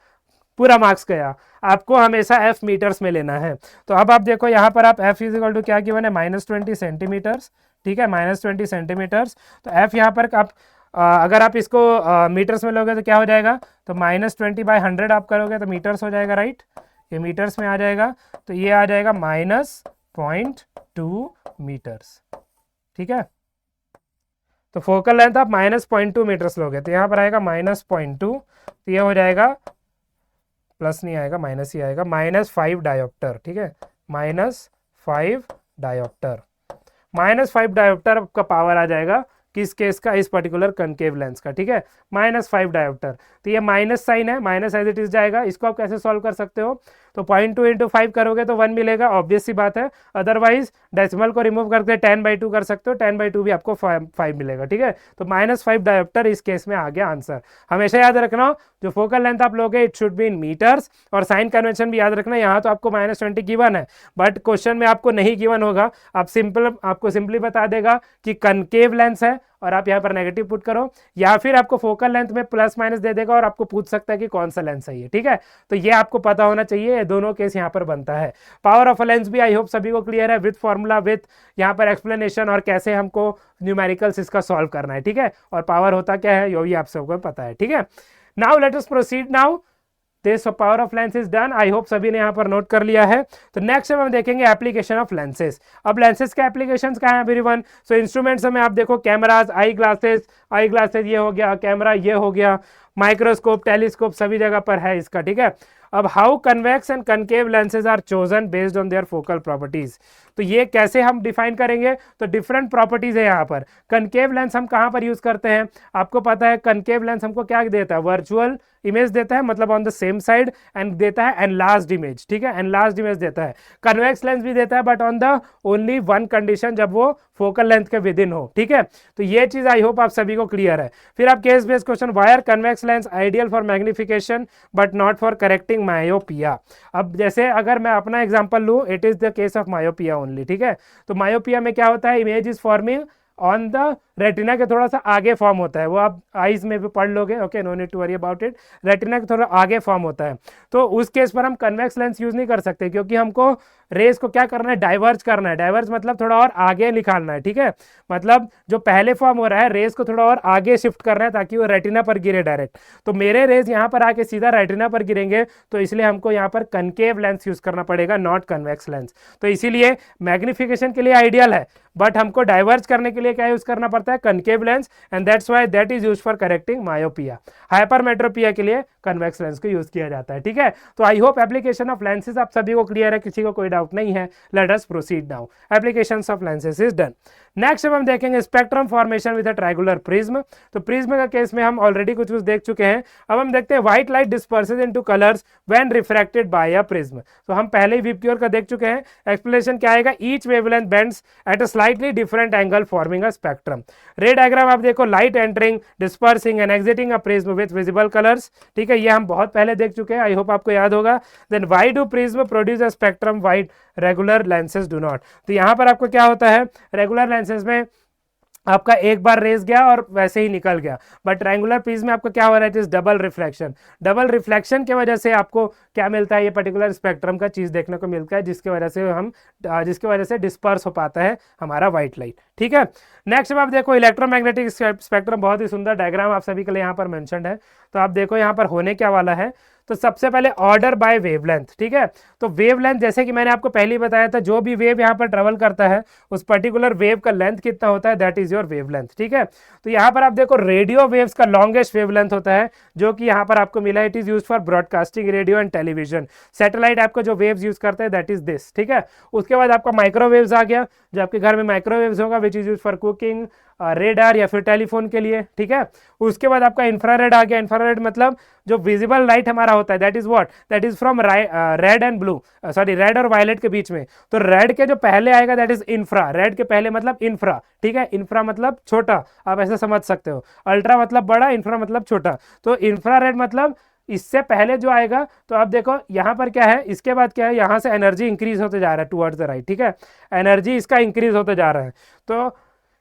Speaker 1: पूरा मार्क्स गया। आपको हमेशा f मीटर्स में लेना है। तो अब आप देखो यहाँ पर आप f इज इक्वल टू क्या गिवन है, -20 सेंटीमीटर्स। ठीक है, -20 सेंटीमीटर्स। तो f यहाँ पर आप अगर आप इसको मीटर्स में लोगे तो क्या हो जाएगा, तो -20/100 आप करोगे तो मीटर्स हो जाएगा राइट, ये मीटर्स में आ जाएगा। तो ये आ जाएगा -0.2 मीटर्स। ठीक है, तो फोकल लेंथ आप -0.2 मीटर्स लोगे तो यहाँ पर आएगा -0.2, तो ये हो जाएगा, प्लस नहीं आएगा माइनस ही आएगा, -5 डायोप्टर। ठीक है, -5 डायोप्टर, -5 डायोप्टर का पावर आ जाएगा किस केस का, इस पर्टिकुलर कनकेव लेंस का। ठीक है, -5 डायोप्टर। तो ये माइनस साइन है, माइनस एज इट इज जाएगा। इसको आप कैसे सॉल्व कर सकते हो, तो 0.2 इंटू 5 करोगे तो 1 मिलेगा, ऑब्वियस सी बात है। अदरवाइज डेसिमल को रिमूव करके 10/2 कर सकते हो, 10/2 भी आपको 5 मिलेगा। ठीक है, तो -5 डायोप्टर इस केस में आ गया आंसर। हमेशा याद रखना जो फोकल लेंथ आप लोगे it should be in metres, और साइन कन्वेंशन भी याद रखना। यहाँ तो आपको -20 गिवन है बट क्वेश्चन में आपको नहीं गिवन होगा, आपको सिंपली बता देगा कि कनकेव लेंस है और आप यहाँ पर नेगेटिव पुट करो, या फिर आपको फोकल लेंथ में प्लस माइनस दे देगा और आपको पूछ सकता है कि कौन सा लेंस है ये। ठीक है, तो ये आपको पता होना चाहिए, दोनों केस यहाँ पर बनता है। पावर ऑफ अ लेंस भी आई होप सभी को क्लियर है, विथ फॉर्मूला, विथ यहाँ पर एक्सप्लेनेशन, और कैसे हमको न्यूमेरिकल्स इसका सॉल्व करना है। ठीक है, और पावर होता क्या है ये भी आप सबको पता है। ठीक है, now let us proceed. Now this power of lens is done, I hope सभी ने यहाँ पर नोट कर लिया है। तो नेक्स्ट हम देखेंगे एप्लीकेशन ऑफ लेंसेज। अब लेंसेज का एप्लीकेशन क्या है एवरीवन, सो इंस्ट्रूमेंट्स में आप देखो कैमराज, आई ग्लासेस ये हो गया, कैमरा ये हो गया, माइक्रोस्कोप, टेलीस्कोप सभी जगह पर है इसका। ठीक है, अब how convex and concave lenses are chosen based on their focal properties. तो ये कैसे हम डिफाइन करेंगे, तो डिफरेंट प्रॉपर्टीज है यहाँ पर। कनकेव लेंस हम कहाँ पर यूज करते हैं, आपको पता है कनकेव लेंस हमको क्या देता है, वर्चुअल इमेज देता है, मतलब on the same side, and देता है एनलार्ज्ड इमेज। ठीक है, एनलार्ज्ड इमेज देता है। कन्वेक्स लेंस भी देता है but on the only one condition, जब वो फोकल लेंथ के विद इन हो। ठीक है, तो ये चीज आई होप आप सभी को क्लियर है। फिर आप case based question, why are convex lens ideal for magnification but not for correcting myopia. अब जैसे अगर मैं अपना एग्जांपल लूं, it is the case of myopia only. ठीक है, तो मायोपिया में क्या होता है, image is forming on the retina के थोड़ा सा आगे फॉर्म होता है, वो आप आईज में भी पढ़ लोगे। Okay, no need to worry about it, retina के थोड़ा आगे फॉर्म होता है। तो उस केस पर हम कन्वेक्स लेंस यूज नहीं कर सकते, क्योंकि हमको रेस को क्या करना है, डाइवर्ज करना है। डाइवर्ज मतलब थोड़ा और आगे निकालना है। ठीक है, मतलब जो पहले फॉर्म हो रहा है रेस को थोड़ा और आगे शिफ्ट करना है ताकि वो रेटिना पर गिरे डायरेक्ट। तो मेरे रेस यहाँ पर आके सीधा रेटिना पर गिरेंगे, तो इसलिए हमको यहाँ पर कनकेव लेंस यूज करना पड़ेगा, नॉट कन्वेक्स लेंस। तो इसीलिए मैग्निफिकेशन के लिए आइडियल है, बट हमको डाइवर्ज करने के लिए क्या यूज करना पड़ता होता है concave lens, and that's why that is used for correcting myopia. Hypermetropia के लिए कन्वेक्स लेंस को यूज किया जाता है, ठीक है। तो I hope application of lenses आप सभी को क्लियर है, किसी को कोई डाउट नहीं है। Late us proceed now, applications of lenses is done. Next अब हम देखेंगे spectrum formation with a triangular prism. तो प्रिज्म का केस में हम ऑलरेडी कुछ देख चुके हैं। अब हम देखते हैं white light disperses into colours when refracted by a prism. तो हम पहले ही विपक्योर का देख चुके हैं। एक्सप्लेनेशन क्या आएगा, each wavelength bends at a slightly different angle forming a spectrum. Ray diagram आप देखो, light entering, dispersing and exiting a prism with visible colours, ठीक है। ये हम बहुत पहले देख चुके हैं, आई होप आपको याद होगा। Then why do prism produce a spectrum white regular lenses do not. तो यहां पर आपको क्या होता है, रेगुलर लेंसेज में आपका एक बार रेज गया और वैसे ही निकल गया, बट ट्रायंगुलर प्रिज्म में आपको क्या हो रहा है, is double reflection. Double reflection की वजह से आपको क्या मिलता है, ये पर्टिकुलर स्पेक्ट्रम का चीज देखने को मिलता है, जिसकी वजह से डिस्पर्स हो पाता है हमारा व्हाइट लाइट, ठीक है। नेक्स्ट अब आप देखो इलेक्ट्रोमैग्नेटिक स्पेक्ट्रम, बहुत ही सुंदर डायग्राम आप सभी के लिए यहाँ पर मेंशन्ड है। तो आप देखो यहाँ पर होने क्या वाला है। तो सबसे पहले ऑर्डर बाय वेवलेंथ, ठीक है। तो वेवलेंथ जैसे कि मैंने आपको पहले ही बताया था, जो भी वेव यहाँ पर ट्रेवल करता है उस पर्टिकुलर वेव का लेंथ कितना होता है, दैट इज योर वेवलेंथ, ठीक है। तो यहाँ पर आप देखो रेडियो वेव्स का लॉन्गेस्ट वेवलेंथ होता है, जो कि यहाँ पर आपको मिला है, it is use for broadcasting radio and television. Satellite आपको जो वेव्स यूज करते हैं दैट इज दिस, ठीक है। उसके बाद आपका माइक्रोवेव्स आ गया, जो आपके घर में माइक्रोवेव्स होगा, which is use for cooking, radar या फिर टेलीफोन के लिए, ठीक है। उसके बाद आपका इंफ्रारेड आ गया। इंफ्रारेड मतलब जो विजिबल लाइट हमारा होता है, that is what, that is from red and blue, sorry red और वायलेट के बीच में। तो रेड के जो पहले आएगा दैट इज इंफ्रा, रेड के पहले मतलब इंफ्रा, ठीक है। इंफ्रा मतलब छोटा, आप ऐसे समझ सकते हो। अल्ट्रा मतलब बड़ा, इंफ्रा मतलब छोटा। तो इंफ्रारेड मतलब इससे पहले जो आएगा। तो आप देखो यहाँ पर क्या है, इसके बाद क्या है, यहाँ से एनर्जी इंक्रीज होते जा रहा है टुवर्ड्स द राइट, ठीक है। एनर्जी इसका इंक्रीज होते जा रहा है। तो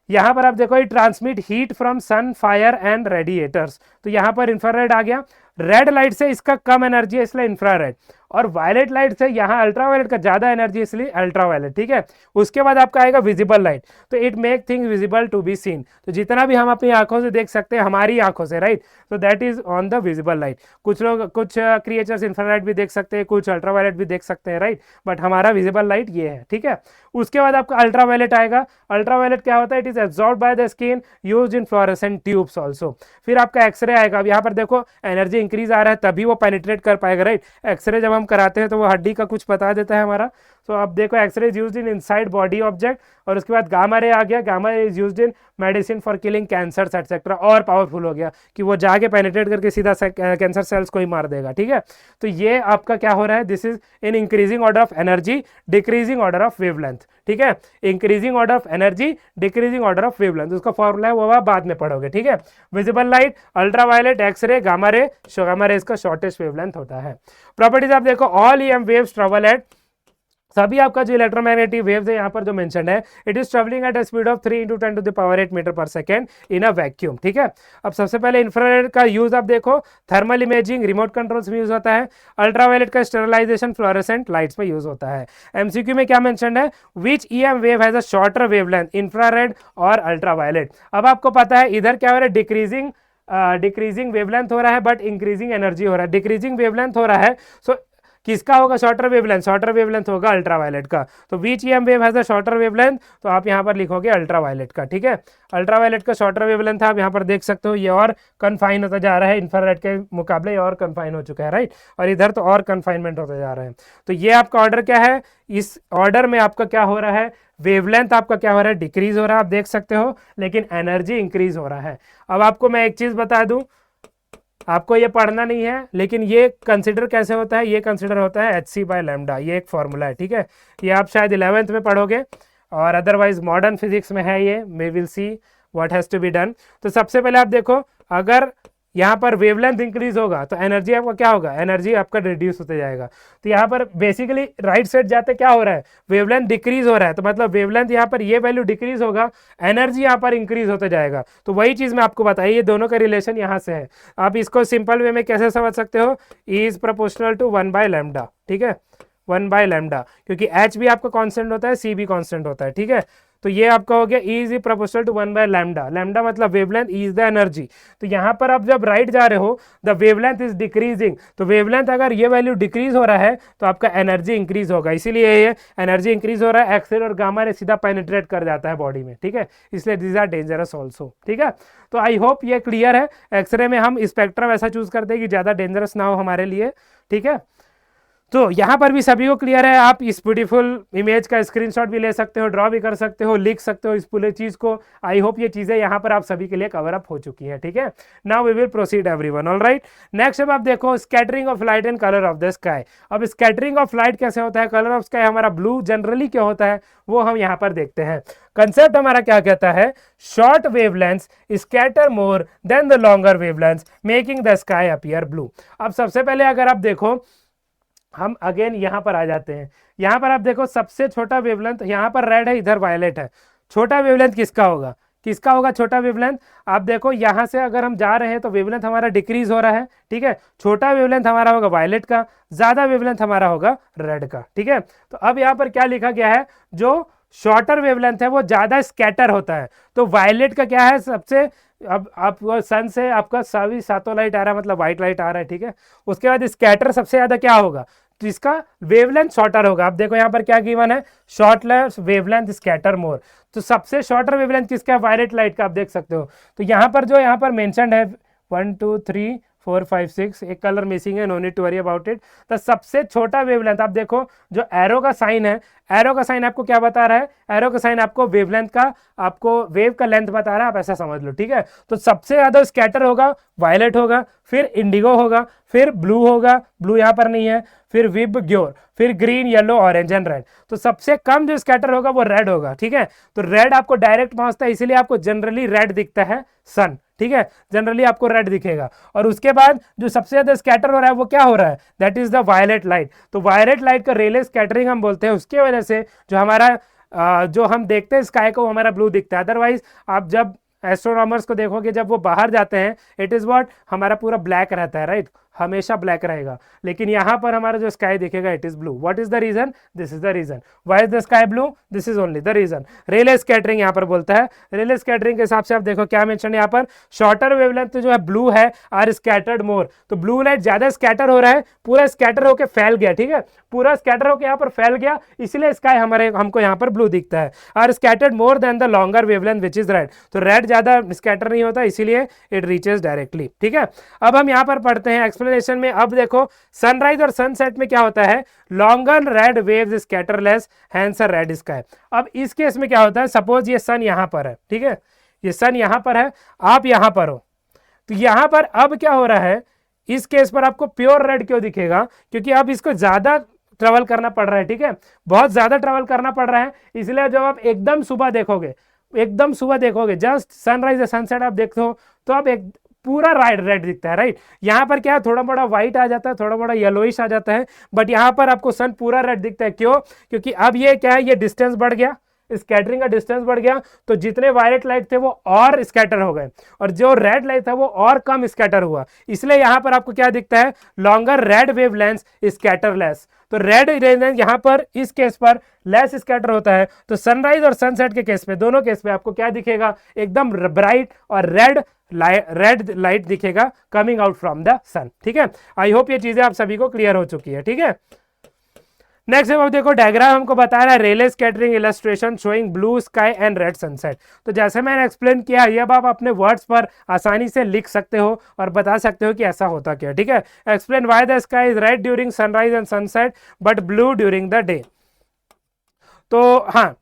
Speaker 1: यहाँ पर आप देखो, ये transmit heat from sun, fire and radiators. तो यहाँ पर इंफ्रारेड आ गया। रेड लाइट से इसका कम एनर्जी है इसलिए इंफ्रारेड, और वायलेट लाइट से यहाँ अल्ट्रावायलेट का ज्यादा एनर्जी इसलिए अल्ट्रावायलेट, ठीक है। उसके बाद आपका आएगा विजिबल लाइट। तो it make things visible to be seen. तो जितना भी हम अपनी आंखों से देख सकते हैं, हमारी आंखों से, राइट, तो that is on the visible light. कुछ लोग, कुछ क्रिएचर्स इंफ्रारेड भी देख सकते हैं, कुछ अल्ट्रावायलेट भी देख सकते हैं, राइट, बट हमारा विजिबल लाइट ये है, ठीक है। उसके बाद आपका अल्ट्रावायलेट आएगा। अल्ट्रावायलेट क्या होता है, it is absorb by the skin, used in fluorescent tubes also. फिर आपका एक्सरे आएगा। अब यहाँ पर देखो एनर्जी इंक्रीज आ रहा है तभी वो पेनिट्रेट कर पाएगा, राइट। एक्सरे जब हम कराते हैं तो वो हड्डी का कुछ बता देता है हमारा। तो अब देखो X ray is used in inside body object. और उसके बाद गामा रे आ गया। Gamma ray is used in medicine for killing cancer etcetera, और पावरफुल हो गया कि वो जाके पेनिट्रेट करके सीधा कैंसर सेल्स को ही मार देगा, ठीक है। तो ये आपका क्या हो रहा है, this is in increasing order of energy, decreasing order of wavelength, ठीक है। Increasing order of energy, decreasing order of wavelength, उसका फॉर्मूला है वो आप बाद में पढ़ोगे, ठीक है। Visible light, ultraviolet, X ray, gamma ray. Gamma ray इसका शॉर्टेस्ट वेवलेंथ होता है। प्रॉपर्टीज आप देखो, all EM waves travel at, सभी आपका जो इलेक्ट्रोमैग्नेटिक वेव्स है यहाँ पर जो मेंशन है, it is travelling at a speed of 3 × 10⁸ metre per second in a vacuum, ठीक है। अब सबसे पहले इंफ्रारेड का यूज आप देखो, थर्मल इमेजिंग, रिमोट कंट्रोल्स में यूज होता है। अल्ट्रावायलेट का स्टेरिलाइजेशन, फ्लोरेसेंट लाइट्स में यूज होता है। एमसीक्यू में क्या मेंशन है, which EM wave has a shorter wavelength, infrared और अल्ट्रावायलेट। अब आपको पता है इधर क्या हो रहा है, डिक्रीजिंग वेवलेंथ हो रहा है, बट इंक्रीजिंग एनर्जी हो रहा है। डिक्रीजिंग वेवलेंथ हो रहा है, सो किसका होगा शॉर्टर वेवलेंथ, शॉर्टर वेवलेंथ होगा अल्ट्रावायलेट का। तो which EM wave has a shorter wavelength, तो आप यहाँ पर लिखोगे अल्ट्रावायलेट का, ठीक है। अल्ट्रावायलेट का शॉर्टर वेवलेंथ आप यहाँ पर देख सकते हो, ये और कन्फाइन होता जा रहा है, इंफ्रारेड के मुकाबले ये और कन्फाइन हो चुका है, राइट। और इधर तो और कन्फाइनमेंट होते जा रहे हैं। तो ये आपका ऑर्डर क्या है, इस ऑर्डर में आपका क्या हो रहा है, वेवलेंथ आपका क्या हो रहा है, डिक्रीज हो रहा है, आप देख सकते हो, लेकिन एनर्जी इंक्रीज हो रहा है। अब आपको मैं एक चीज बता दूं, आपको ये पढ़ना नहीं है, लेकिन ये कंसिडर कैसे होता है, ये कंसिडर होता है hc/λ, ये एक फॉर्मूला है, ठीक है। ये आप शायद 11th में पढ़ोगे, और अदरवाइज मॉडर्न फिजिक्स में है ये, we will see what has to be done. तो सबसे पहले आप देखो, अगर यहाँ पर वेवलेंथ इंक्रीज होगा तो एनर्जी आपका क्या होगा, एनर्जी आपका रिड्यूस होते जाएगा। तो यहाँ पर बेसिकली राइट साइड जाते क्या हो रहा है, वेवलेंथ डिक्रीज हो रहा है, तो मतलब वेवलेंथ यहाँ पर ये वैल्यू डिक्रीज होगा, एनर्जी यहाँ पर इंक्रीज होते जाएगा। तो वही चीज मैं आपको बताई, ये दोनों का रिलेशन यहाँ से है। आप इसको सिंपल वे में कैसे समझ सकते हो, E इज प्रोपोर्शनल टू 1/λ, ठीक है, 1/λ, क्योंकि H भी आपका कांस्टेंट होता है, C भी कांस्टेंट होता है, ठीक है। तो ये आपका हो गया E is proportional to 1 by lambda, lambda मतलब wavelength, E is the energy. तो यहाँ पर आप जब राइट जा रहे हो द वेवलेंथ इज डिक्रीजिंग, तो वेवलेंथ अगर ये वैल्यू डिक्रीज हो रहा है तो आपका एनर्जी इंक्रीज होगा, इसीलिए ये एनर्जी इंक्रीज हो रहा है, एक्स रे और गामा रे सीधा पेनिट्रेट कर जाता है बॉडी में, ठीक है, इसलिए दिस आर डेंजरस ऑल्सो, ठीक है। तो आई होप ये क्लियर है। एक्सरे में हम स्पेक्ट्रम ऐसा चूज करते हैं कि ज़्यादा डेंजरस ना हो हमारे लिए, ठीक है। तो यहाँ पर भी सभी को क्लियर है, आप इस ब्यूटीफुल इमेज का स्क्रीनशॉट भी ले सकते हो, ड्रॉ भी कर सकते हो, लिख सकते हो इस पूरे चीज़ को। आई होप ये चीज़ें यहाँ पर आप सभी के लिए कवर अप हो चुकी है, ठीक है। Now we will proceed everyone, alright. Next अब आप देखो scattering of light and colour of the sky. अब स्कैटरिंग ऑफ लाइट कैसे होता है, कलर ऑफ स्काई हमारा ब्लू जनरली क्या होता है वो हम यहाँ पर देखते हैं। कंसेप्ट हमारा क्या कहता है, short wavelengths scatter more than the longer wavelengths making the sky appear blue. अब सबसे पहले अगर आप देखो, हम अगेन यहां पर आ जाते हैं, यहां पर आप देखो सबसे छोटा वेवलेंथ यहां पर रेड है, इधर वायलेट है, छोटा वेवलेंथ किसका होगा, किसका होगा छोटा वेवलेंथ। आप देखो यहां से अगर हम जा रहे हैं तो वेवलेंथ हमारा डिक्रीज हो रहा है, ठीक है, छोटा वेवलेंथ हमारा होगा वायलेट का, ज्यादा वेवलेंथ हमारा होगा रेड का, ठीक है। तो अब यहां पर क्या लिखा गया है, जो शॉर्टर वेवलेंथ है वो ज्यादा स्कैटर होता है, तो वायलेट का क्या है सबसे, अब आप सन से आपका सभी सातों लाइट आ रहा है, मतलब व्हाइट लाइट आ रहा है, ठीक है। उसके बाद स्कैटर सबसे ज्यादा क्या होगा, तो इसका वेवलेंथ शॉर्टर होगा। आप देखो यहाँ पर क्या गिवन है, शॉर्ट वेवलेंथ स्कैटर मोर, तो सबसे शॉर्टर वेवलेंथ किसका है, वायलेट लाइट का, आप देख सकते हो। तो यहाँ पर जो यहाँ पर मेंशन्ड है 1 2 3 4 5 6, एक कलर मिसिंग है, no need to worry about it. तो सबसे छोटा वेवलेंथ आप देखो, जो एरो का साइन है, एरो का साइन आपको क्या बता रहा है, एरो का साइन आपको वेवलेंथ का, आपको वेव का लेंथ बता रहा है, आप ऐसा समझ लो, ठीक है। तो सबसे ज्यादा स्कैटर होगा वायलेट होगा, फिर इंडिगो होगा, फिर ब्लू होगा, ब्लू यहाँ पर नहीं है, फिर विब ग्योर, फिर green yellow orange and red. तो सबसे कम जो स्कैटर होगा वो रेड होगा, ठीक है। तो रेड आपको डायरेक्ट पहुंचता है, इसीलिए आपको जनरली रेड दिखता है सन, ठीक है, जनरली आपको रेड दिखेगा। और उसके बाद जो सबसे ज्यादा स्कैटर हो रहा है वो क्या हो रहा है, that is the violet light. तो वायलेट लाइट का रेले स्कैटरिंग हम बोलते हैं, उसके वजह से जो हमारा जो हम देखते हैं स्काई को, हमारा ब्लू दिखता है। अदरवाइज आप जब एस्ट्रोनॉमर्स को देखोगे जब वो बाहर जाते हैं, इट इज व्हाट, हमारा पूरा ब्लैक रहता है, राइट, हमेशा ब्लैक रहेगा, लेकिन यहां पर हमारा जो स्काई दिखेगा it is blue. What is the reason, this is the reason, why is the sky blue, this is only the reason. Rayleigh scattering यहां पर बोलता है, रेले स्कैटरिंग के हिसाब से आप देखो क्या मेंशन है यहाँ पर, शॉर्टर वेवलेंथ जो है ब्लू है आर स्कैटर्ड मोर, तो ब्लू लाइट ज्यादा स्कैटर हो रहा है, पूरा स्कैटर होकर फैल गया, ठीक है, पूरा स्कैटर होकर यहाँ पर फैल गया, इसलिए स्काई हमारे हमको यहाँ पर ब्लू दिखता है। Are scattered more than the longer wavelength which is red, तो रेड ज्यादा स्कैटर नहीं होता, इसीलिए इट रीचेस डायरेक्टली, ठीक है। अब हम यहाँ पर पढ़ते हैं एक्सप्लेनेशन में। अब देखो सनराइज और सनसेट में क्या होता है, longer red waves scatter less hence a red sky. अब इस केस में क्या होता है, सपोज ये सन यहां पर है, ठीक है, ये सन यहां पर है, आप यहां पर हो, तो यहां पर अब क्या हो रहा है, इस केस पर आपको प्योर रेड क्यों दिखेगा, क्योंकि अब इसको ज्यादा ट्रेवल करना पड़ रहा है, ठीक है, बहुत ज्यादा ट्रेवल करना पड़ रहा है, इसलिए जब आप एकदम सुबह देखोगे, एकदम सुबह देखोगे, जस्ट सनराइज या सनसेट आप देखते हो, तो अब एक पूरा रेड दिखता है, राइट। यहां पर क्या है, थोड़ा बड़ा व्हाइट आ जाता है, थोड़ा बड़ा येलोइश आ जाता है, बट यहां पर आपको सन पूरा रेड दिखता है, क्यों, क्योंकि अब ये क्या है, ये डिस्टेंस बढ़ गया, स्कैटरिंग का डिस्टेंस बढ़ गया, तो जितने वायलेट लाइट थे वो और स्कैटर हो गए, और जो रेड लाइट था वो और कम स्कैटर हुआ, इसलिए यहां पर आपको क्या दिखता है, longer red wave length scatter less. तो रेड रेडियंस यहाँ पर इस केस पर लेस स्कैटर होता है, तो सनराइज और सनसेट के केस पे, दोनों केस पे आपको क्या दिखेगा, एकदम ब्राइट और रेड लाइट दिखेगा कमिंग आउट फ्रॉम द सन, ठीक है। आई होप ये चीजें आप सभी को क्लियर हो चुकी है, ठीक है। नेक्स्ट अब देखो डायग्राम हमको बता रहा है Rayleigh scattering illustration showing blue sky and red sunset. तो जैसे मैंने एक्सप्लेन किया, ये अब आप अपने वर्ड्स पर आसानी से लिख सकते हो और बता सकते हो कि ऐसा होता क्या, ठीक है। Explain why the sky is red during sunrise and sunset but blue during the day. तो हाँ,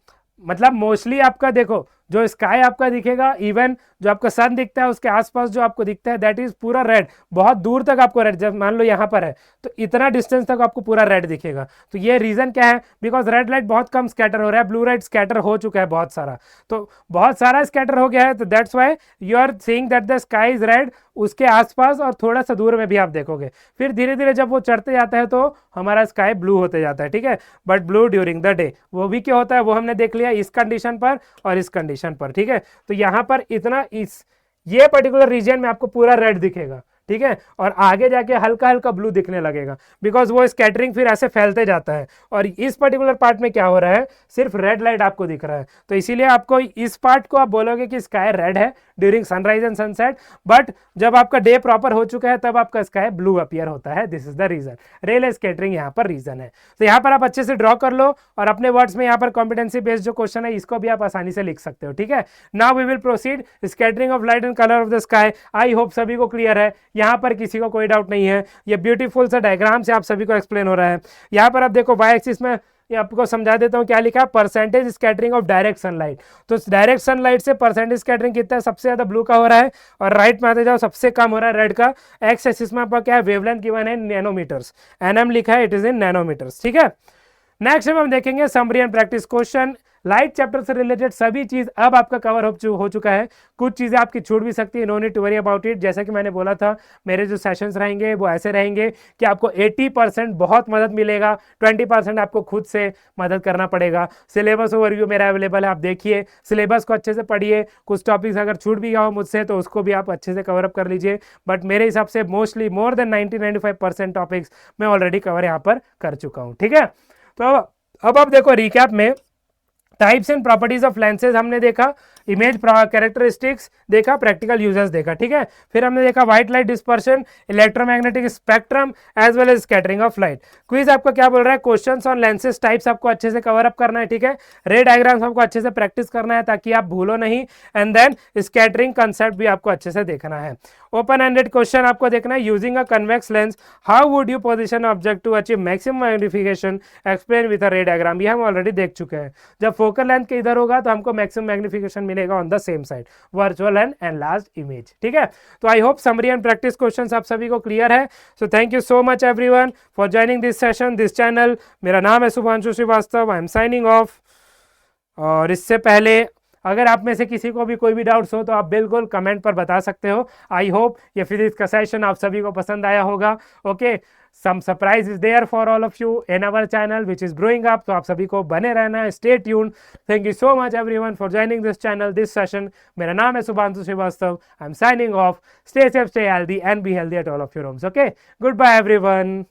Speaker 1: मतलब मोस्टली आपका देखो जो स्काई आपका दिखेगा, इवन जो आपका सन दिखता है उसके आसपास जो आपको दिखता है दैट इज पूरा रेड, बहुत दूर तक आपको रेड, जब मान लो यहाँ पर है तो इतना डिस्टेंस तक आपको पूरा रेड दिखेगा। तो ये रीजन क्या है, बिकॉज रेड लाइट बहुत कम स्कैटर हो रहा है, ब्लू लाइट स्कैटर हो चुका है बहुत सारा, तो बहुत सारा स्कैटर हो गया है, तो that's why you are seeing that the sky is red. उसके आसपास और थोड़ा सा दूर में भी आप देखोगे, फिर धीरे धीरे जब वो चढ़ते जाता है तो हमारा स्काई ब्लू होते जाता है, ठीक है, but blue during the day. वो भी क्या होता है वो हमने देख लिया इस कंडीशन पर और इस कंडीशन पर, ठीक है। तो यहाँ पर इतना ये पर्टिकुलर रीजन में आपको पूरा रेड दिखेगा, ठीक है, और आगे जाके हल्का हल्का ब्लू दिखने लगेगा, बिकॉज वो स्कैटरिंग फिर ऐसे फैलते जाता है। और इस पर्टिकुलर पार्ट में क्या हो रहा है, सिर्फ रेड लाइट आपको दिख रहा है, तो इसीलिए आपको इस पार्ट को आप बोलोगे कि स्काई रेड है during sunrise and sunset, but जब आपका डे प्रॉपर हो चुका है तब आपका स्काई ब्लू अपीयर होता है। This is the reason, Rayleigh scattering यहाँ पर रीजन है। तो यहाँ पर आप अच्छे से ड्रॉ कर लो और अपने वर्ड्स में यहाँ पर कॉम्पिटेंसी बेस्ड जो क्वेश्चन है इसको भी आप आसानी से लिख सकते हो। ठीक है, now we will proceed scattering of light and colour of the sky. I hope सभी को क्लियर है, यहाँ पर किसी को कोई डाउट नहीं है। ये ब्यूटीफुल सा डायग्राम से आप सभी को एक्सप्लेन हो रहा है। यहाँ पर आप देखो वाई एक्सिस में ये आपको समझा देता हूँ क्या लिखा है, percentage scattering of direct sunlight. तो डायरेक्ट सनलाइट से परसेंटेज स्कैटरिंग कितना है, सबसे ज्यादा ब्लू का हो रहा है, और राइट में आते जाओ सबसे कम हो रहा है रेड का। एक्स एक्सिस में आपका क्या है, वेवलेंथ गिवन है नैनोमीटर्स, एनएम लिखा है, इट इज इन नैनोमीटर्स। ठीक है, नेक्स्ट हम देखेंगे summary and practice question. Light chapter से रिलेटेड सभी चीज अब आपका कवर हो चुका है। कुछ चीजें आपकी छूट भी सकती है, no need to worry about it. जैसा कि मैंने बोला था, मेरे जो सेशंस रहेंगे वो ऐसे रहेंगे कि आपको 80% बहुत मदद मिलेगा, 20% आपको खुद से मदद करना पड़ेगा। सिलेबस ओवरव्यू मेरा अवेलेबल है, आप देखिए, सिलेबस को अच्छे से पढ़िए। कुछ टॉपिक्स अगर छूट भी गया हो मुझसे तो उसको भी आप अच्छे से कवर अप कर लीजिए, बट मेरे हिसाब से मोस्टली मोर देन 90-95% टॉपिक्स मैं ऑलरेडी कवर यहाँ पर कर चुका हूँ। ठीक है, तो अब आप देखो रिकैप में types and properties of lenses हमने देखा, इमेज कैरेक्टरिस्टिक्स देखा, प्रैक्टिकल यूजर्स देखा। ठीक है, फिर हमने देखा white light dispersion, electromagnetic spectrum as well as scattering of light. Quiz आपको क्या बोल रहा है, क्वेश्चंस ऑन लेंसेज टाइप्स आपको अच्छे से कवर अप करना है। ठीक है, रे डायग्राम्स आपको अच्छे से प्रैक्टिस करना है ताकि आप भूलो नहीं, एंड देन स्कैटरिंग कंसेप्ट भी आपको अच्छे से देखना है। ओपन एंडेड क्वेश्चन आपको देखना है, using a convex lens how would you position object to achieve maximum magnification, explain with a ray diagram. ये हम ऑलरेडी देख चुके हैं। जब फोकल लेंथ के इधर होगा तो हमको मैक्सिमम मैग्निफिकेशन मिलेगा on the same side, virtual and enlarged image. ठीक है, तो I hope summary and practice questions आप सभी को क्लियर है। So thank you so much everyone for joining this session, this channel. मेरा नाम है Shubhanshu Srivastava, I am signing off. और इससे पहले अगर आप में से किसी को भी कोई भी डाउट्स हो तो आप बिल्कुल कमेंट पर बता सकते हो। आई होप ये फिजिक्स का सेशन आप सभी को पसंद आया होगा। Okay, some surprise is there for all of you in our channel which is growing up, तो आप सभी को बने रहना है, stay tuned. Thank you so much everyone for joining this channel, this session. मेरा नाम है Shubhanshu Srivastava, I am signing off. Stay safe, stay healthy and be healthy at all of your homes. Okay, goodbye everyone.